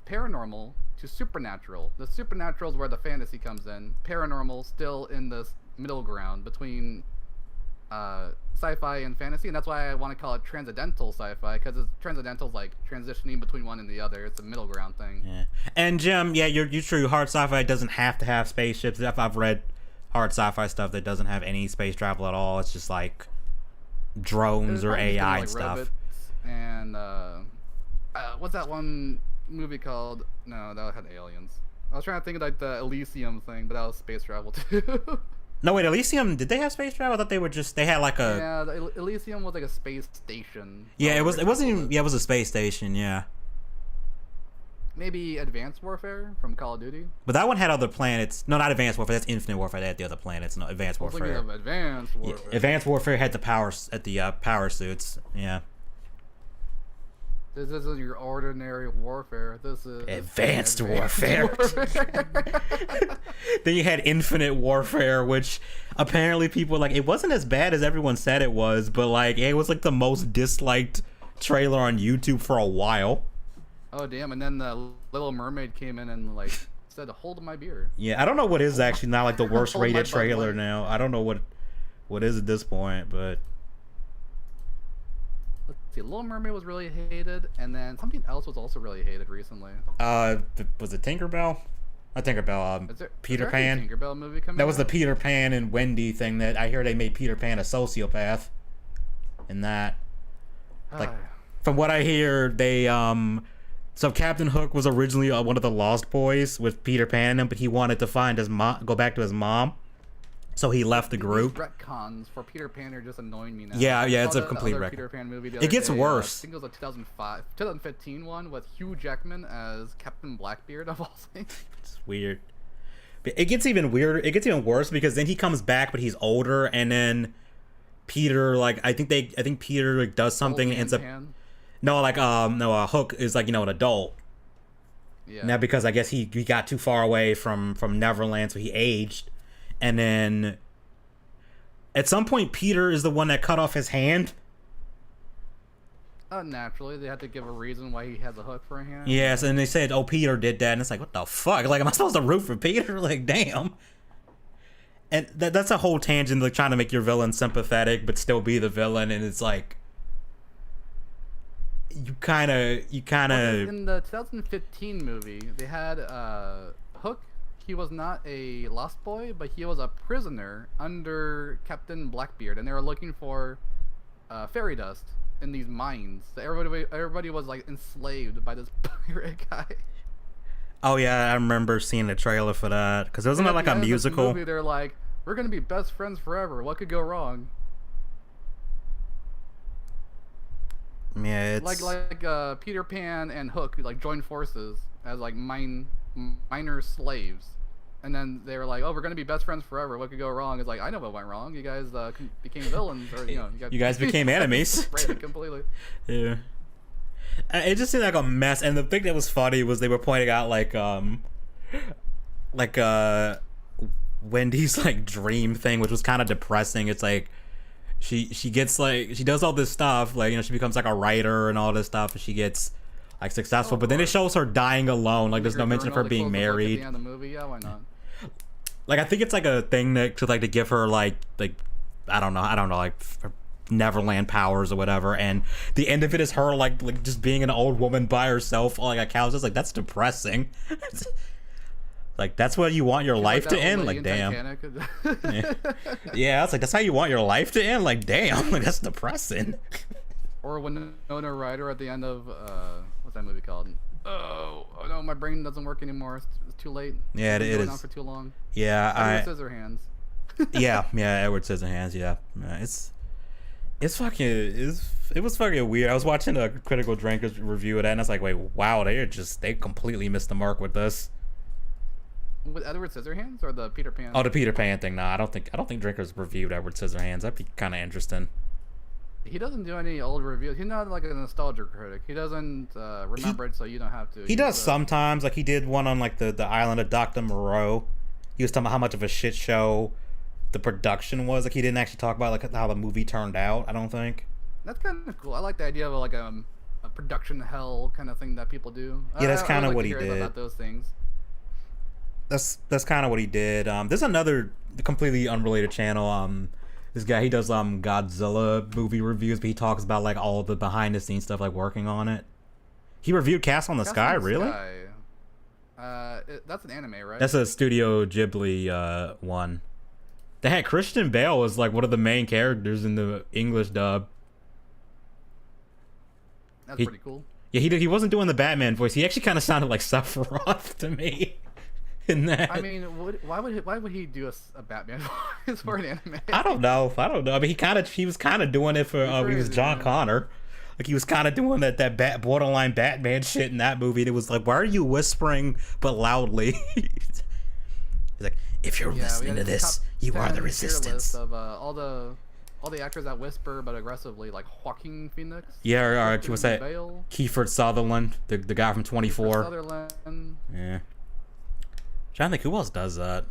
paranormal to supernatural. The supernatural is where the fantasy comes in. Paranormal still in this middle ground between sci-fi and fantasy, and that's why I want to call it transcendental sci-fi, because transcendental is like transitioning between one and the other. It's a middle ground thing. Yeah. And Jim, yeah, you're true. Hard sci-fi doesn't have to have spaceships. I've read hard sci-fi stuff that doesn't have any space travel at all. It's just like drones or AI like stuff. And what's that one movie called? No, that had aliens. I was trying to think of like the Elysium thing, but that was space travel too. No, wait, Elysium, did they have space travel? I thought they had like a... Yeah, the Elysium was like a space station. Yeah, it wasn't even... Yeah, it was a space station, yeah. Maybe Advanced Warfare from Call of Duty? But that one had other planets. No, not Advanced Warfare, that's Infinite Warfare. They had the other planets, no, Advanced Warfare. Advanced Warfare. Yeah, Advanced Warfare had the power suits, yeah. This isn't your ordinary warfare. This is advanced warfare. Then you had Infinite Warfare, which apparently people were like, it wasn't as bad as everyone said it was, but like it was like the most disliked trailer on YouTube for a while. Oh damn! And then the Little Mermaid came in and like said, "Hold my beer." Yeah, I don't know what is actually now like the worst rated trailer now. I don't know what is at this point, but. Let's see, Little Mermaid was really hated, and then something else was also really hated recently. Was it Tinkerbell? Not Tinkerbell. Peter Pan. Tinkerbell movie coming that was the Peter Pan and Wendy thing that I hear they made Peter Pan a sociopath. In that, like, from what I hear, they so Captain Hook was originally one of the Lost Boys with Peter Pan in him, but he wanted to find his mom, go back to his mom. So he left the group. These retcons for Peter Pan are just annoying me now. Yeah, it's a complete retcon. Peter Pan movie it gets worse. I think it was a 2015 one with Hugh Jackman as Captain Blackbeard of all things. It's weird. But it gets even weirder. It gets even worse because then he comes back, but he's older, and then Peter, like, I think Peter like does something and ends up. Hook is like, an adult. Yeah. Now because I guess he got too far away from Neverland, so he aged. And then at some point, Peter is the one that cut off his hand. Naturally, they had to give a reason why he has a hook for a hand. Yes, and they said, "Oh, Peter did that," and it's like, what the fuck? Like, am I supposed to root for Peter? Like, damn. And that's a whole tangent, like trying to make your villain sympathetic but still be the villain, and it's like, you kind of. In the 2015 movie, they had Hook. He was not a lost boy, but he was a prisoner under Captain Blackbeard, and they were looking for fairy dust. in these mines. Everybody was like enslaved by this pirate guy. Oh yeah, I remember seeing the trailer for that because it wasn't like a musical. Movie, they're like, we're gonna be best friends forever. What could go wrong? Yeah, it's like Peter Pan and Hook like joined forces as like minor slaves, and then they were like, oh, we're gonna be best friends forever. What could go wrong? It's like, I know what went wrong. You guys became villains, or you guys became enemies. Completely. Yeah. It just seemed like a mess, and the thing that was funny was they were pointing out like Wendy's like dream thing, which was kind of depressing. It's like she gets like she does all this stuff, like she becomes like a writer and all this stuff, and she gets like successful, but then it shows her dying alone. Like there's no mention of her being married. At the end of the movie, yeah, why not? Like I think it's like a thing that to give her like I don't know like Neverland powers or whatever, and the end of it is her like just being an old woman by herself on like a couch. It's like that's depressing. Like that's what you want your life to end. Like damn. Yeah, it's like that's how you want your life to end. Like damn, like that's depressing. Or when Winona Ryder at the end of what's that movie called? Oh no, my brain doesn't work anymore. It's too late. Yeah, it is. On for too long. Yeah, Edward Scissorhands. yeah, Edward Scissorhands. Yeah, it was fucking weird. I was watching a Critical Drinkers review of that, and I was like, wait, wow, they completely missed the mark with this. With Edward Scissorhands or the Peter Pan? Oh, the Peter Pan thing. Nah, I don't think Drinkers reviewed Edward Scissorhands. That'd be kind of interesting. He doesn't do any old reviews. He's not like a nostalgia critic. He doesn't remember it, so you don't have to. He does sometimes. Like he did one on like the island of Dr. Moreau. He was talking about how much of a shit show the production was. Like he didn't actually talk about like how the movie turned out. I don't think. That's kind of cool. I like the idea of like a production hell kind of thing that people do. Yeah, that's kind of what he did. About those things. That's kind of what he did. There's another completely unrelated channel. This guy, he does Godzilla movie reviews, but he talks about like all the behind the scenes stuff, like working on it. He reviewed Castle in the Sky, really? That's an anime, right? That's a Studio Ghibli one. They had Christian Bale as like one of the main characters in the English dub. That's pretty cool. Yeah, he wasn't doing the Batman voice. He actually kind of sounded like Sephiroth to me. In that. I mean, why would he do a Batman voice for an anime? I don't know. I mean, he was kind of doing it for he was John Connor. Like he was kind of doing that borderline Batman shit in that movie. And it was like, why are you whispering but loudly? He's like, if you're listening to this, you are the resistance. Of all the actors that whisper but aggressively, like Joaquin Phoenix. Yeah, or what's that? Kiefer Sutherland, the guy from 24. Kiefer Sutherland. Yeah. Trying to think who else does that.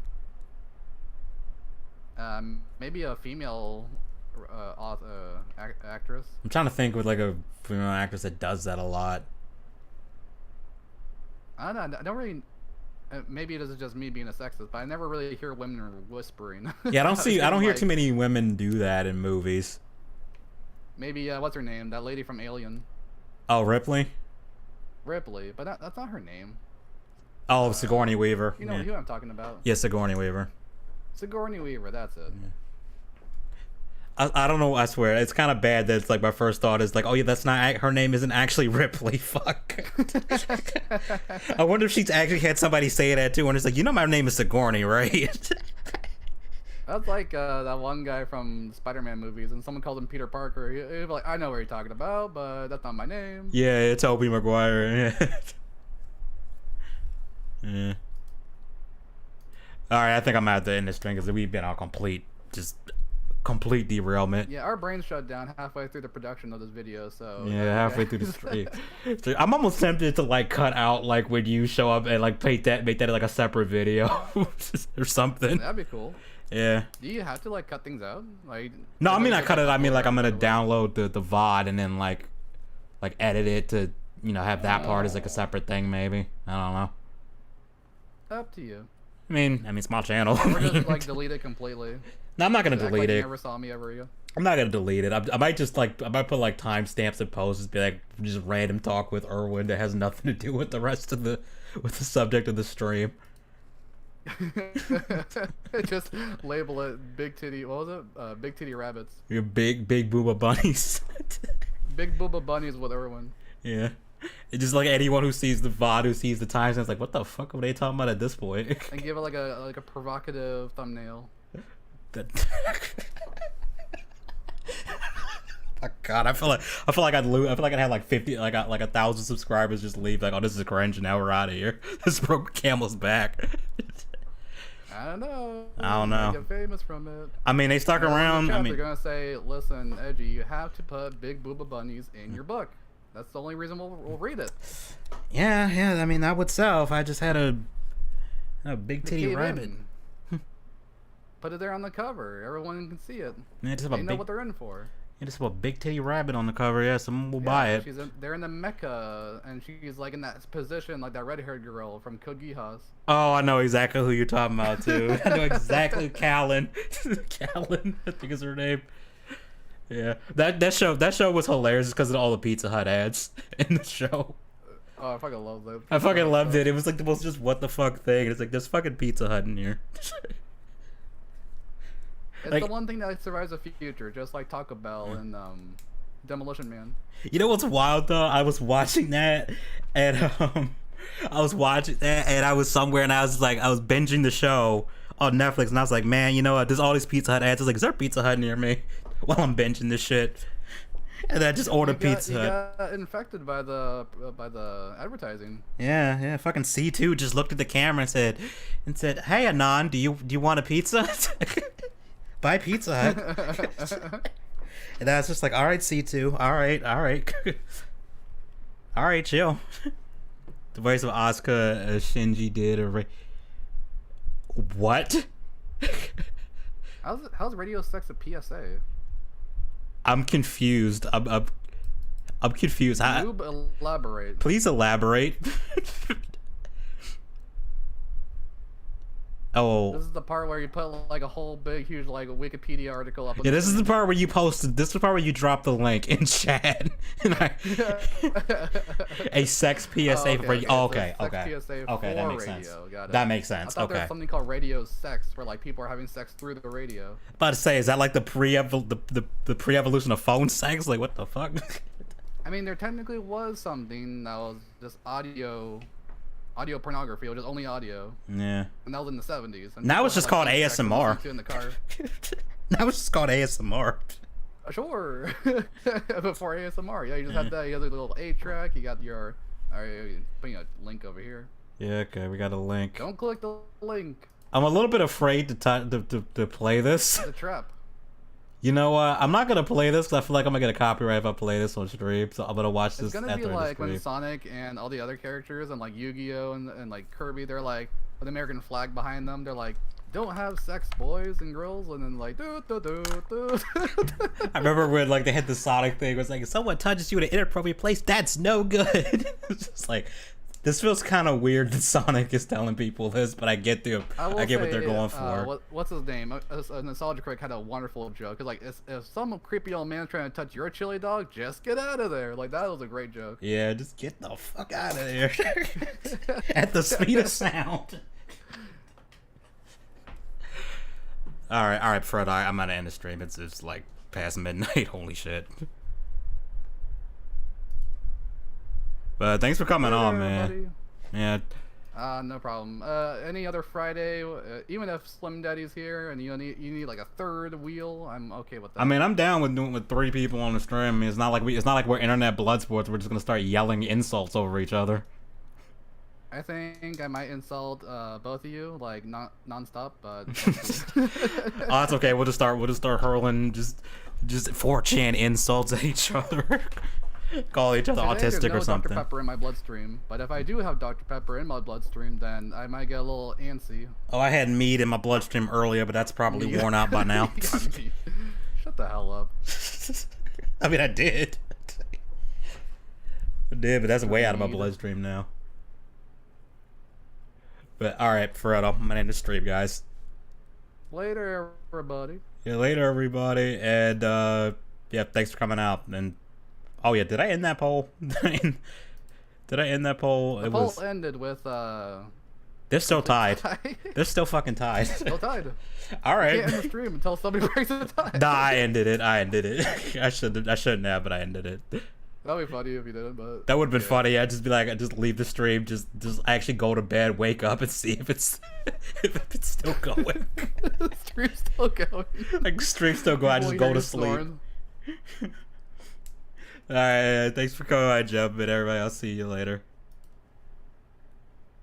Maybe a female actress. I'm trying to think with like a female actress that does that a lot. I don't really. Maybe it is just me being a sexist, but I never really hear women whispering. Yeah, I don't hear too many women do that in movies. Maybe what's her name? That lady from Alien. Oh, Ripley. Ripley, but that's not her name. Oh, Sigourney Weaver. You know who I'm talking about. Yeah, Sigourney Weaver. Sigourney Weaver, that's it. Yeah. I don't know, I swear. It's kind of bad that it's like my first thought is like, oh yeah, that's not, her name isn't actually Ripley. Fuck. I wonder if she's actually had somebody say that too, and it's like, my name is Sigourney, right? That's like that one guy from Spider-Man movies, and someone called him Peter Parker. He'd be like, I know what you're talking about, but that's not my name. Yeah, it's Tobey Maguire. Yeah. Yeah. All right, I think I'm at the end of this thing because we've been on complete derailment. Yeah, our brains shut down halfway through the production of this video, so. Yeah, halfway through the stream. I'm almost tempted to like cut out like when you show up and like make that like a separate video or something. That'd be cool. Yeah. Do you have to like cut things out? Like. No, I mean I cut it. I mean like I'm gonna download the VOD and then like edit it to have that part as like a separate thing maybe. I don't know. Up to you. I mean, it's my channel. Or just like delete it completely. No, I'm not gonna delete it. You never saw me ever again. I'm not gonna delete it. I might just put like timestamps and posts, be like just random talk with Erwin that has nothing to do with the rest of the subject of the stream. Just label it big titty. What was it? Big titty rabbits. Your big booba bunnies. Big Booba Bunnies with Irwin. Yeah. It's just like anyone who sees the VOD, who sees the times, it's like, what the fuck are they talking about at this point? And give it like a provocative thumbnail. Oh God, I feel like I'd lose. I feel like I'd have like 50, like 1,000 subscribers just leave. Like, oh, this is cringe. Now we're out of here. This broke Camel's back. I don't know. I don't know. Get famous from it. I mean, they stuck around. I mean, they're gonna say, "Listen, Edgy, you have to put Big Booba Bunnies in your book. That's the only reason we'll read it." Yeah. I mean, that would sell if I just had a big titty rabbit. Put it there on the cover. Everyone can see it. Yeah, just they know what they're in for. Yeah, just have a big titty rabbit on the cover. Yeah, someone will buy it. They're in the Mecca, and she's like in that position, like that red-haired girl from Code Geass. Oh, I know exactly who you're talking about too. I know exactly Callan. Callan, I think is her name. Yeah, that show was hilarious because of all the Pizza Hut ads in the show. Oh, I fucking love that. I fucking loved it. It was like the most just what the fuck thing. It's like there's fucking Pizza Hut in here. It's like, the one thing that survives the future, just like Taco Bell and Demolition Man. You know what's wild though? I was watching that, and I was somewhere, and I was binging the show on Netflix, and I was like, man, you know what? There's all these Pizza Hut ads. I was like, is there a Pizza Hut near me? While I'm binging this shit, and then I just ordered Pizza Hut. You got infected by the advertising. Yeah. Fucking C2 just looked at the camera and said, "Hey Anon, do you want a pizza?" Buy Pizza Hut. And I was just like, all right, C2, all right. All right, chill. The voice of Asuka, Shinji did what? How's Radio Sex a PSA? I'm confused. I'm confused. Elaborate. Please elaborate. Oh. This is the part where you put like a whole big, huge like Wikipedia article up. Yeah, this is the part where you posted. This is the part where you drop the link in chat. A sex PSA for radio. Okay. That makes sense. That makes sense. I thought there was something called radio sex, where like people are having sex through the radio. About to say, is that like the pre-evolution of phone sex? Like, what the fuck? I mean, there technically was something that was just audio pornography, or just only audio. Yeah. And that was in the 70s. And now it's just called ASMR. In the car. Now it's just called ASMR. Sure. Before ASMR, yeah, you just had that. You had the little 8-track. You got your. Alright, putting a link over here. Yeah. Okay, we got a link. Don't click the link. I'm a little bit afraid to play this. The trap. You know what? I'm not gonna play this because I feel like I'm gonna get a copyright if I play this on stream. So I'm gonna watch this. It's gonna be like when Sonic and all the other characters and like Yu-Gi-Oh and like Kirby, they're like with the American flag behind them. They're like, "Don't have sex, boys and girls," and then like, do. I remember when like they had the Sonic thing. It was like, if someone touches you in an inappropriate place, that's no good. It's just like. This feels kind of weird that Sonic is telling people this, but I get what they're going for. What's his name? A Nostalgia Critic had a wonderful joke. It's like, if some creepy old man trying to touch your chili dog, just get out of there. Like, that was a great joke. Yeah, just get the fuck out of there. At the speed of sound. All right, Fred, I'm gonna end the stream. It's like past midnight. Holy shit. But thanks for coming on, man. Buddy. Yeah. No problem. Any other Friday, even if Slim Daddy's here and you need like a third wheel, I'm okay with that. I mean, I'm down with doing with 3 people on the stream. I mean, it's not like we're internet blood sports. We're just gonna start yelling insults over each other. I think I might insult both of you, like non-stop, but. Oh, that's okay. We'll just start hurling just 4chan insults at each other. Call each other autistic or something. Dr. Pepper in my bloodstream, but if I do have Dr. Pepper in my bloodstream, then I might get a little antsy. Oh, I had mead in my bloodstream earlier, but that's probably worn out by now. Shut the hell up. I mean, I did. But that's way out of my bloodstream now. But all right, Fredo, I'm gonna end the stream, guys. Later, everybody. Yeah, later, everybody, and yeah, thanks for coming out. And oh yeah, did I end that poll? Did I end that poll? The poll ended with They're still tied. They're still fucking tied. Still tied. All right. You can't end the stream until somebody breaks the tie. Nah, I ended it. I shouldn't have, but I ended it. That'd be funny if you didn't, but That would have been funny. I'd just be like, I'd just leave the stream, just actually go to bed, wake up, and see if it's still going. The stream's still going. Like stream still going. I just go to sleep. All right, thanks for coming on, Jumpin', everybody. I'll see you later.